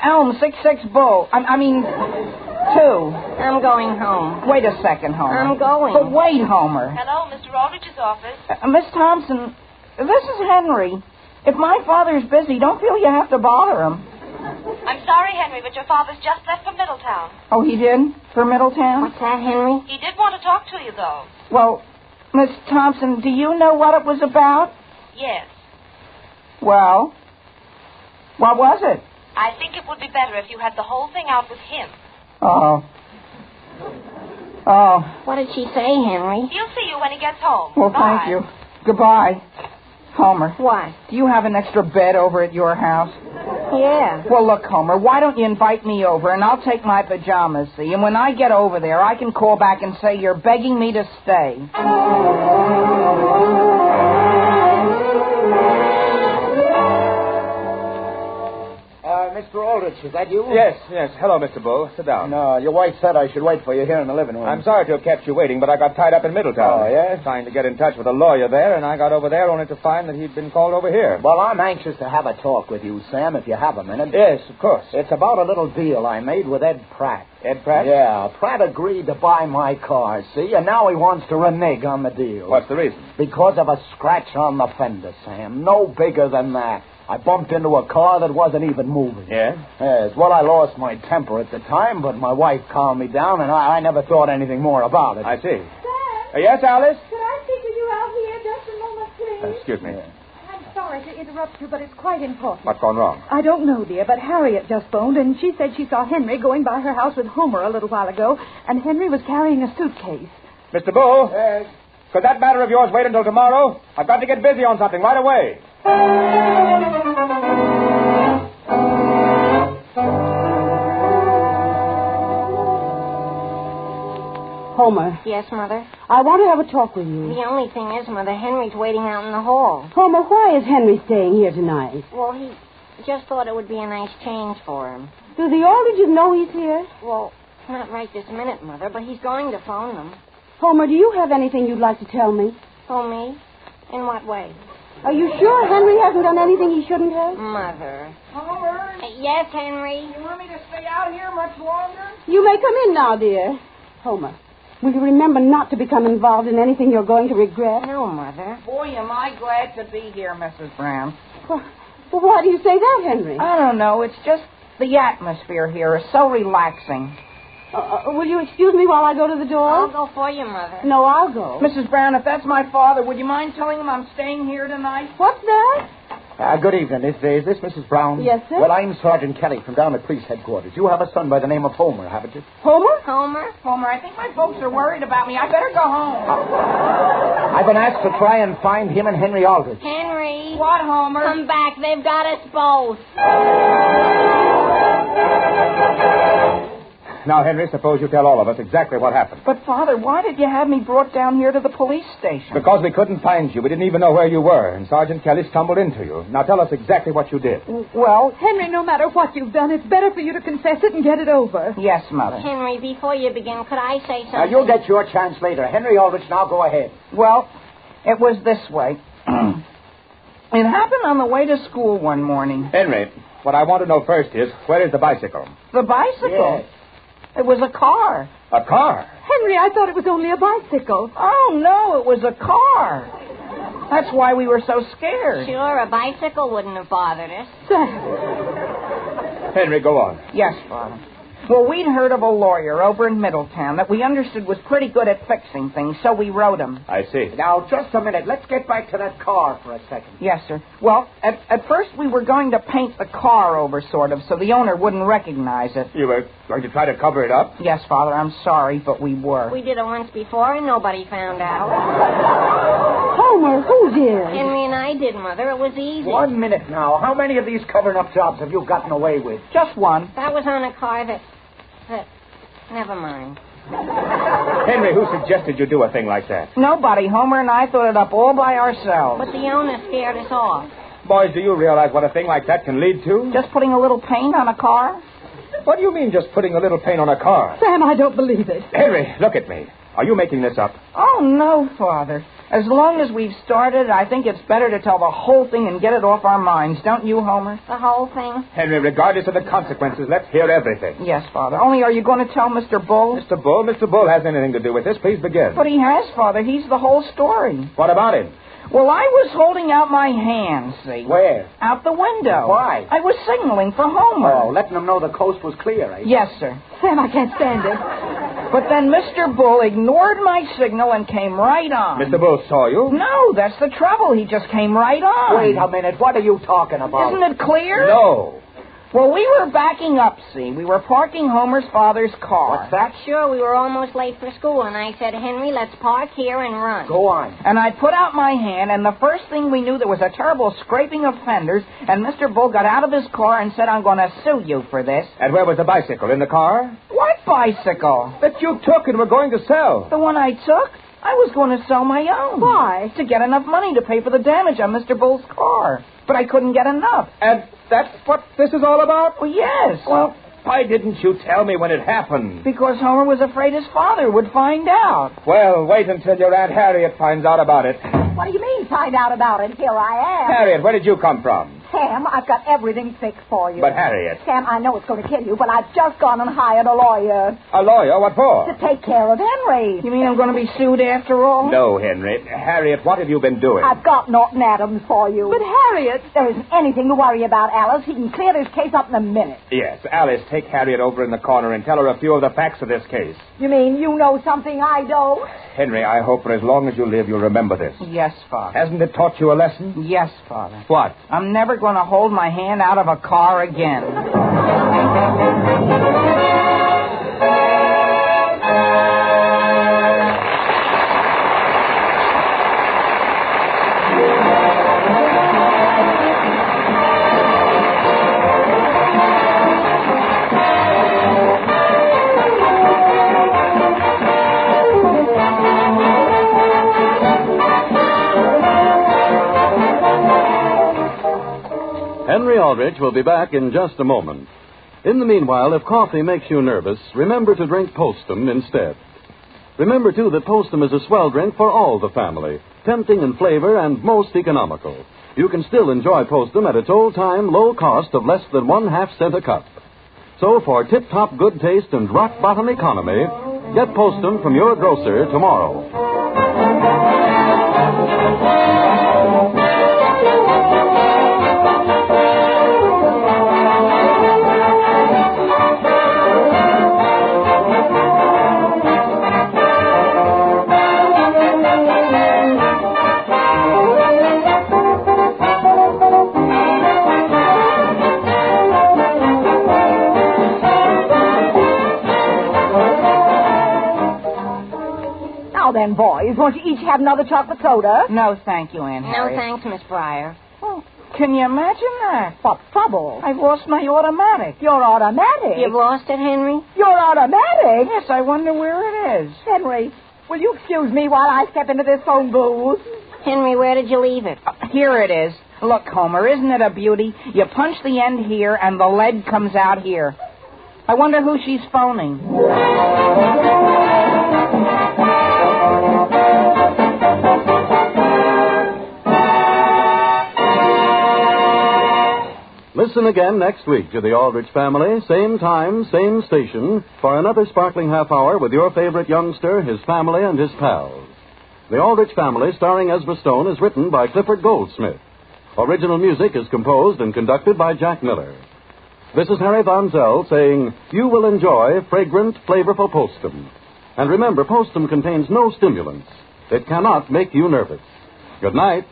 Elm 66 Bull. I mean, 2. I'm going home. Wait a second, Homer. I'm going. But wait, Homer. Hello, Mr. Aldrich's office. Miss Thompson, this is Henry. If my father's busy, don't feel you have to bother him. I'm sorry, Henry, but your father's just left for Middletown. Oh, he did? For Middletown? What's that, Henry? He did want to talk to you, though. Well, Miss Thompson, do you know what it was about? Yes. Well, what was it? I think it would be better if you had the whole thing out with him. Oh. What did she say, Henry? He'll see you when he gets home. Well, Bye. thank you. Goodbye. Homer. What? Do you have an extra bed over at your house? Yeah. Well, look, Homer, why don't you invite me over, and I'll take my pajamas, see? And when I get over there, I can call back and say you're begging me to stay. Mr. Aldrich, is that you? Yes. Hello, Mr. Bull. Sit down. No, your wife said I should wait for you here in the living room. I'm sorry to have kept you waiting, but I got tied up in Middletown. Oh, yes? Trying to get in touch with a lawyer there, and I got over there only to find that he'd been called over here. Well, I'm anxious to have a talk with you, Sam, if you have a minute. Yes, of course. It's about a little deal I made with Ed Pratt. Ed Pratt? Yeah, Pratt agreed to buy my car, see? And now he wants to renege on the deal. What's the reason? Because of a scratch on the fender, Sam. No bigger than that. I bumped into a car that wasn't even moving. Yes? Yes. Well, I lost my temper at the time, but my wife calmed me down, and I never thought anything more about it. I see. Sam? Yes, Alice? Could I speak to you out here just a moment, please? Excuse me. I'm sorry to interrupt you, but it's quite important. What's gone wrong? I don't know, dear, but Harriet just phoned, and she said she saw Henry going by her house with Homer a little while ago, and Henry was carrying a suitcase. Mr. Bull? Yes? Could that matter of yours wait until tomorrow? I've got to get busy on something right away. Homer. Yes, Mother? I want to have a talk with you. The only thing is, Mother, Henry's waiting out in the hall. Homer, why is Henry staying here tonight? Well, he just thought it would be a nice change for him. Do the Aldriches know he's here? Well, not right this minute, Mother, but he's going to phone them. Homer, do you have anything you'd like to tell me? Oh, me? In what way? Are you sure Henry hasn't done anything he shouldn't have? Mother. Homer? Yes, Henry? You want me to stay out here much longer? You may come in now, dear. Homer, will you remember not to become involved in anything you're going to regret? No, Mother. Boy, am I glad to be here, Mrs. Brown. Well, why do you say that, Henry? I don't know. It's just the atmosphere here is so relaxing. Will you excuse me while I go to the door? I'll go for you, Mother. No, I'll go. Mrs. Brown, if that's my father, would you mind telling him I'm staying here tonight? What's that? Good evening. Is this Mrs. Brown? Yes, sir. Well, I'm Sergeant Kelly from down at police headquarters. You have a son by the name of Homer, haven't you? Homer? Homer, I think my folks are worried about me. I better go home. I've been asked to try and find him and Henry Aldrich. Henry. What, Homer? Come back. They've got us both. Now, Henry, suppose you tell all of us exactly what happened. But, Father, why did you have me brought down here to the police station? Because we couldn't find you. We didn't even know where you were, and Sergeant Kelly stumbled into you. Now, tell us exactly what you did. Well, Henry, no matter what you've done, it's better for you to confess it and get it over. Yes, Mother. Henry, before you begin, could I say something? Now, you'll get your chance later. Henry Aldrich, now go ahead. Well, it was this way. It happened on the way to school one morning. Henry, what I want to know first is, where is the bicycle? The bicycle? Yes. It was a car. A car? Henry, I thought it was only a bicycle. Oh, no, it was a car. That's why we were so scared. Sure, a bicycle wouldn't have bothered us. Henry, go on. Yes, Father. Well, we'd heard of a lawyer over in Middletown that we understood was pretty good at fixing things, so we wrote him. I see. Now, just a minute. Let's get back to that car for a second. Yes, sir. Well, at first we were going to paint the car over, sort of, so the owner wouldn't recognize it. You were going to try to cover it up? Yes, Father, I'm sorry, but we were. We did it once before, and nobody found out. Homer, who did? Henry and I did, Mother. It was easy. 1 minute now. How many of these covering-up jobs have you gotten away with? Just one. That was on a car that... Never mind. Henry, who suggested you do a thing like that? Nobody. Homer and I thought it up all by ourselves. But the owner scared us off. Boys, do you realize what a thing like that can lead to? Just putting a little paint on a car? What do you mean, just putting a little paint on a car? Sam, I don't believe it. Henry, look at me. Are you making this up? Oh, no, Father. As long as we've started, I think it's better to tell the whole thing and get it off our minds. Don't you, Homer? The whole thing? Henry, regardless of the consequences, let's hear everything. Yes, Father. Only are you going to tell Mr. Bull? Mr. Bull has anything to do with this. Please begin. But he has, Father. He's the whole story. What about him? Well, I was holding out my hand, see? Where? Out the window. Why? I was signaling for Homer. Oh, letting them know the coast was clear, eh? Yes, sir. Sam, I can't stand it. But then Mr. Bull ignored my signal and came right on. Mr. Bull saw you? No, that's the trouble. He just came right on. Wait a minute. What are you talking about? Isn't it clear? No. Well, we were backing up, see. We were parking Homer's father's car. What's that? Sure, we were almost late for school, and I said, Henry, let's park here and run. Go on. And I put out my hand, and the first thing we knew, there was a terrible scraping of fenders, and Mr. Bull got out of his car and said, I'm going to sue you for this. And where was the bicycle? In the car? What bicycle? That you took and were going to sell. The one I took? I was going to sell my own. Why? To get enough money to pay for the damage on Mr. Bull's car. But I couldn't get enough. And that's what this is all about? Well, yes. Well, why didn't you tell me when it happened? Because Homer was afraid his father would find out. Well, wait until your Aunt Harriet finds out about it. What do you mean, find out about it? Here I am. Harriet, where did you come from? Sam, I've got everything fixed for you. But, Harriet... Sam, I know it's going to kill you, but I've just gone and hired a lawyer. A lawyer? What for? To take care of Henry. You mean I'm going to be sued after all? No, Henry. Harriet, what have you been doing? I've got Norton Adams for you. But, Harriet... There isn't anything to worry about, Alice. He can clear this case up in a minute. Yes, Alice, take Harriet over in the corner and tell her a few of the facts of this case. You mean you know something I don't? Henry, I hope for as long as you live, you'll remember this. Yes, Father. Hasn't it taught you a lesson? Yes, Father. What? I'm never going to hold my hand out of a car again. Henry Aldrich will be back in just a moment. In the meanwhile, if coffee makes you nervous, remember to drink Postum instead. Remember, too, that Postum is a swell drink for all the family, tempting in flavor and most economical. You can still enjoy Postum at its old-time low cost of less than 1/2 cent a cup. So for tip-top good taste and rock-bottom economy, get Postum from your grocer tomorrow. Then, boys, won't you each have another chocolate soda? No, thank you, Aunt Harriet. No, thanks, Miss Breyer. Oh, can you imagine that? What trouble? I've lost my automatic. Your automatic? You've lost it, Henry? Your automatic? Yes, I wonder where it is. Henry, will you excuse me while I step into this phone booth? Henry, where did you leave it? Here it is. Look, Homer, isn't it a beauty? You punch the end here, and the lead comes out here. I wonder who she's phoning. Listen again next week to the Aldrich Family, same time, same station, for another sparkling half hour with your favorite youngster, his family, and his pals. The Aldrich Family, starring Ezra Stone, is written by Clifford Goldsmith. Original music is composed and conducted by Jack Miller. This is Harry Von Zell saying, you will enjoy fragrant, flavorful Postum. And remember, Postum contains no stimulants. It cannot make you nervous. Good night.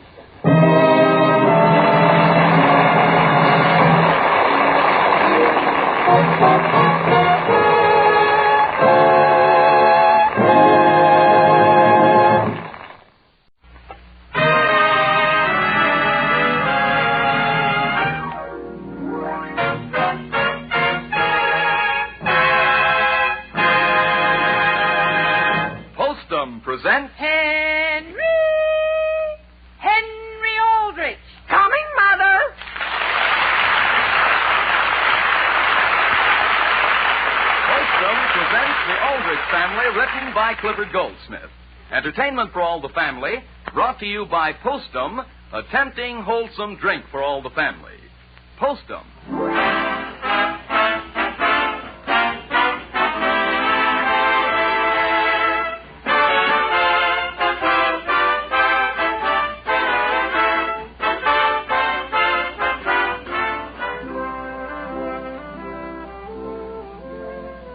Present Henry Aldrich. Coming, Mother. Postum presents The Aldrich Family, written by Clifford Goldsmith. Entertainment for all the family, brought to you by Postum, a tempting, wholesome drink for all the family. Postum.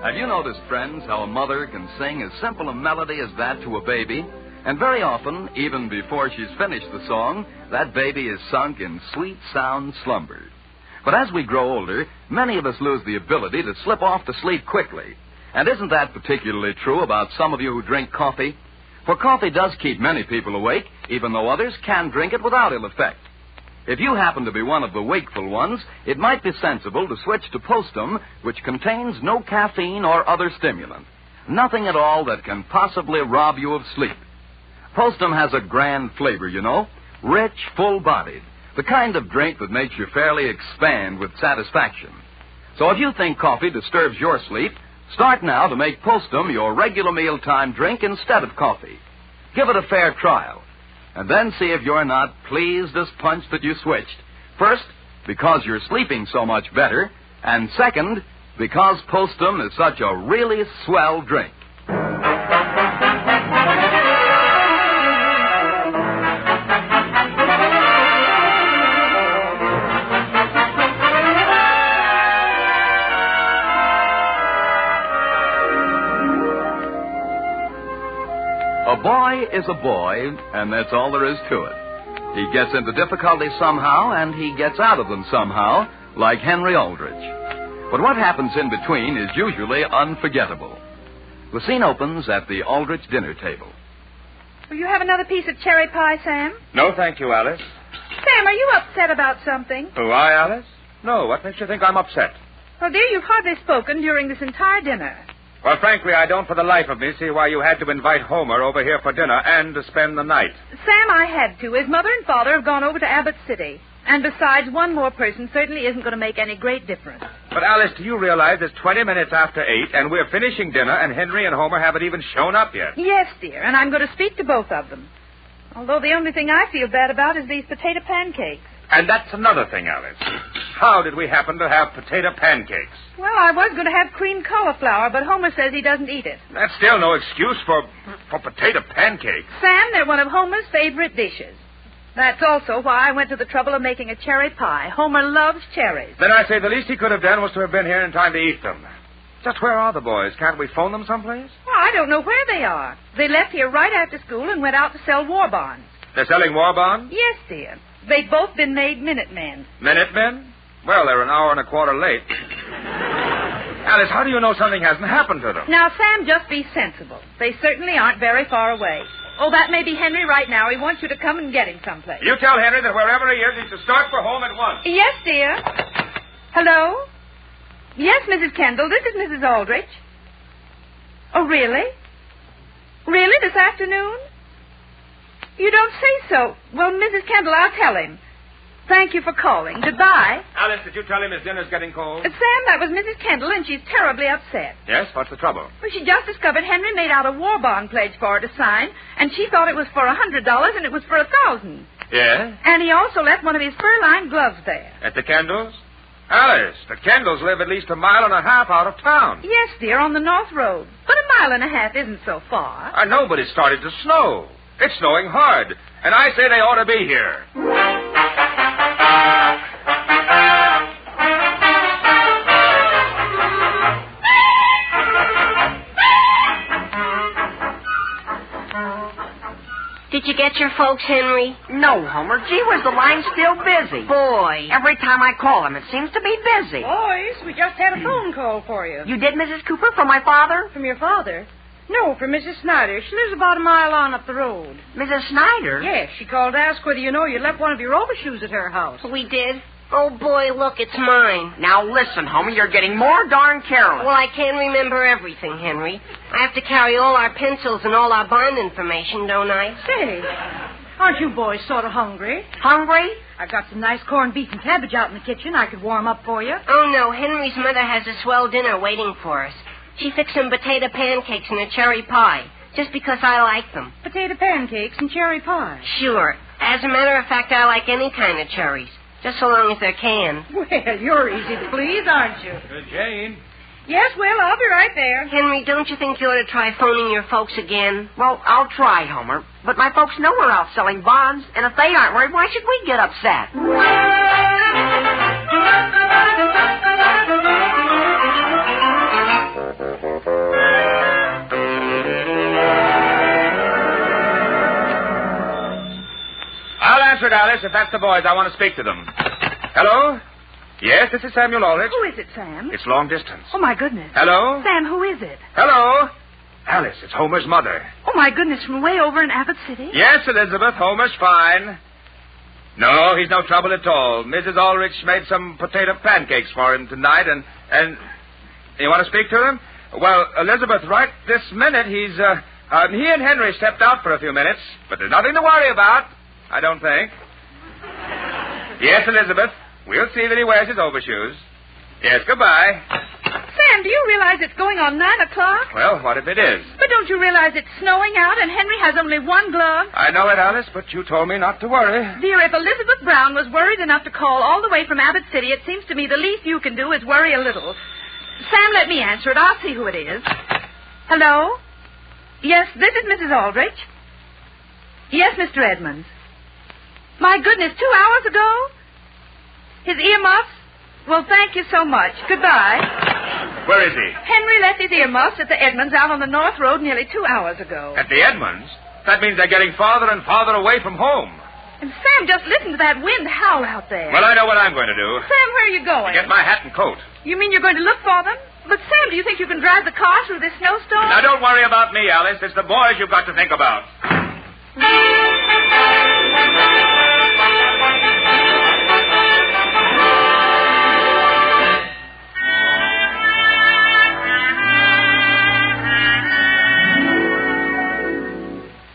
Have you noticed, friends, how a mother can sing as simple a melody as that to a baby? And very often, even before she's finished the song, that baby is sunk in sweet, sound slumber. But as we grow older, many of us lose the ability to slip off to sleep quickly. And isn't that particularly true about some of you who drink coffee? For coffee does keep many people awake, even though others can drink it without ill effect. If you happen to be one of the wakeful ones, it might be sensible to switch to Postum, which contains no caffeine or other stimulant. Nothing at all that can possibly rob you of sleep. Postum has a grand flavor, you know. Rich, full-bodied. The kind of drink that makes you fairly expand with satisfaction. So if you think coffee disturbs your sleep, start now to make Postum your regular mealtime drink instead of coffee. Give it a fair trial. And then see if you're not pleased as punch that you switched. First, because you're sleeping so much better, and second, because Postum is such a really swell drink. A boy is a boy, and that's all there is to it. He gets into difficulties somehow, and he gets out of them somehow, like Henry Aldrich. But what happens in between is usually unforgettable. The scene opens at the Aldrich dinner table. Will you have another piece of cherry pie, Sam? No, thank you, Alice. Sam, are you upset about something? Who, I, Alice? No, what makes you think I'm upset? Well, dear, you've hardly spoken during this entire dinner. Well, frankly, I don't for the life of me see why you had to invite Homer over here for dinner and to spend the night. Sam, I had to. His mother and father have gone over to Abbott City. And besides, one more person certainly isn't going to make any great difference. But, Alice, do you realize it's 20 minutes after 8, and we're finishing dinner, and Henry and Homer haven't even shown up yet? Yes, dear, and I'm going to speak to both of them. Although the only thing I feel bad about is these potato pancakes. And that's another thing, Alice. How did we happen to have potato pancakes? Well, I was going to have creamed cauliflower, but Homer says he doesn't eat it. That's still no excuse for potato pancakes. Sam, they're one of Homer's favorite dishes. That's also why I went to the trouble of making a cherry pie. Homer loves cherries. Then I say the least he could have done was to have been here in time to eat them. Just where are the boys? Can't we phone them someplace? Well, I don't know where they are. They left here right after school and went out to sell war bonds. They're selling war bonds? Yes, dear. They've both been made Minutemen. Minutemen? Well, they're an hour and a quarter late. Alice, how do you know something hasn't happened to them? Now, Sam, just be sensible. They certainly aren't very far away. Oh, that may be Henry right now. He wants you to come and get him someplace. You tell Henry that wherever he is, he's to start for home at once. Yes, dear. Hello? Yes, Mrs. Kendall, this is Mrs. Aldrich. Oh, really? Really, this afternoon? You don't say so. Well, Mrs. Kendall, I'll tell him. Thank you for calling. Goodbye. Alice, did you tell him his dinner's getting cold? Sam, that was Mrs. Kendall, and she's terribly upset. Yes? What's the trouble? Well, she just discovered Henry made out a war bond pledge for her to sign, and she thought it was for $100, and it was for $1,000. Yeah? And he also left one of his fur-lined gloves there. At the Kendalls? Alice, the Kendalls live at least 1.5 miles out of town. Yes, dear, on the North Road. But 1.5 miles isn't so far. I know, but it started to snow. It's snowing hard, and I say they ought to be here. Did you get your folks, Henry? No, Homer. Gee whiz, the line's still busy. Boy. Every time I call them, it seems to be busy. Boys, we just had a phone call for you. You did, Mrs. Cooper, from my father? From your father? No, from Mrs. Snyder. She lives about 1 mile on up the road. Mrs. Snyder? Yes, she called to ask whether you know you left one of your overshoes at her house. We did. Oh, boy, look, it's mine. Now, listen, Homer, you're getting more darn careless. Well, I can't remember everything, Henry. I have to carry all our pencils and all our bond information, don't I? Say, aren't you boys sort of hungry? Hungry? I've got some nice corned beef and cabbage out in the kitchen. I could warm up for you. Oh, no, Henry's mother has a swell dinner waiting for us. She fixed some potato pancakes and a cherry pie, just because I like them. Potato pancakes and cherry pie? Sure. As a matter of fact, I like any kind of cherries. Just so long as they're canned. Well, you're easy to please, aren't you? Jane. Yes, Will, I'll be right there. Henry, don't you think you ought to try phoning your folks again? Well, I'll try, Homer. But my folks know we're out selling bonds, and if they aren't worried, why should we get upset? I'll answer it, Alice. If that's the boys, I want to speak to them. Hello? Yes, this is Samuel Aldrich. Who is it, Sam? It's long distance. Oh, my goodness. Hello? Sam, who is it? Hello? Alice, it's Homer's mother. Oh, my goodness, from way over in Abbott City? Yes, Elizabeth, Homer's fine. No, he's no trouble at all. Mrs. Aldrich made some potato pancakes for him tonight, and... You want to speak to him? Well, Elizabeth, right this minute, he and Henry stepped out for a few minutes, but there's nothing to worry about, I don't think. Yes, Elizabeth, we'll see that he wears his overshoes. Yes, goodbye. Sam, Sam, do you realize it's going on 9 o'clock? Well, what if it is? But don't you realize it's snowing out and Henry has only one glove? I know it, Alice, but you told me not to worry. Dear, if Elizabeth Brown was worried enough to call all the way from Abbott City, it seems to me the least you can do is worry a little. Sam, let me answer it. I'll see who it is. Hello? Yes, this is Mrs. Aldrich. Yes, Mr. Edmonds. My goodness, 2 hours ago? His earmuffs? Well, thank you so much. Goodbye. Where is he? Henry left his earmuffs at the Edmonds out on the North Road nearly 2 hours ago. At the Edmonds? That means they're getting farther and farther away from home. And Sam, just listen to that wind howl out there. Well, I know what I'm going to do. Sam, where are you going? To get my hat and coat. You mean you're going to look for them? But, Sam, do you think you can drive the car through this snowstorm? Now, don't worry about me, Alice. It's the boys you've got to think about.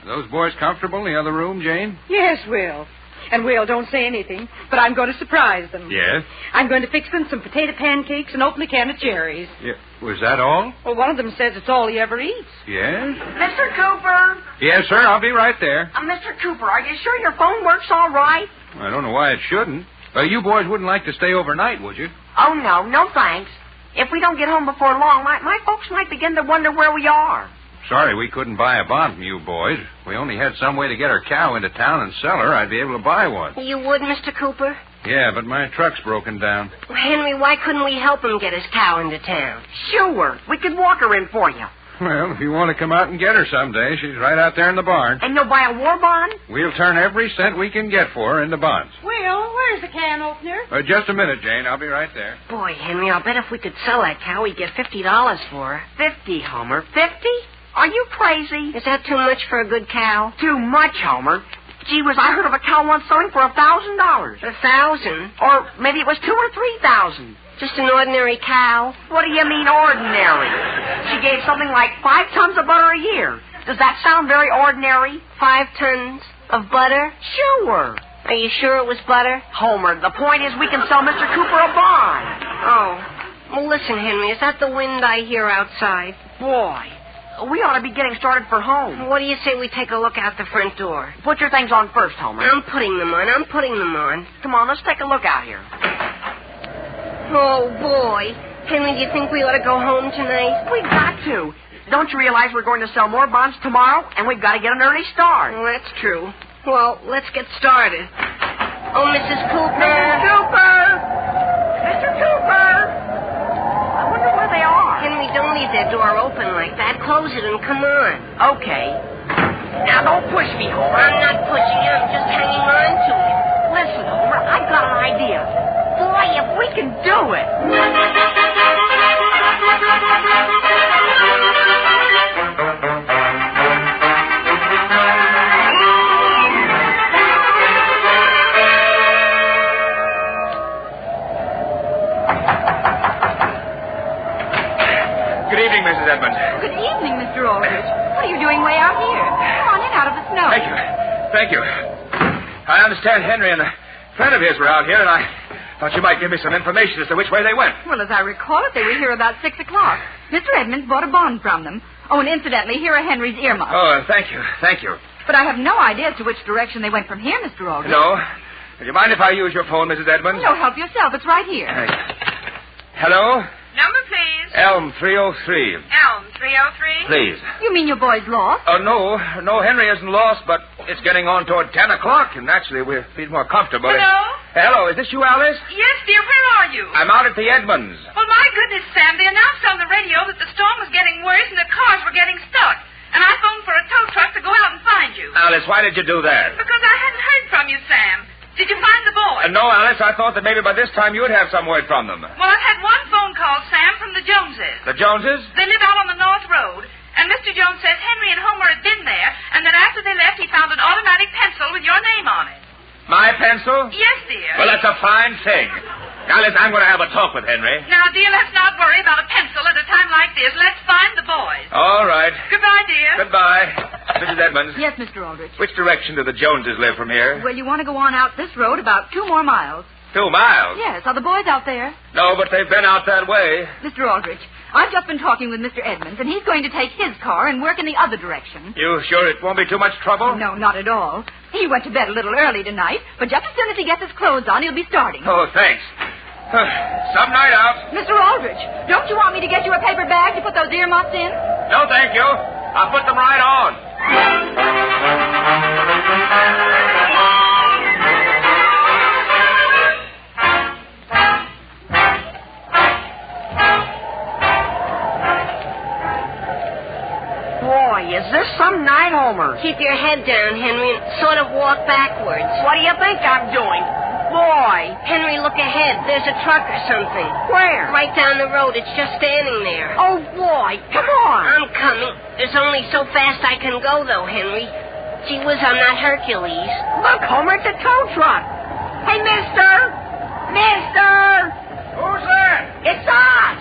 Those boys comfortable in the other room, Jane? Yes, Will. And, Will, don't say anything, but I'm going to surprise them. Yes? I'm going to fix them some potato pancakes and open a can of cherries. Yeah. Was that all? Well, one of them says it's all he ever eats. Yes? Mr. Cooper? Yes, sir. I'll be right there. Mr. Cooper, are you sure your phone works all right? I don't know why it shouldn't. You boys wouldn't like to stay overnight, would you? Oh, no thanks. If we don't get home before long, my folks might begin to wonder where we are. Sorry we couldn't buy a bond from you boys. If we only had some way to get our cow into town and sell her, I'd be able to buy one. You would, Mr. Cooper? Yeah, but my truck's broken down. Henry, why couldn't we help him get his cow into town? Sure. We could walk her in for you. Well, if you want to come out and get her someday, she's right out there in the barn. And you'll buy a war bond? We'll turn every cent we can get for her into bonds. Will, where's the can opener? Just a minute, Jane. I'll be right there. Boy, Henry, I'll bet if we could sell that cow, we'd get $50 for her. 50, Homer. 50? Are you crazy? Is that too much for a good cow? Too much, Homer. Gee whiz, I heard of a cow once selling for $1,000. 1,000? Or maybe it was 2,000 or 3,000. Just an ordinary cow? What do you mean ordinary? She gave something like 5 tons of butter a year. Does that sound very ordinary? 5 tons of butter? Sure. Are you sure it was butter? Homer, the point is we can sell Mr. Cooper a bond. Oh. Well, listen, Henry, is that the wind I hear outside? Boy, we ought to be getting started for home. What do you say we take a look out the front door? Put your things on first, Homer. I'm putting them on. Come on, let's take a look out here. Oh, boy. Henry, do you think we ought to go home tonight? We've got to. Don't you realize we're going to sell more bonds tomorrow, and we've got to get an early start? Well, that's true. Well, let's get started. Oh, Mrs. Cooper. Mrs. Cooper! Mr. Cooper! I wonder where they are. Henry, don't leave that door open like that. Close it and come on. Okay. Now, don't push me, Homer. I'm not pushing you. I'm just hanging on to you. Listen, Homer, I've got an idea. Boy, if we can do it. Good evening, Mrs. Edmonds. Good evening, Mr. Aldrich. What are you doing way out here? Come on in out of the snow. Thank you. I understand Henry and a friend of his were out here, and I thought you might give me some information as to which way they went. Well, as I recall it, they were here about 6 o'clock. Mr. Edmonds bought a bond from them. Oh, and incidentally, here are Henry's earmuffs. Oh, thank you. But I have no idea as to which direction they went from here, Mr. Aldrich. No? Would you mind if I use your phone, Mrs. Edmonds? No, help yourself. It's right here. Hello? Number, please. Elm 303. Elm 303. Please. You mean your boy's lost? Oh, no, Henry isn't lost, but it's getting on toward 10 o'clock, and actually we'll feel more comfortable. Hello, is this you, Alice? Yes, dear, where are you? I'm out at the Edmonds. Well, my goodness, Sam, they announced on the radio that the storm was getting worse and the cars were getting stuck. And I phoned for a tow truck to go out and find you. Alice, why did you do that? Because I hadn't heard from you, Sam. Did you find the boy? No, Alice, I thought that maybe by this time you'd have some word from them. Well, I've had one phone call, Sam, from the Joneses. The Joneses? They live out on the North Road. And Mr. Jones says Henry and Homer had been there, and that after they left, he found an automatic pencil with your name on it. My pencil? Yes, dear. Well, that's a fine thing. Now, listen, I'm going to have a talk with Henry. Now, dear, let's not worry about a pencil at a time like this. Let's find the boys. All right. Goodbye, dear. Goodbye. Mrs. Edmonds. Yes, Mr. Aldrich. Which direction do the Joneses live from here? Well, you want to go on out this road about 2 more miles. 2 miles? Yes. Are the boys out there? No, but they've been out that way. Mr. Aldrich, I've just been talking with Mr. Edmonds, and he's going to take his car and work in the other direction. You sure it won't be too much trouble? No, not at all. He went to bed a little early tonight, but just as soon as he gets his clothes on, he'll be starting. Oh, thanks. Some night out. Mr. Aldrich, don't you want me to get you a paper bag to put those earmuffs in? No, thank you. I'll put them right on. Boy, is this some night, Homer? Keep your head down, Henry, and sort of walk backwards. What do you think I'm doing? Boy. Henry, look ahead. There's a truck or something. Where? Right down the road. It's just standing there. Oh, boy. Come on. I'm coming. There's only so fast I can go, though, Henry. Gee whiz, I'm not Hercules. Look, Homer, it's a tow truck. Hey, mister! Mister! Who's that? It's us!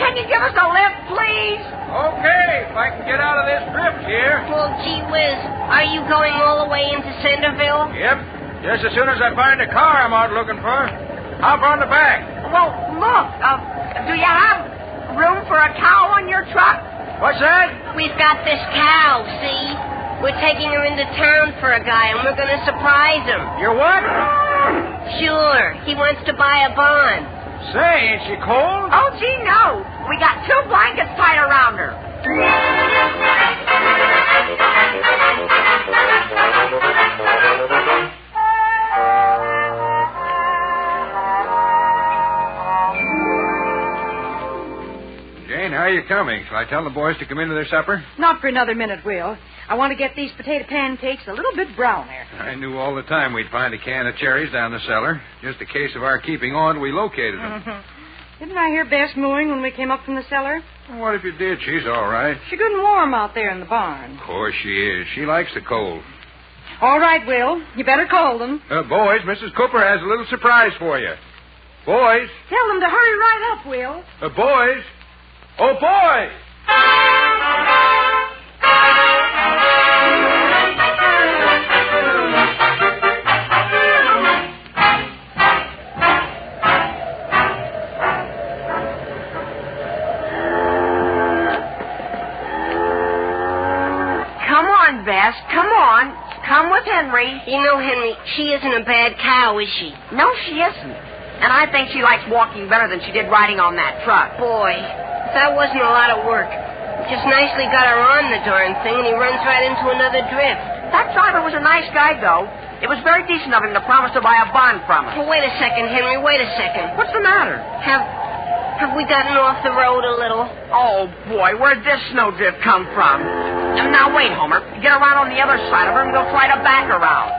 Can you give us a lift, please? Okay, if I can get out of this drift here. Well, gee whiz, are you going all the way into Centerville? Yep. Just as soon as I find a car I'm out looking for. Hop on the back. Well, look, do you have room for a cow on your truck? What's that? We've got this cow, see? We're taking her into town for a guy, and we're going to surprise him. You're what? Sure. He wants to buy a bond. Say, ain't she cold? Oh, gee, no. We got 2 blankets tied around her. Jane, how are you coming? Shall I tell the boys to come into their supper? Not for another minute, Will. I want to get these potato pancakes a little bit browner. I knew all the time we'd find a can of cherries down the cellar. Just a case of our keeping on, we located them. Mm-hmm. Didn't I hear Bess mooing when we came up from the cellar? Well, what if you did? She's all right. She's good and warm out there in the barn. Of course she is. She likes the cold. All right, Will. You better call them. Boys, Mrs. Cooper has a little surprise for you. Boys. Tell them to hurry right up, Will. Boys. Oh, boys! Come on, Bess. Come on. Come with Henry. You know, Henry, she isn't a bad cow, is she? No, she isn't. And I think she likes walking better than she did riding on that truck. Boy, that wasn't a lot of work. Just nicely got her on the darn thing, and he runs right into another drift. That driver was a nice guy, though. It was very decent of him to promise to buy a bond from us. Well, wait a second, Henry. Wait a second. What's the matter? Have we gotten off the road a little? Oh, boy, where'd this snowdrift come from? Now, wait, Homer. Get around on the other side of her, and we'll try to back her out.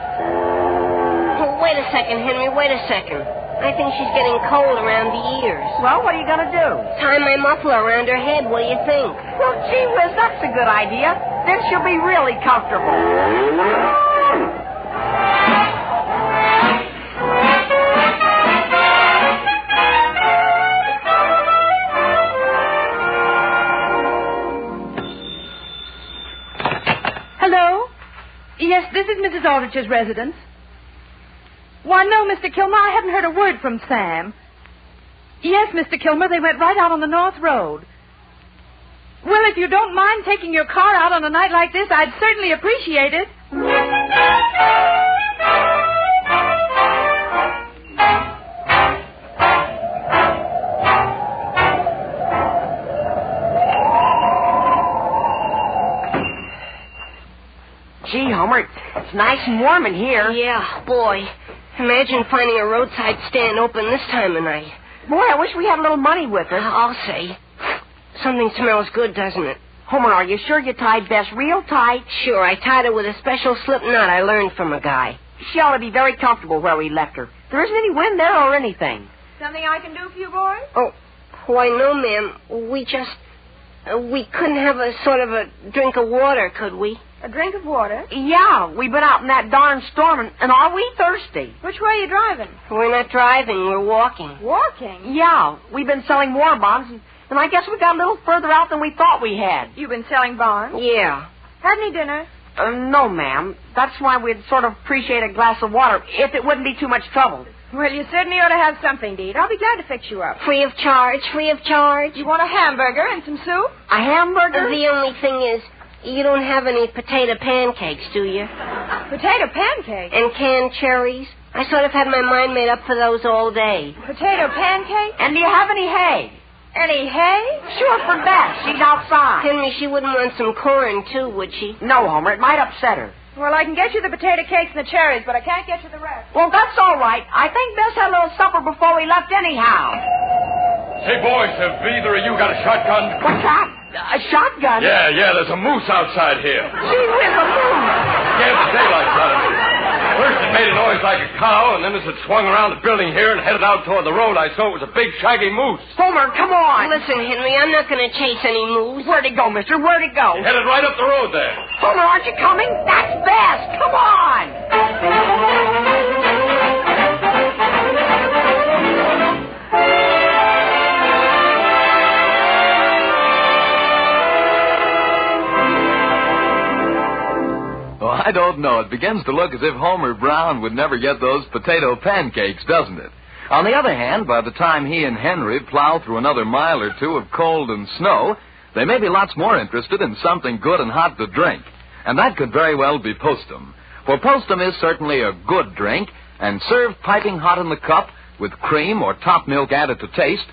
Well, wait a second, Henry. Wait a second. I think she's getting cold around the ears. Well, what are you going to do? Tie my muffler around her head. What do you think? Well, gee whiz, that's a good idea. Then she'll be really comfortable. Hello? Yes, this is Mrs. Aldrich's residence. Why, no, Mr. Kilmer, I haven't heard a word from Sam. Yes, Mr. Kilmer, they went right out on the North Road. Well, if you don't mind taking your car out on a night like this, I'd certainly appreciate it. Gee, Homer, it's nice and warm in here. Yeah, boy. Imagine finding a roadside stand open this time of night. Boy, I wish we had a little money with us. I'll say. Something smells good, doesn't it? Homer, are you sure you tied Bess real tight? Sure, I tied her with a special slip knot I learned from a guy. She ought to be very comfortable where we left her. There isn't any wind there or anything. Something I can do for you, boys? Oh, why, no, ma'am. We couldn't have a sort of a drink of water, could we? A drink of water? Yeah, we've been out in that darn storm, and are we thirsty? Which way are you driving? We're not driving, we're walking. Walking? Yeah, we've been selling war bonds, and I guess we got a little further out than we thought we had. You've been selling bonds? Yeah. Had any dinner? No, ma'am. That's why we'd sort of appreciate a glass of water, if it wouldn't be too much trouble. Well, you certainly ought to have something to eat. I'll be glad to fix you up. Free of charge, free of charge. You want a hamburger and some soup? A hamburger? The only thing is, you don't have any potato pancakes, do you? Potato pancakes? And canned cherries? I sort of had my mind made up for those all day. Potato pancakes? And do you have any hay? Any hay? Sure, for Beth. She's outside. Henry, she wouldn't want some corn, too, would she? No, Homer. It might upset her. Well, I can get you the potato cakes and the cherries, but I can't get you the rest. Well, that's all right. I think Bess had a little supper before we left anyhow. Say, boys, have either of you got a shotgun? What's that? A shotgun? Yeah, there's a moose outside here. Gee whiz, a moose! Scared the daylights out of me. First it made a noise like a cow, and then as it swung around the building here and headed out toward the road, I saw it was a big, shaggy moose. Homer, come on. Listen, Henry, I'm not going to chase any moose. Where'd it go, mister? Where'd it go? He headed right up the road there. Homer, aren't you coming? That's Bess. Come on. I don't know. It begins to look as if Homer Brown would never get those potato pancakes, doesn't it? On the other hand, by the time he and Henry plow through another mile or two of cold and snow, they may be lots more interested in something good and hot to drink. And that could very well be Postum. For Postum is certainly a good drink, and served piping hot in the cup with cream or top milk added to taste,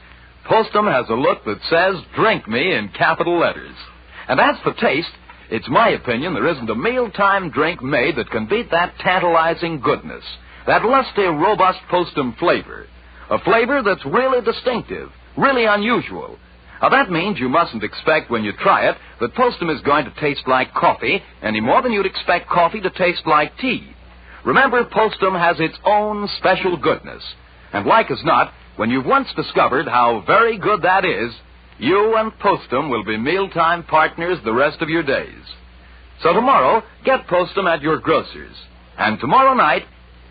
Postum has a look that says, "Drink me" in capital letters. And as for taste, it's my opinion there isn't a mealtime drink made that can beat that tantalizing goodness, that lusty, robust Postum flavor. A flavor that's really distinctive, really unusual. Now, that means you mustn't expect when you try it that Postum is going to taste like coffee any more than you'd expect coffee to taste like tea. Remember, Postum has its own special goodness. And like as not, when you've once discovered how very good that is, you and Postum will be mealtime partners the rest of your days. So tomorrow, get Postum at your grocer's. And tomorrow night,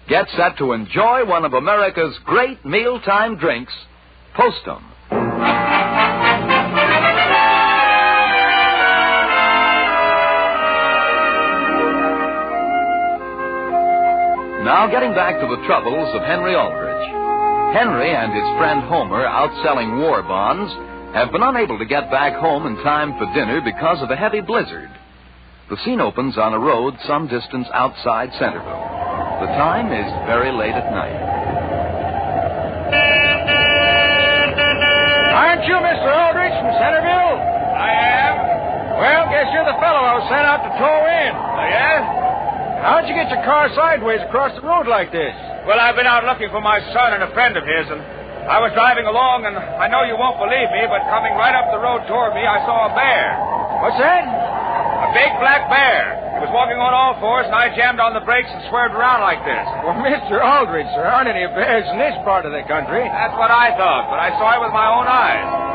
get set to enjoy one of America's great mealtime drinks, Postum. Now getting back to the troubles of Henry Aldrich. Henry and his friend Homer, out selling war bonds, have been unable to get back home in time for dinner because of a heavy blizzard. The scene opens on a road some distance outside Centerville. The time is very late at night. Aren't you Mr. Aldrich from Centerville? I am. Well, guess you're the fellow I was sent out to tow in. Oh, yeah? How'd you get your car sideways across the road like this? Well, I've been out looking for my son and a friend of his, and I was driving along, and I know you won't believe me, but coming right up the road toward me, I saw a bear. What's that? A big black bear. He was walking on all fours, and I jammed on the brakes and swerved around like this. Well, Mr. Aldrich, there aren't any bears in this part of the country. That's what I thought, but I saw it with my own eyes.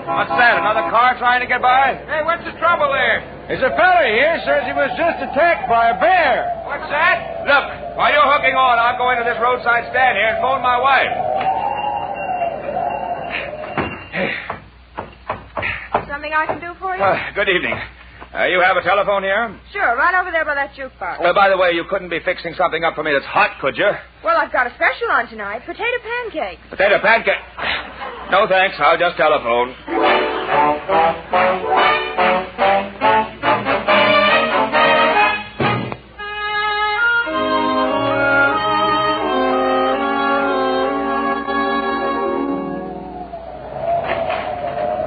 What's that, another car trying to get by? Hey, what's the trouble there? There's a fella here says he was just attacked by a bear. What's that? Look, while you're hooking on, I'll go into this roadside stand here and phone my wife. Something I can do for you? Good evening. You have a telephone here? Sure, right over there by that jukebox. By the way, you couldn't be fixing something up for me that's hot, could you? Well, I've got a special on tonight. Potato pancakes. Potato pancake? No, thanks. I'll just telephone.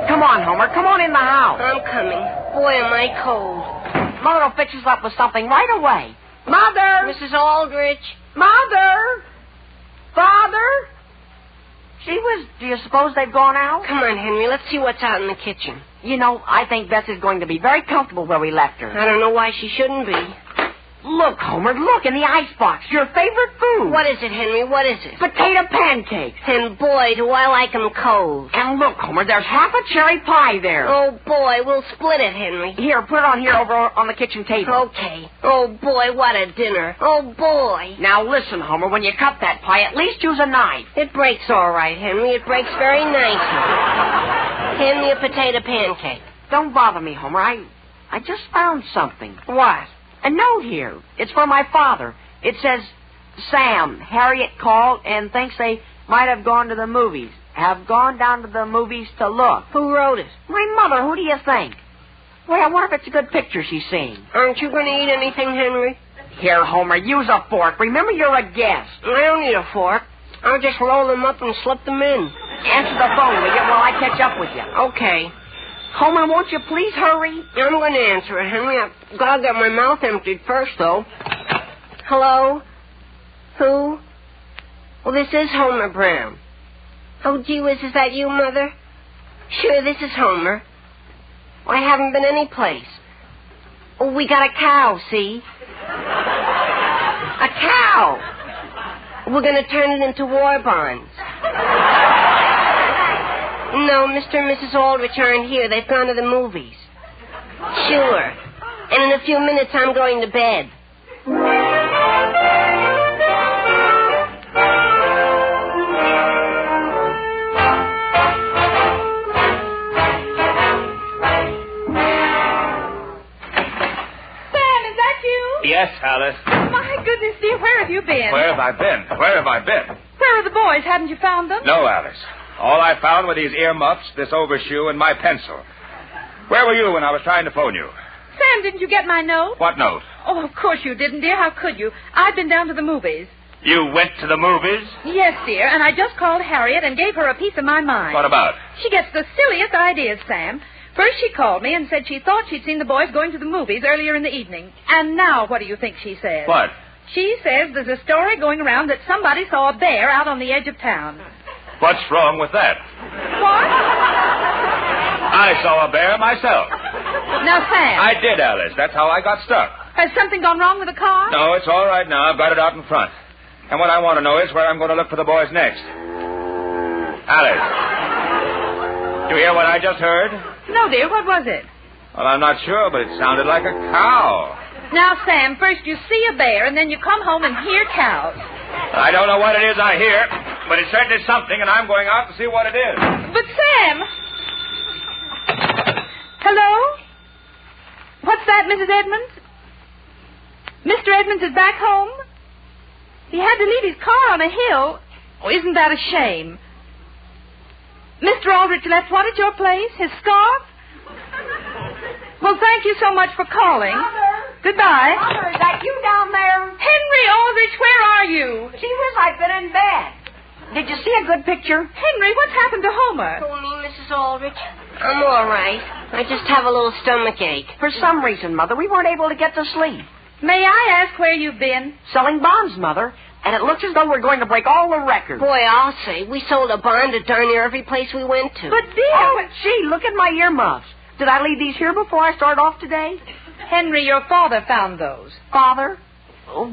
Come on, Homer. Come on in the house. I'm coming. Boy, am I cold. Mother will fix us up with something right away. Mother! Mrs. Aldrich. Mother! Father? Gee whiz, do you suppose they've gone out? Come on, Henry. Let's see what's out in the kitchen. You know, I think Bess is going to be very comfortable where we left her. I don't know why she shouldn't be. Look, Homer, look in the icebox. Your favorite food. What is it, Henry? What is it? Potato pancakes. And boy, do I like 'em cold. And look, Homer, there's half a cherry pie there. Oh, boy, we'll split it, Henry. Here, put it on here over on the kitchen table. Okay. Oh, boy, what a dinner. Oh, boy. Now, listen, Homer, when you cut that pie, at least use a knife. It breaks all right, Henry. It breaks very nicely. Hand me a potato pancake. Don't bother me, Homer. I just found something. What? A note here. It's for my father. It says, Sam. Harriet called and thinks they might have gone to the movies. Have gone down to the movies to look. Who wrote it? My mother. Who do you think? Well, I wonder if it's a good picture she's seen. Aren't you going to eat anything, Henry? Here, Homer, use a fork. Remember, you're a guest. I don't need a fork. I'll just roll them up and slip them in. Answer the phone, will you, while I catch up with you? Okay. Homer, won't you please hurry? I'm going to answer it, Henry. I've got to get my mouth emptied first, though. Hello? Who? Well, this is Homer Brown. Oh, gee whiz, is that you, Mother? Sure, this is Homer. Well, I haven't been any place. Oh, we got a cow, see? A cow! We're going to turn it into war bonds. No, Mr. and Mrs. Aldrich aren't here. They've gone to the movies. Sure. And in a few minutes, I'm going to bed. Yes, Alice. My goodness, dear, where have you been? Where have I been? Where have I been? Where are the boys? Haven't you found them? No, Alice. All I found were these earmuffs, this overshoe, and my pencil. Where were you when I was trying to phone you? Sam, didn't you get my note? What note? Oh, of course you didn't, dear. How could you? I've been down to the movies. You went to the movies? Yes, dear, and I just called Harriet and gave her a piece of my mind. What about? She gets the silliest ideas, Sam. First she called me and said she thought she'd seen the boys going to the movies earlier in the evening. And now what do you think she says? What? She says there's a story going around that somebody saw a bear out on the edge of town. What's wrong with that? What? I saw a bear myself. Now, Sam. I did, Alice. That's how I got stuck. Has something gone wrong with the car? No, it's all right now. I've got it out in front. And what I want to know is where I'm going to look for the boys next. Alice. Do you hear what I just heard? No, dear. What was it? Well, I'm not sure, but it sounded like a cow. Now, Sam, first you see a bear, and then you come home and hear cows. I don't know what it is I hear, but it's certainly something, and I'm going out to see what it is. But, Sam! Hello? What's that, Mrs. Edmonds? Mr. Edmonds is back home? He had to leave his car on a hill. Oh, isn't that a shame? Mr. Aldrich left what at your place? His scarf? Well, thank you so much for calling. Mother. Goodbye. Mother, is that you down there? Henry Aldrich, where are you? Gee whiz, I've been in bed. Did you see a good picture? Henry, what's happened to Homer? Oh, me, Mrs. Aldrich? I'm all right. I just have a little stomach ache. For some reason, Mother, we weren't able to get to sleep. May I ask where you've been? Selling bonds, Mother. And it looks as though we're going to break all the records. Boy, I'll say. We sold a bond at darn near every place we went to. But, dear... Oh, gee, look at my earmuffs. Did I leave these here before I start off today? Henry, your father found those. Father?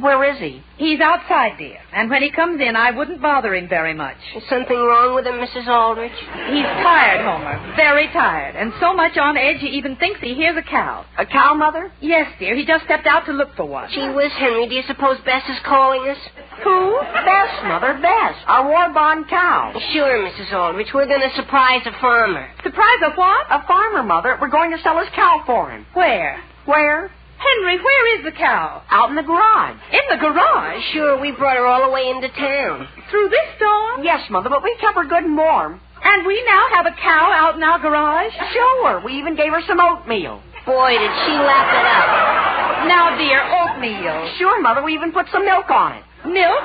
Where is he? He's outside, dear. And when he comes in, I wouldn't bother him very much. Is something wrong with him, Mrs. Aldrich? He's tired, Homer. Very tired. And so much on edge he even thinks he hears a cow. A cow, Mother? Yes, dear. He just stepped out to look for one. Gee whiz, Henry, do you suppose Bess is calling us? Who? Bess, Mother, Bess. Our war bond cow. Sure, Mrs. Aldrich. We're going to surprise a farmer. Surprise a what? A farmer, Mother. We're going to sell his cow for him. Where? Where? Henry, where is the cow? Out in the garage. In the garage? Sure, we brought her all the way into town. Through this storm? Yes, Mother, but we kept her good and warm. And we now have a cow out in our garage? Sure. We even gave her some oatmeal. Boy, did she lap it up. Now, dear, oatmeal. Sure, Mother, we even put some milk on it. Milk?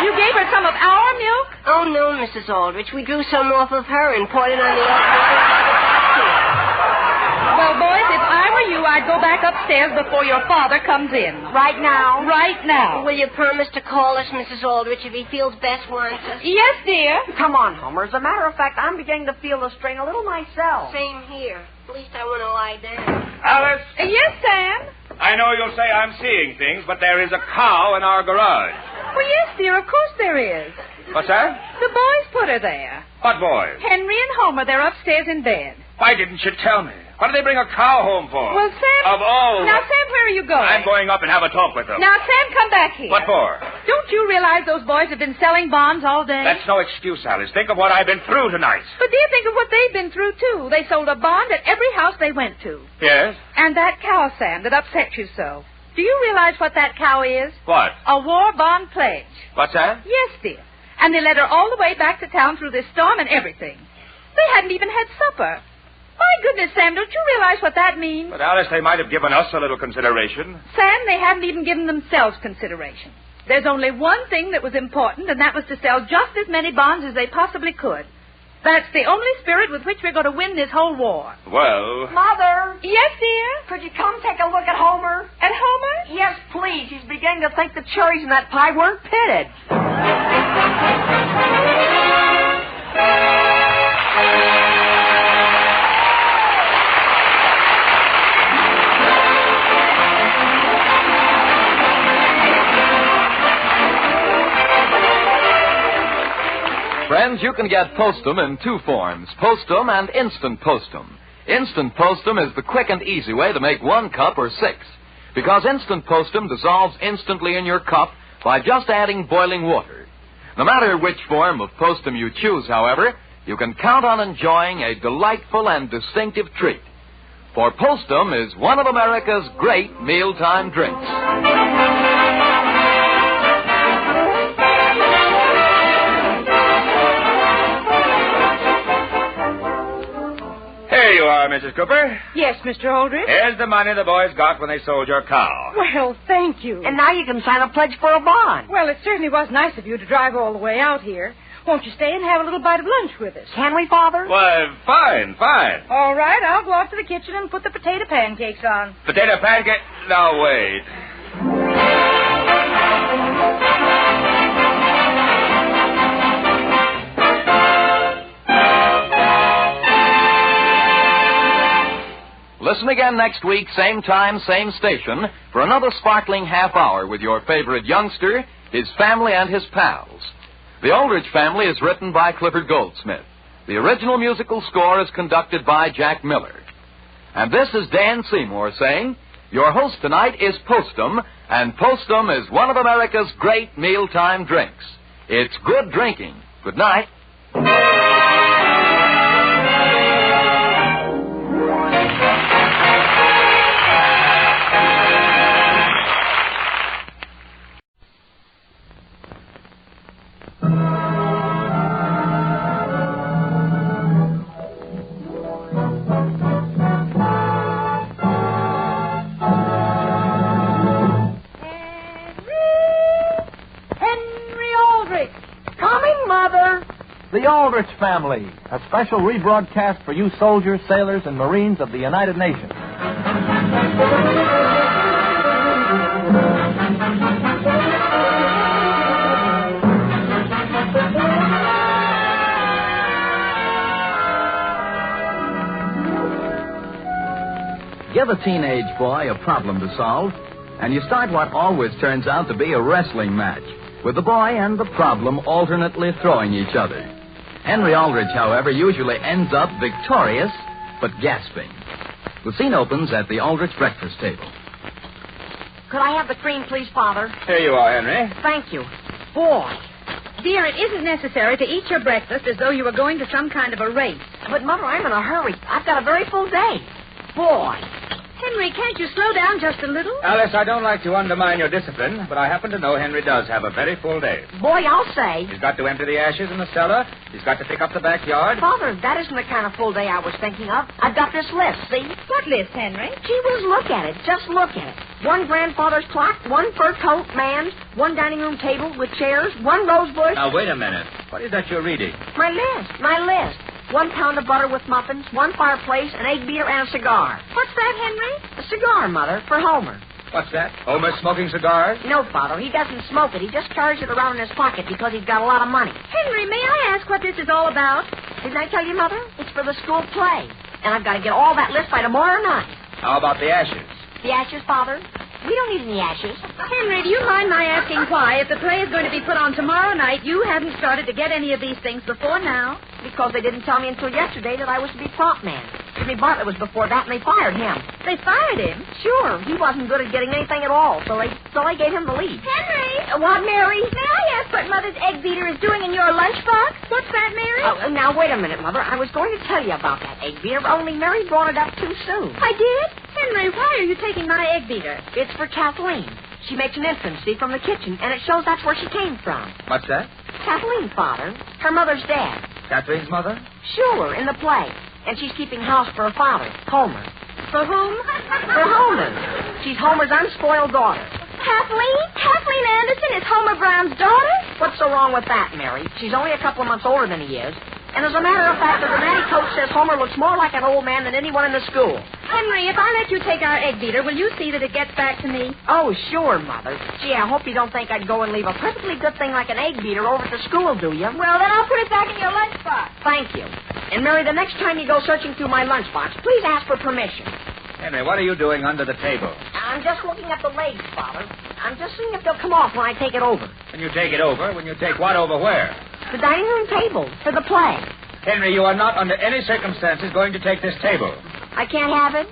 You gave her some of our milk? Oh, no, Mrs. Aldrich. We drew some off of her and poured it on the outside. Well, boys, if I were you, I'd go back upstairs before your father comes in. Right now? Right now. Will you promise to call us, Mrs. Aldrich, if he feels Bess wants us? Yes, dear. Come on, Homer. As a matter of fact, I'm beginning to feel the strain a little myself. Same here. At least I want to lie down. Alice? Yes, Sam? I know you'll say I'm seeing things, but there is a cow in our garage. Well, yes, dear, of course there is. What's that? The boys put her there. What boys? Henry and Homer, they're upstairs in bed. Why didn't you tell me? What did they bring a cow home for? Well, Sam... Of all... Now, Sam, where are you going? I'm going up and have a talk with them. Now, Sam, come back here. What for? Don't you realize those boys have been selling bonds all day? That's no excuse, Alice. Think of what I've been through tonight. But dear, think of what they've been through, too. They sold a bond at every house they went to. Yes? And that cow, Sam, that upset you so. Do you realize what that cow is? What? A war bond pledge. What's that? Yes, dear. And they led her all the way back to town through this storm and everything. They hadn't even had supper. My goodness, Sam, don't you realize what that means? But, Alice, they might have given us a little consideration. Sam, they hadn't even given themselves consideration. There's only one thing that was important, and that was to sell just as many bonds as they possibly could. That's the only spirit with which we're going to win this whole war. Well... Mother! Yes, dear? Could you come take a look at Homer? At Homer? Yes, please. He's beginning to think the cherries in that pie weren't pitted. Friends, you can get Postum in two forms, Postum and Instant Postum. Instant Postum is the quick and easy way to make 1 cup or 6, because Instant Postum dissolves instantly in your cup by just adding boiling water. No matter which form of Postum you choose, however, you can count on enjoying a delightful and distinctive treat. For Postum is one of America's great mealtime drinks. Here you are, Mrs. Cooper. Yes, Mr. Aldrich? Here's the money the boys got when they sold your cow. Well, thank you. And now you can sign a pledge for a bond. Well, it certainly was nice of you to drive all the way out here. Won't you stay and have a little bite of lunch with us? Can we, Father? Why, fine. All right, I'll go out to the kitchen and put the potato pancakes on. Potato pancake? Now, wait. Listen again next week, same time, same station, for another sparkling half hour with your favorite youngster, his family, and his pals. The Aldrich Family is written by Clifford Goldsmith. The original musical score is conducted by Jack Miller. And this is Dan Seymour saying, your host tonight is Postum, and Postum is one of America's great mealtime drinks. It's good drinking. Good night. The Aldrich Family, a special rebroadcast for you soldiers, sailors, and Marines of the United Nations. Give a teenage boy a problem to solve, and you start what always turns out to be a wrestling match, with the boy and the problem alternately throwing each other. Henry Aldrich, however, usually ends up victorious, but gasping. The scene opens at the Aldrich breakfast table. Could I have the cream, please, Father? Here you are, Henry. Thank you. Boy. Dear, it isn't necessary to eat your breakfast as though you were going to some kind of a race. But, Mother, I'm in a hurry. I've got a very full day. Boy. Henry, can't you slow down just a little? Alice, I don't like to undermine your discipline, but I happen to know Henry does have a very full day. Boy, I'll say. He's got to empty the ashes in the cellar. He's got to pick up the backyard. Father, that isn't the kind of full day I was thinking of. I've got this list, see? What list, Henry? Gee whiz, look at it. Just look at it. 1 grandfather's clock, 1 fur coat, man's, 1 dining room table with chairs, 1 rose bush. Now, wait a minute. What is that you're reading? My list. 1 pound of butter with muffins, 1 fireplace, an egg beater, and a cigar. What's that, Henry? A cigar, Mother, for Homer. What's that? Homer smoking cigars? No, Father, he doesn't smoke it. He just carries it around in his pocket because he's got a lot of money. Henry, may I ask what this is all about? Didn't I tell you, Mother? It's for the school play. And I've got to get all that list by tomorrow night. How about the ashes? The ashes, Father? We don't need any ashes. Henry, do you mind my asking why, if the play is going to be put on tomorrow night, you haven't started to get any of these things before now? Because they didn't tell me until yesterday that I was to be prop man. Jimmy Bartlett was before that, and they fired him. They fired him? Sure. He wasn't good at getting anything at all, so they gave him the lead. Henry! What, Mary? May I ask what Mother's egg beater is doing in your lunchbox? What's that, Mary? Oh, now, wait a minute, Mother. I was going to tell you about that egg beater, only Mary brought it up too soon. I did? Henry, why are you taking my egg beater? It's for Kathleen. She makes an entrance, see, from the kitchen, and it shows that's where she came from. What's that? Kathleen, Father. Her mother's dad. Kathleen's mother? Sure, in the play. And she's keeping house for her father, Homer. For whom? For Homer. She's Homer's unspoiled daughter. Kathleen? Kathleen Anderson is Homer Brown's daughter? What's so wrong with that, Mary? She's only a couple of months older than he is. And as a matter of fact, the dramatic coach says Homer looks more like an old man than anyone in the school. Henry, if I let you take our egg beater, will you see that it gets back to me? Oh, sure, Mother. Gee, I hope you don't think I'd go and leave a perfectly good thing like an egg beater over at the school, do you? Well, then I'll put it back in your lunchbox. Thank you. And, Mary, the next time you go searching through my lunchbox, please ask for permission. Henry, what are you doing under the table? I'm just looking at the legs, Father. I'm just seeing if they'll come off when I take it over. When you take it over? When you take what over where? The dining room table for the play. Henry, you are not under any circumstances going to take this table. I can't have it?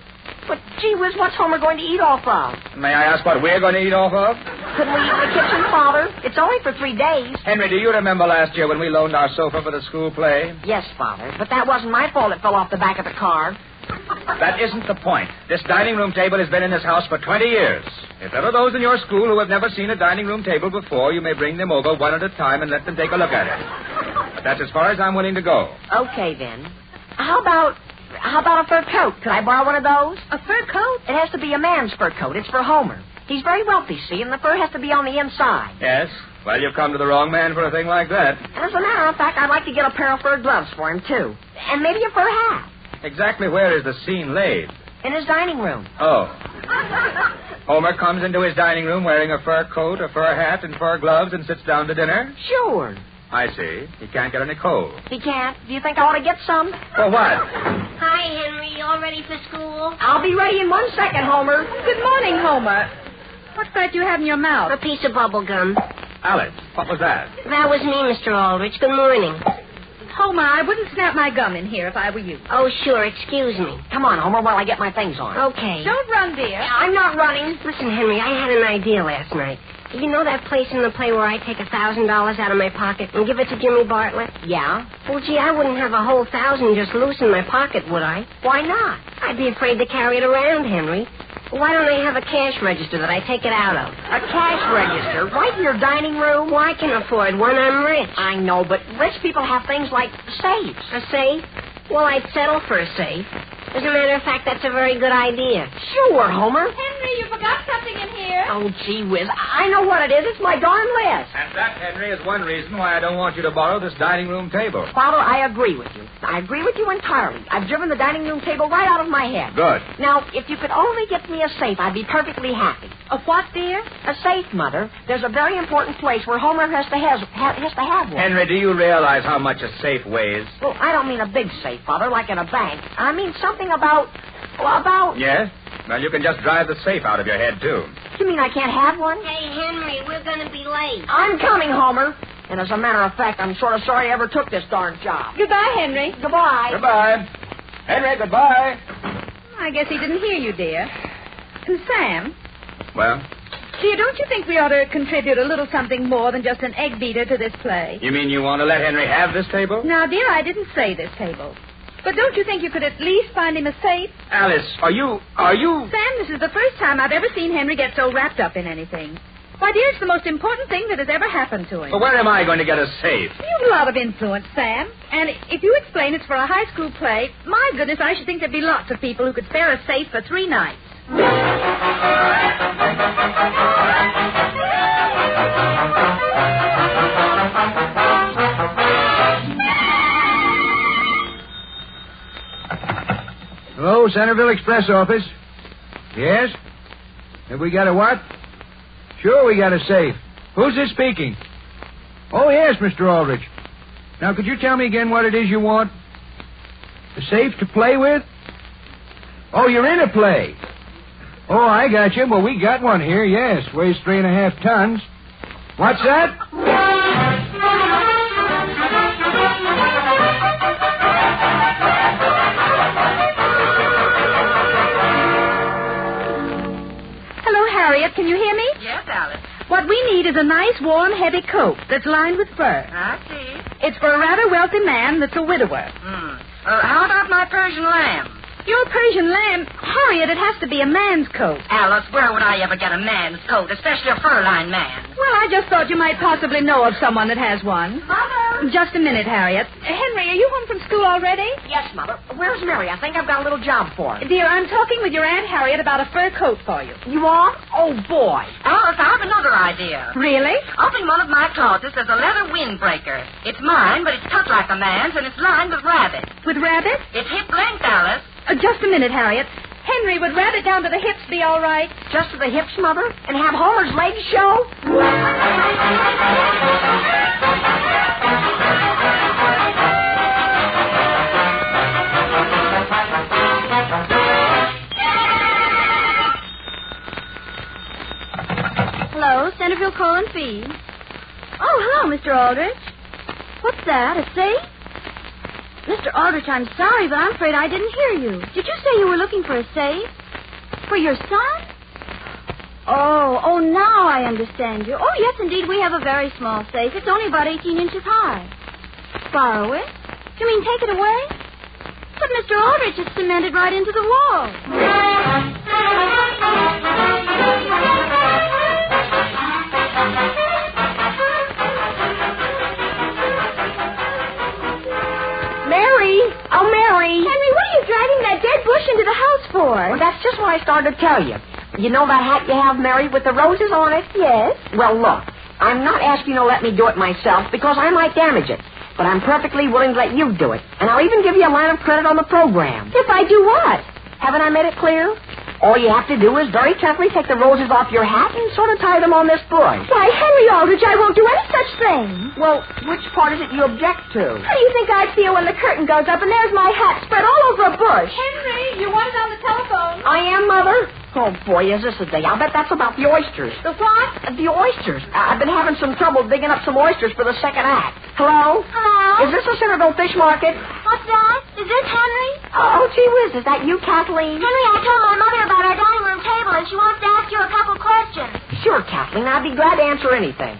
But, gee whiz, what's Homer going to eat off of? May I ask what we're going to eat off of? Couldn't we eat in the kitchen, Father? It's only for 3 days. Henry, do you remember last year when we loaned our sofa for the school play? Yes, Father. But that wasn't my fault it fell off the back of the car. That isn't the point. This dining room table has been in this house for 20 years. If there are those in your school who have never seen a dining room table before, you may bring them over one at a time and let them take a look at it. But that's as far as I'm willing to go. Okay, then. How about a fur coat? Could I borrow one of those? A fur coat? It has to be a man's fur coat. It's for Homer. He's very wealthy, see, and the fur has to be on the inside. Yes? Well, you've come to the wrong man for a thing like that. And as a matter of fact, I'd like to get a pair of fur gloves for him, too. And maybe a fur hat. Exactly where is the scene laid? In his dining room. Oh. Homer comes into his dining room wearing a fur coat, a fur hat, and fur gloves and sits down to dinner? Sure. I see. He can't get any coal. He can't? Do you think I ought to get some? For what? Hi, Henry. You all ready for school? I'll be ready in 1 second, Homer. Good morning, Homer. What's that you have in your mouth? A piece of bubble gum. Alice, what was that? That was me, Mr. Aldrich. Good morning. Homer, I wouldn't snap my gum in here if I were you. Oh, sure. Excuse me. Come on, Homer, while I get my things on. Okay. Don't run, dear. I'm not running. Listen, Henry, I had an idea last night. You know that place in the play where I take $1,000 out of my pocket and give it to Jimmy Bartlett? Yeah? Well, gee, I wouldn't have a whole 1,000 just loose in my pocket, would I? Why not? I'd be afraid to carry it around, Henry. Why don't I have a cash register that I take it out of? A cash register? Right in your dining room? Well, I can afford one. I'm rich. I know, but rich people have things like safes. A safe? Well, I'd settle for a safe. As a matter of fact, that's a very good idea. Sure, Homer. Henry, you forgot something in here. Oh, gee whiz. I know what it is. It's my darn list. And that, Henry, is one reason why I don't want you to borrow this dining room table. Father, I agree with you. I agree with you entirely. I've driven the dining room table right out of my head. Good. Now, if you could only get me a safe, I'd be perfectly happy. A what, dear? A safe, Mother. There's a very important place where Homer has to have one. Henry, do you realize how much a safe weighs? Well, I don't mean a big safe, Father, like in a bank. I mean something about... Yes? Well, you can just drive the safe out of your head, too. You mean I can't have one? Hey, Henry, we're going to be late. I'm coming, Homer. And as a matter of fact, I'm sort of sorry I ever took this darn job. Goodbye, Henry. Goodbye. Goodbye. Henry, goodbye. I guess he didn't hear you, dear. And Sam? Well? Dear, don't you think we ought to contribute a little something more than just an egg beater to this play? You mean you want to let Henry have this table? Now, dear, I didn't say this table. But don't you think you could at least find him a safe? Alice, are you... Sam, this is the first time I've ever seen Henry get so wrapped up in anything. Why, dear, it's the most important thing that has ever happened to him. Well, where am I going to get a safe? You've a lot of influence, Sam. And if you explain it's for a high school play, my goodness, I should think there'd be lots of people who could spare a safe for 3 nights. Hello, Centerville Express office. Yes? Have we got a what? Sure, we got a safe. Who's this speaking? Oh, yes, Mr. Aldrich. Now, could you tell me again what it is you want? A safe to play with? Oh, you're in a play. Oh, I got you. Well, we got one here, yes. Weighs 3.5 tons. What's that? Harriet, can you hear me? Yes, Alice. What we need is a nice, warm, heavy coat that's lined with fur. I see. It's for a rather wealthy man that's a widower. How about my Persian lamb? You're Persian lamb. Harriet, it has to be a man's coat. Alice, where would I ever get a man's coat, especially a fur-lined man? Well, I just thought you might possibly know of someone that has one. Mother! Just a minute, Harriet. Henry, are you home from school already? Yes, Mother. Where's Mary? I think I've got a little job for her. Dear, I'm talking with your Aunt Harriet about a fur coat for you. You are? Oh, boy. Alice, I have another idea. Really? Up in one of my closets, there's a leather windbreaker. It's mine, but it's cut like a man's, and it's lined with rabbit. With rabbit? It's hip length, Alice. Just a minute, Harriet. Henry, would rabbit down to the hips be all right? Just to the hips, Mother? And have Homer's legs show? Hello, Centerville Coal and Feed. Oh, hello, Mr. Aldrich. What's that, a safe? Mr. Aldrich, I'm sorry, but I'm afraid I didn't hear you. Did you say you were looking for a safe? For your son? Oh, now I understand you. Oh, yes, indeed, we have a very small safe. It's only about 18 inches high. Borrow it? You mean take it away? But Mr. Aldrich, it's cemented right into the wall. Mary! Oh, Mary! Henry, what are you dragging that dead bush into the house for? Well, that's just what I started to tell you. You know that hat you have, Mary, with the roses on it? Yes. Well, look, I'm not asking you to let me do it myself because I might damage it. But I'm perfectly willing to let you do it. And I'll even give you a line of credit on the program. If I do what? Haven't I made it clear? All you have to do is very carefully take the roses off your hat and sort of tie them on this bush. Why, Henry Aldrich, I won't do any such thing. Well, which part is it you object to? How do you think I'd feel when the curtain goes up and there's my hat spread all over a bush? Henry, you wanted on the telephone. I am, Mother. Oh, boy, is this a day. I'll bet that's about the oysters. The what? The oysters. I've been having some trouble digging up some oysters for the second act. Hello? Hello? Is this the Centerville Fish Market? What's that? Is this Henry? Oh, gee whiz, is that you, Kathleen? Henry, I told my mother about our dining room table, and she wants to ask you a couple questions. Sure, Kathleen. I'd be glad to answer anything.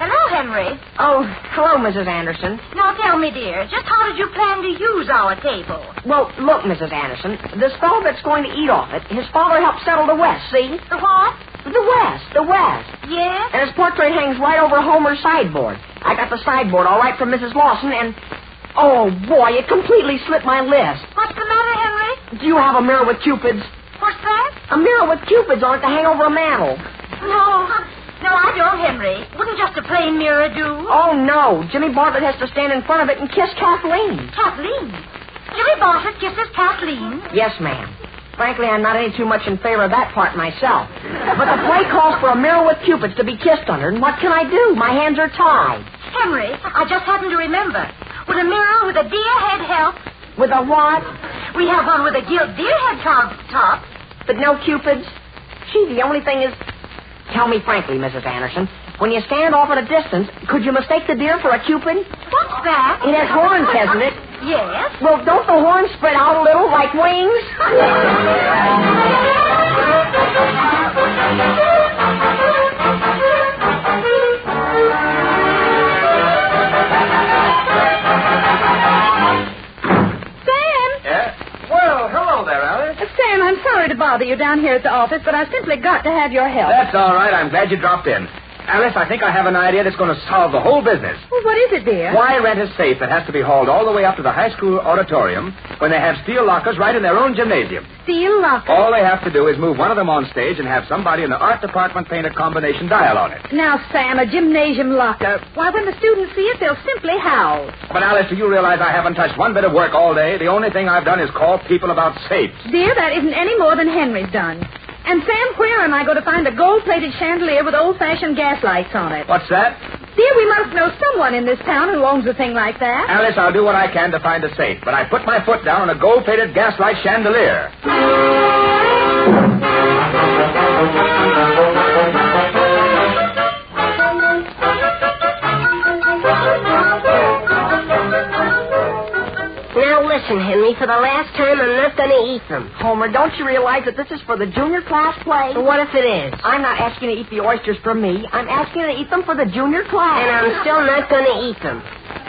Hello, Henry. Oh, hello, Mrs. Anderson. Now, tell me, dear, just how did you plan to use our table? Well, look, Mrs. Anderson, this fellow that's going to eat off it, his father helped settle the West, see? The what? The West. Yes? And his portrait hangs right over Homer's sideboard. I got the sideboard all right from Mrs. Lawson, and... oh, boy, it completely slipped my list. What's the matter, Henry? Do you have a mirror with cupids? What's that? A mirror with cupids on it to hang over a mantel. No, I don't, Henry. Wouldn't just a plain mirror do? Oh, no. Jimmy Bartlett has to stand in front of it and kiss Kathleen. Kathleen? Jimmy Bartlett kisses Kathleen? Yes, ma'am. Frankly, I'm not any too much in favor of that part myself. But the play calls for a mirror with cupids to be kissed under, and what can I do? My hands are tied. Henry, I just happened to remember. Would a mirror with a deer head help? With a what? We have one with a gilt deer head top. But no cupids? Gee, the only thing is... Tell me frankly, Mrs. Anderson, when you stand off at a distance, could you mistake the deer for a cupid? What's that? It has horns, hasn't it? Yes. Well, don't the horns spread out a little like wings? Sam, I'm sorry to bother you down here at the office, but I've simply got to have your help. That's all right. I'm glad you dropped in. Alice, I think I have an idea that's going to solve the whole business. Well, what is it, dear? Why rent a safe that has to be hauled all the way up to the high school auditorium when they have steel lockers right in their own gymnasium? Steel lockers? All they have to do is move one of them on stage and have somebody in the art department paint a combination dial on it. Now, Sam, a gymnasium locker. Why, when the students see it, they'll simply howl. But, Alice, do you realize I haven't touched one bit of work all day? The only thing I've done is call people about safes. Dear, that isn't any more than Henry's done. And, Sam, where am I going to find a gold-plated chandelier with old-fashioned gas lights on it? What's that? Dear, we must know someone in this town who owns a thing like that. Alice, I'll do what I can to find a safe, but I put my foot down on a gold-plated gaslight chandelier. Now listen, Henry, for the last time, I'm not going to eat them. Homer, don't you realize that this is for the junior class play? What if it is? I'm not asking to eat the oysters for me. I'm asking to eat them for the junior class. And I'm still not going to eat them.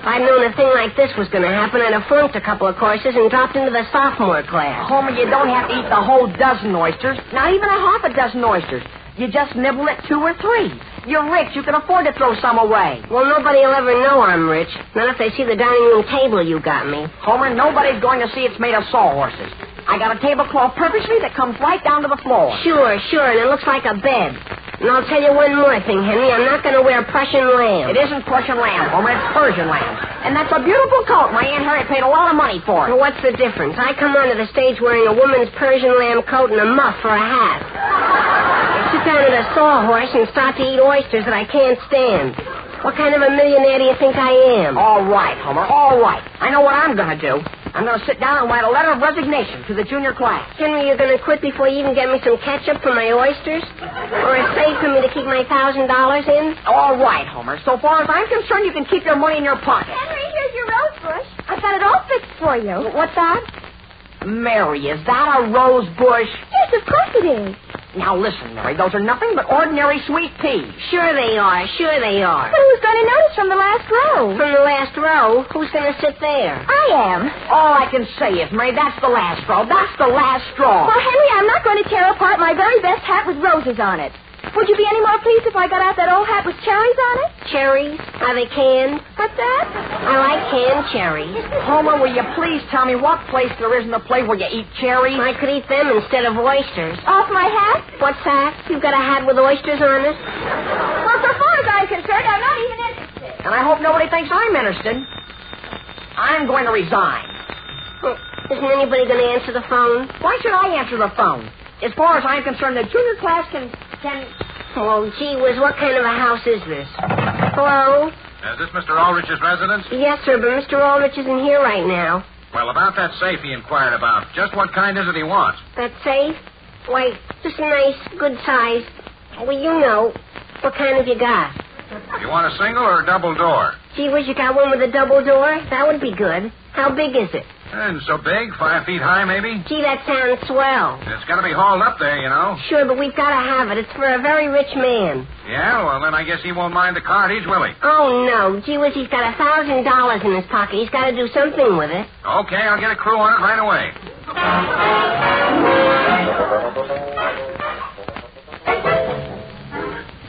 If I'd known a thing like this was going to happen, I'd have flunked a couple of courses and dropped into the sophomore class. Homer, you don't have to eat the whole dozen oysters, not even a half a dozen oysters. You just nibble at 2 or 3. You're rich. You can afford to throw some away. Well, nobody will ever know I'm rich. Not if they see the dining room table you got me. Homer, nobody's going to see it's made of sawhorses. I got a tablecloth purposely that comes right down to the floor. Sure, and it looks like a bed. And I'll tell you one more thing, Henry. I'm not going to wear Prussian lamb. It isn't Prussian lamb, Homer. It's Persian lamb. And that's a beautiful coat. My Aunt Harriet paid a lot of money for it. Well, what's the difference? I come onto the stage wearing a woman's Persian lamb coat and a muff for a hat. I sit down at a sawhorse and start to eat oysters that I can't stand. What kind of a millionaire do you think I am? All right, Homer, all right. I know what I'm going to do. I'm going to sit down and write a letter of resignation to the junior class. Henry, you're going to quit before you even get me some ketchup for my oysters? Or a safe for me to keep my $1,000 in? All right, Homer. So far as I'm concerned, you can keep your money in your pocket. Henry, here's your rose bush. I've got it all fixed for you. What's that? Mary, is that a rose bush? Yes, of course it is. Now listen, Mary, those are nothing but ordinary sweet peas. Sure they are. But who's going to notice from the last row? From the last row? Who's going to sit there? I am. All I can say is, Mary, that's the last straw. That's the last straw. Well, Henry, I'm not going to tear apart my very best hat with roses on it. Would you be any more pleased if I got out that old hat with cherries on it? Cherries? Are they canned? What's that? I like canned cherries. Homer, will you please tell me what place there is in the play where you eat cherries? I could eat them instead of oysters. Off my hat? What's that? You've got a hat with oysters on it? Well, so far as I'm concerned, I'm not even interested. And I hope nobody thinks I'm interested. I'm going to resign. Well, isn't anybody going to answer the phone? Why should I answer the phone? As far as I'm concerned, the junior class can... Oh, gee whiz, what kind of a house is this? Hello? Is this Mr. Aldrich's residence? Yes, sir, but Mr. Aldrich isn't here right now. Well, about that safe he inquired about. Just what kind is it he wants? That safe? Why, just a nice, good size. Well, you know. What kind have you got? You want a single or a double door? Gee whiz, you got one with a double door? That would be good. How big is it? So big, 5 feet high, maybe? Gee, that sounds swell. It's got to be hauled up there, you know. Sure, but we've got to have it. It's for a very rich man. Yeah, well, then I guess he won't mind the cartage, will he? Oh, no. Gee whiz, he's got $1,000 in his pocket. He's got to do something with it. Okay, I'll get a crew on it right away.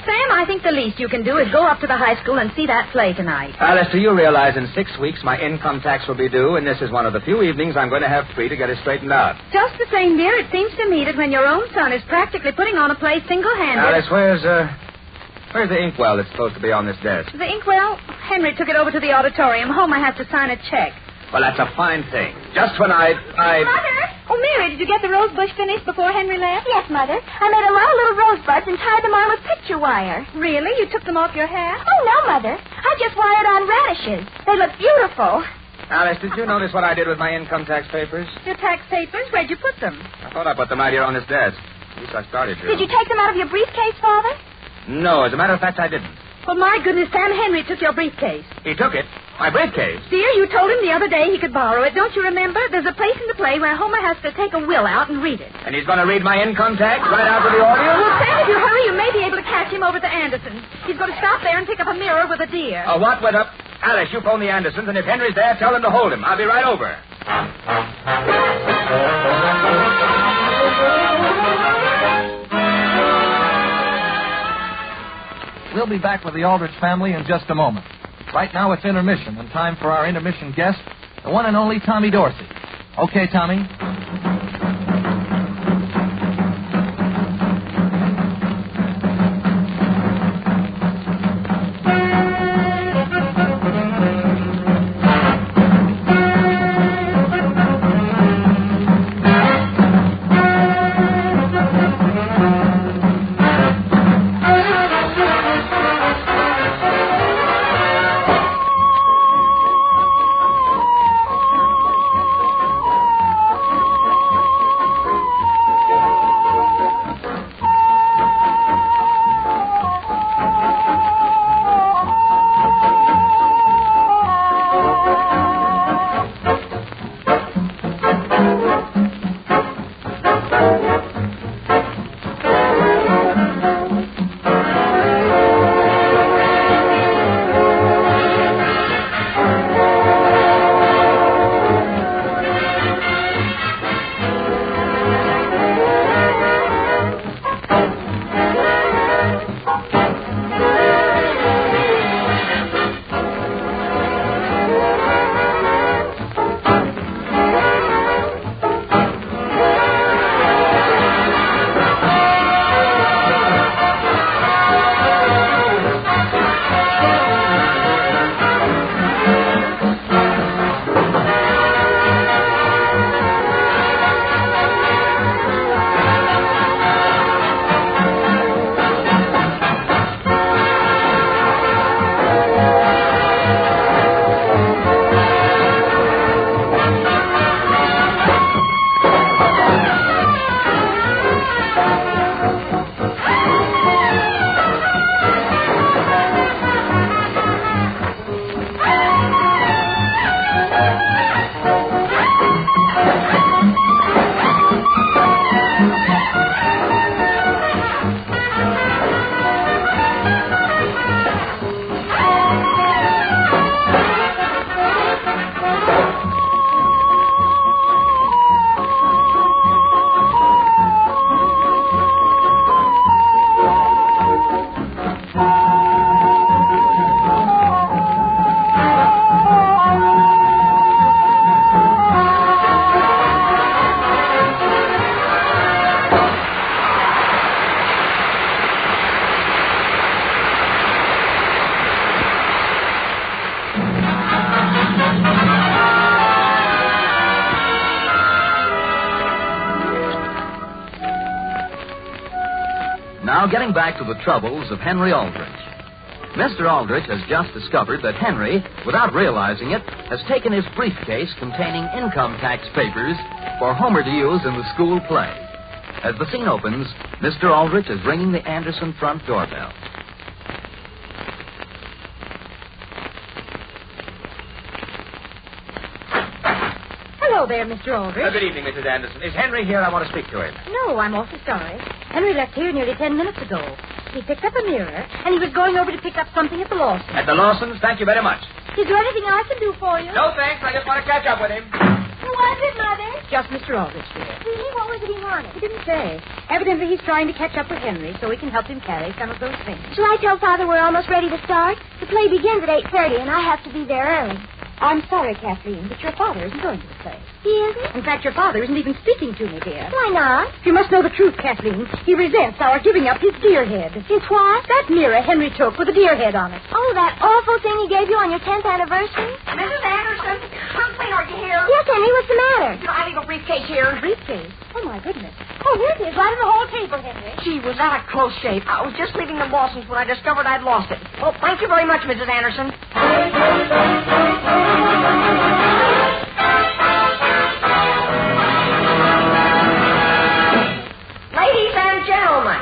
Sam, I think the least you can do is go up to the high school and see that play tonight. Alice, do you realize in 6 weeks my income tax will be due, and this is one of the few evenings I'm going to have free to get it straightened out? Just the same, dear. It seems to me that when your own son is practically putting on a play single-handed... Alice, where's the inkwell that's supposed to be on this desk? The inkwell? Henry took it over to the auditorium. Homer has to sign a check. Well, that's a fine thing. Just when I... Mother? Oh, Mary, did you get the rose bush finished before Henry left? Yes, Mother. I made a lot of little rosebuds and tied them on with picture wire. Really? You took them off your hat? Oh, no, Mother. I just wired on radishes. They look beautiful. Alice, did you notice what I did with my income tax papers? Your tax papers? Where'd you put them? I thought I put them right here on this desk. At least I started to. Did you take them out of your briefcase, Father? No, as a matter of fact, I didn't. Well, my goodness, Sam, Henry took your briefcase. He took it? My briefcase? Dear, you told him the other day he could borrow it. Don't you remember? There's a place in the play where Homer has to take a will out and read it. And he's going to read my income tax right out to the audience? Well, Sam, if you hurry, you may be able to catch him over to Anderson's. He's going to stop there and pick up a mirror with a deer. What went up? Alice, you phone the Andersons, and if Henry's there, tell them to hold him. I'll be right over. We'll be back with the Aldrich family in just a moment. Right now it's intermission, and time for our intermission guest, the one and only Tommy Dorsey. Okay, Tommy? Now, getting back to the troubles of Henry Aldrich. Mr. Aldrich has just discovered that Henry, without realizing it, has taken his briefcase containing income tax papers for Homer to use in the school play. As the scene opens, Mr. Aldrich is ringing the Anderson front doorbell. Hello there, Mr. Aldrich. Good evening, Mrs. Anderson. Is Henry here? I want to speak to him. No, I'm awfully sorry. Henry left here nearly 10 minutes ago. He picked up a mirror, and he was going over to pick up something at the Lawsons. At the Lawsons? Thank you very much. Is there anything I can do for you? No, thanks. I just want to catch up with him. Who was it, Mother? Just Mr. Aldrich, dear. Really? What was it he wanted? He didn't say. Evidently, he's trying to catch up with Henry so he can help him carry some of those things. Shall I tell Father we're almost ready to start? The play begins at 8:30, and I have to be there early. I'm sorry, Kathleen, but your father isn't going to the play. He isn't? In fact, your father isn't even speaking to me, dear. Why not? You must know the truth, Kathleen. He resents our giving up his deer head. His what? That mirror Henry took with a deer head on it. Oh, that awful thing he gave you on your 10th anniversary? Mrs. Anderson, Kathleen, are you here? Yes, Henry, what's the matter? I leave a briefcase here. Briefcase? Oh, my goodness. Oh, here it is, right on the whole table, Henry. Gee, was that a close shave? I was just leaving the Lawsons when I discovered I'd lost it. Well, thank you very much, Mrs. Anderson. Ladies and gentlemen,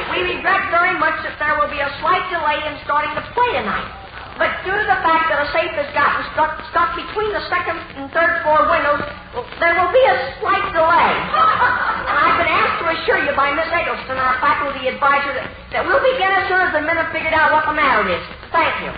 we regret very much that there will be a slight delay in starting the play tonight. But due to the fact that a safe has gotten stuck between the second and third floor windows, well, there will be a slight delay. And I've been asked to assure you by Miss Eggleston, our faculty advisor, that we'll begin as soon as the men have figured out what the matter is. Thank you.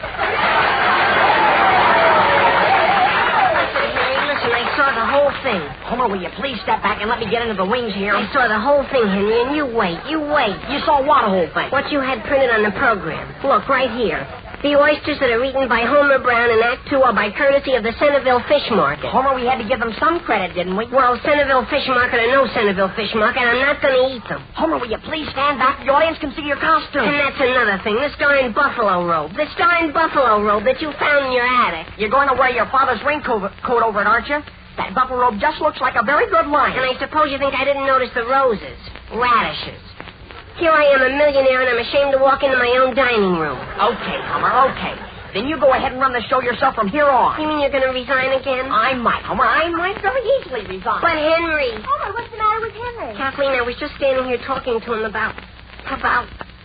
Listen, I saw the whole thing. Homer, will you please step back and let me get into the wings here? I saw the whole thing, Henry, and you wait. You saw what whole thing? What you had printed on the program. Look, right here. The oysters that are eaten by Homer Brown in Act 2 are by courtesy of the Centerville Fish Market. Homer, we had to give them some credit, didn't we? Well, Centerville Fish Market or no Centerville Fish Market, I'm not going to eat them. Homer, will you please stand back? The audience can see your costume. And that's another thing. This darn buffalo robe. This darn buffalo robe that you found in your attic. You're going to wear your father's raincoat over it, aren't you? That buffalo robe just looks like a very good line. And I suppose you think I didn't notice the roses. Radishes. Here I am, a millionaire, and I'm ashamed to walk into my own dining room. Okay, Homer, okay. Then you go ahead and run the show yourself from here on. You mean you're going to resign again? I might, Homer. I might very easily resign. But Henry... Homer, what's the matter with Henry? Kathleen, I was just standing here talking to him about...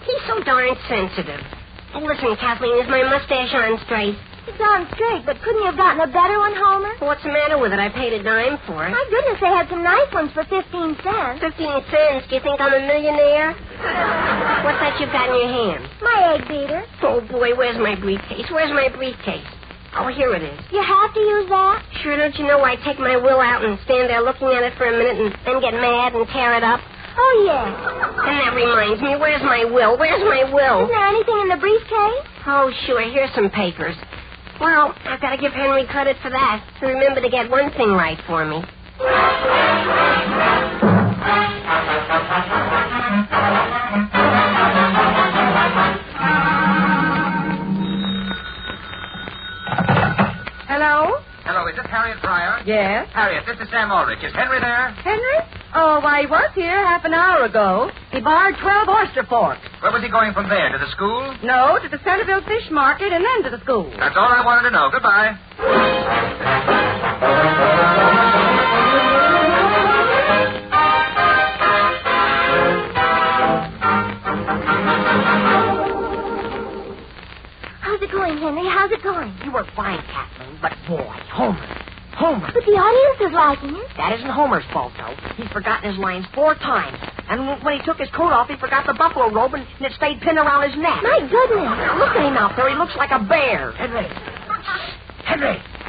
He's so darn sensitive. Oh, listen, Kathleen, is my mustache on straight? It's on straight, but couldn't you have gotten a better one, Homer? What's the matter with it? I paid a dime for it. My goodness, they had some nice ones for 15 cents. 15 cents? Do you think I'm a millionaire? What's that you've got in your hand? My egg beater. Oh, boy, where's my briefcase? Oh, here it is. You have to use that? Sure, don't you know I take my will out and stand there looking at it for a minute and then get mad and tear it up? Oh, yes. And that reminds me, where's my will? Isn't there anything in the briefcase? Oh, sure, here's some papers. Well, I've got to give Henry credit for that. To remember to get one thing right for me. Hello? Hello, is this Harriet Pryor? Yes. Harriet, this is Sam Aldrich. Is Henry there? Henry? Oh, why, he was here half an hour ago. He borrowed 12 oyster forks. Where was he going from there? To the school? No, to the Centerville Fish Market and then to the school. That's all I wanted to know. Goodbye. How's it going, Henry? How's it going? You were fine, Kathleen, but boy, Homer. But the audience is liking it. That isn't Homer's fault, though. He's forgotten his lines 4 times. And when he took his coat off, he forgot the buffalo robe, and it stayed pinned around his neck. My goodness. Look at him out there. He looks like a bear. Henry!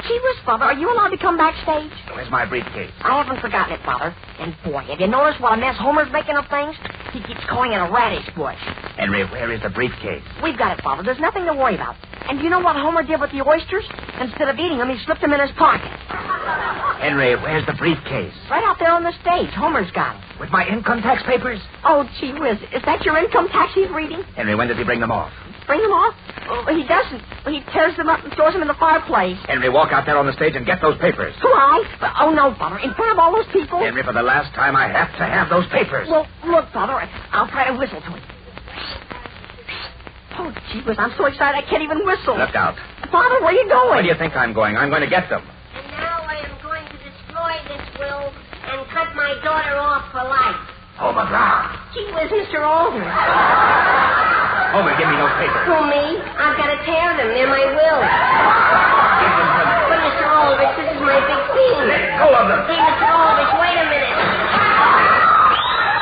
Gee whiz, Father, are you allowed to come backstage? Where's my briefcase? I haven't forgotten it, Father. And, boy, have you noticed what a mess Homer's making of things? He keeps calling it a radish bush. Henry, where is the briefcase? We've got it, Father. There's nothing to worry about. And do you know what Homer did with the oysters? Instead of eating them, he slipped them in his pocket. Henry, where's the briefcase? Right out there on the stage. Homer's got it. With my income tax papers? Oh, gee whiz. Is that your income tax he's reading? Henry, when did he bring them off? spring them off? Well, he doesn't. Well, he tears them up and throws them in the fireplace. Henry, walk out there on the stage and get those papers. Who, I? Oh, no, Father. In front of all those people? Henry, for the last time, I have to have those papers. Well, look, Father, I'll try to whistle to him. Oh, gee whiz, I'm so excited I can't even whistle. Look out. Father, where are you going? Where do you think I'm going? I'm going to get them. And now I am going to destroy this will and cut my daughter off for life. Oh, McGraw. Gee whiz, Mr. Aldrich. Homer, give me those papers. Who, me? I've got to tear them. They're my will. But, Mr. Aldrich, this is my big scene. Let go of them. Hey, Mr. Aldrich, wait a minute.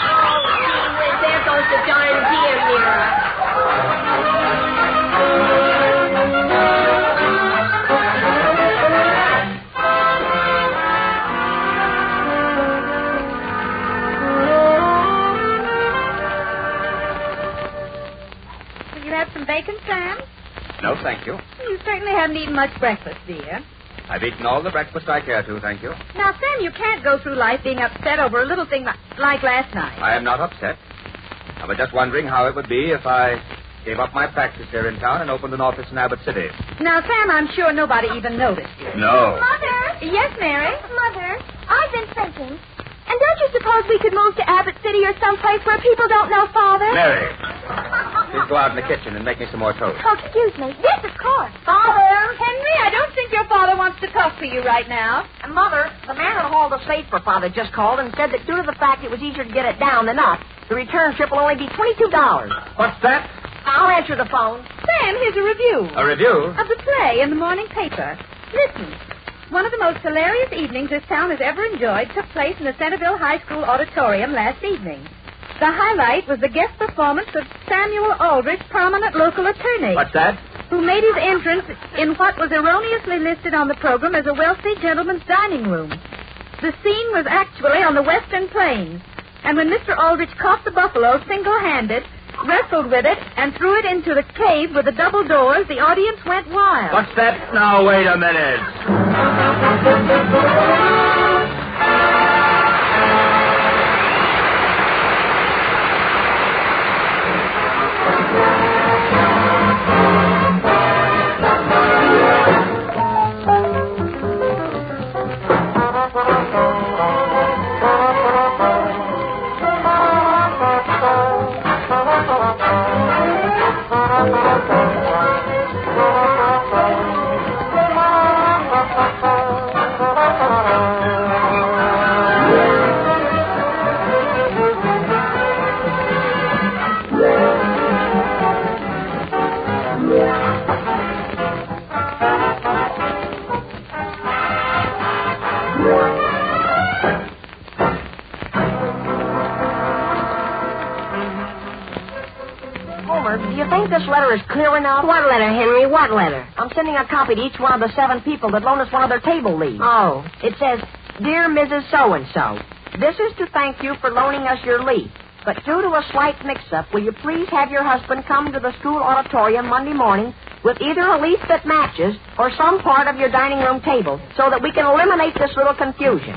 Oh, gee whiz, there goes the darn deer mirror. Some bacon, Sam? No, thank you. You certainly haven't eaten much breakfast, dear. I've eaten all the breakfast I care to, thank you. Now, Sam, you can't go through life being upset over a little thing like last night. I am not upset. I was just wondering how it would be if I gave up my practice here in town and opened an office in Abbott City. Now, Sam, I'm sure nobody even noticed you. No. Mother! Yes, Mary? Mother, I've been thinking. And don't you suppose we could move to Abbott City or someplace where people don't know Father? Mary, please go out in the kitchen and make me some more toast. Oh, excuse me. Yes, of course. Father! Henry, I don't think your father wants to talk to you right now. And, Mother, the man who hauled the safe for Father just called and said that due to the fact it was easier to get it down than up, the return trip will only be $22. What's that? I'll answer the phone. Sam, here's a review. A review? Of the play in the morning paper. Listen. One of the most hilarious evenings this town has ever enjoyed took place in the Centerville High School auditorium last evening. The highlight was the guest performance of Samuel Aldrich, prominent local attorney. What's that? Who made his entrance in what was erroneously listed on the program as a wealthy gentleman's dining room. The scene was actually on the Western Plains, and when Mr. Aldrich caught the buffalo single-handed, wrestled with it, and threw it into the cave with the double doors, the audience went wild. What's that? Now, wait a minute. Do you think this letter is clear enough? What letter, Henry? What letter? I'm sending a copy to each one of the 7 people that loaned us one of their table leaves. Oh. It says, Dear Mrs. So-and-so, this is to thank you for loaning us your leaf. But due to a slight mix-up, will you please have your husband come to the school auditorium Monday morning with either a leaf that matches or some part of your dining room table so that we can eliminate this little confusion.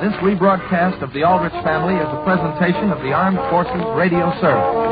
This rebroadcast of the Aldrich Family is a presentation of the Armed Forces Radio Service.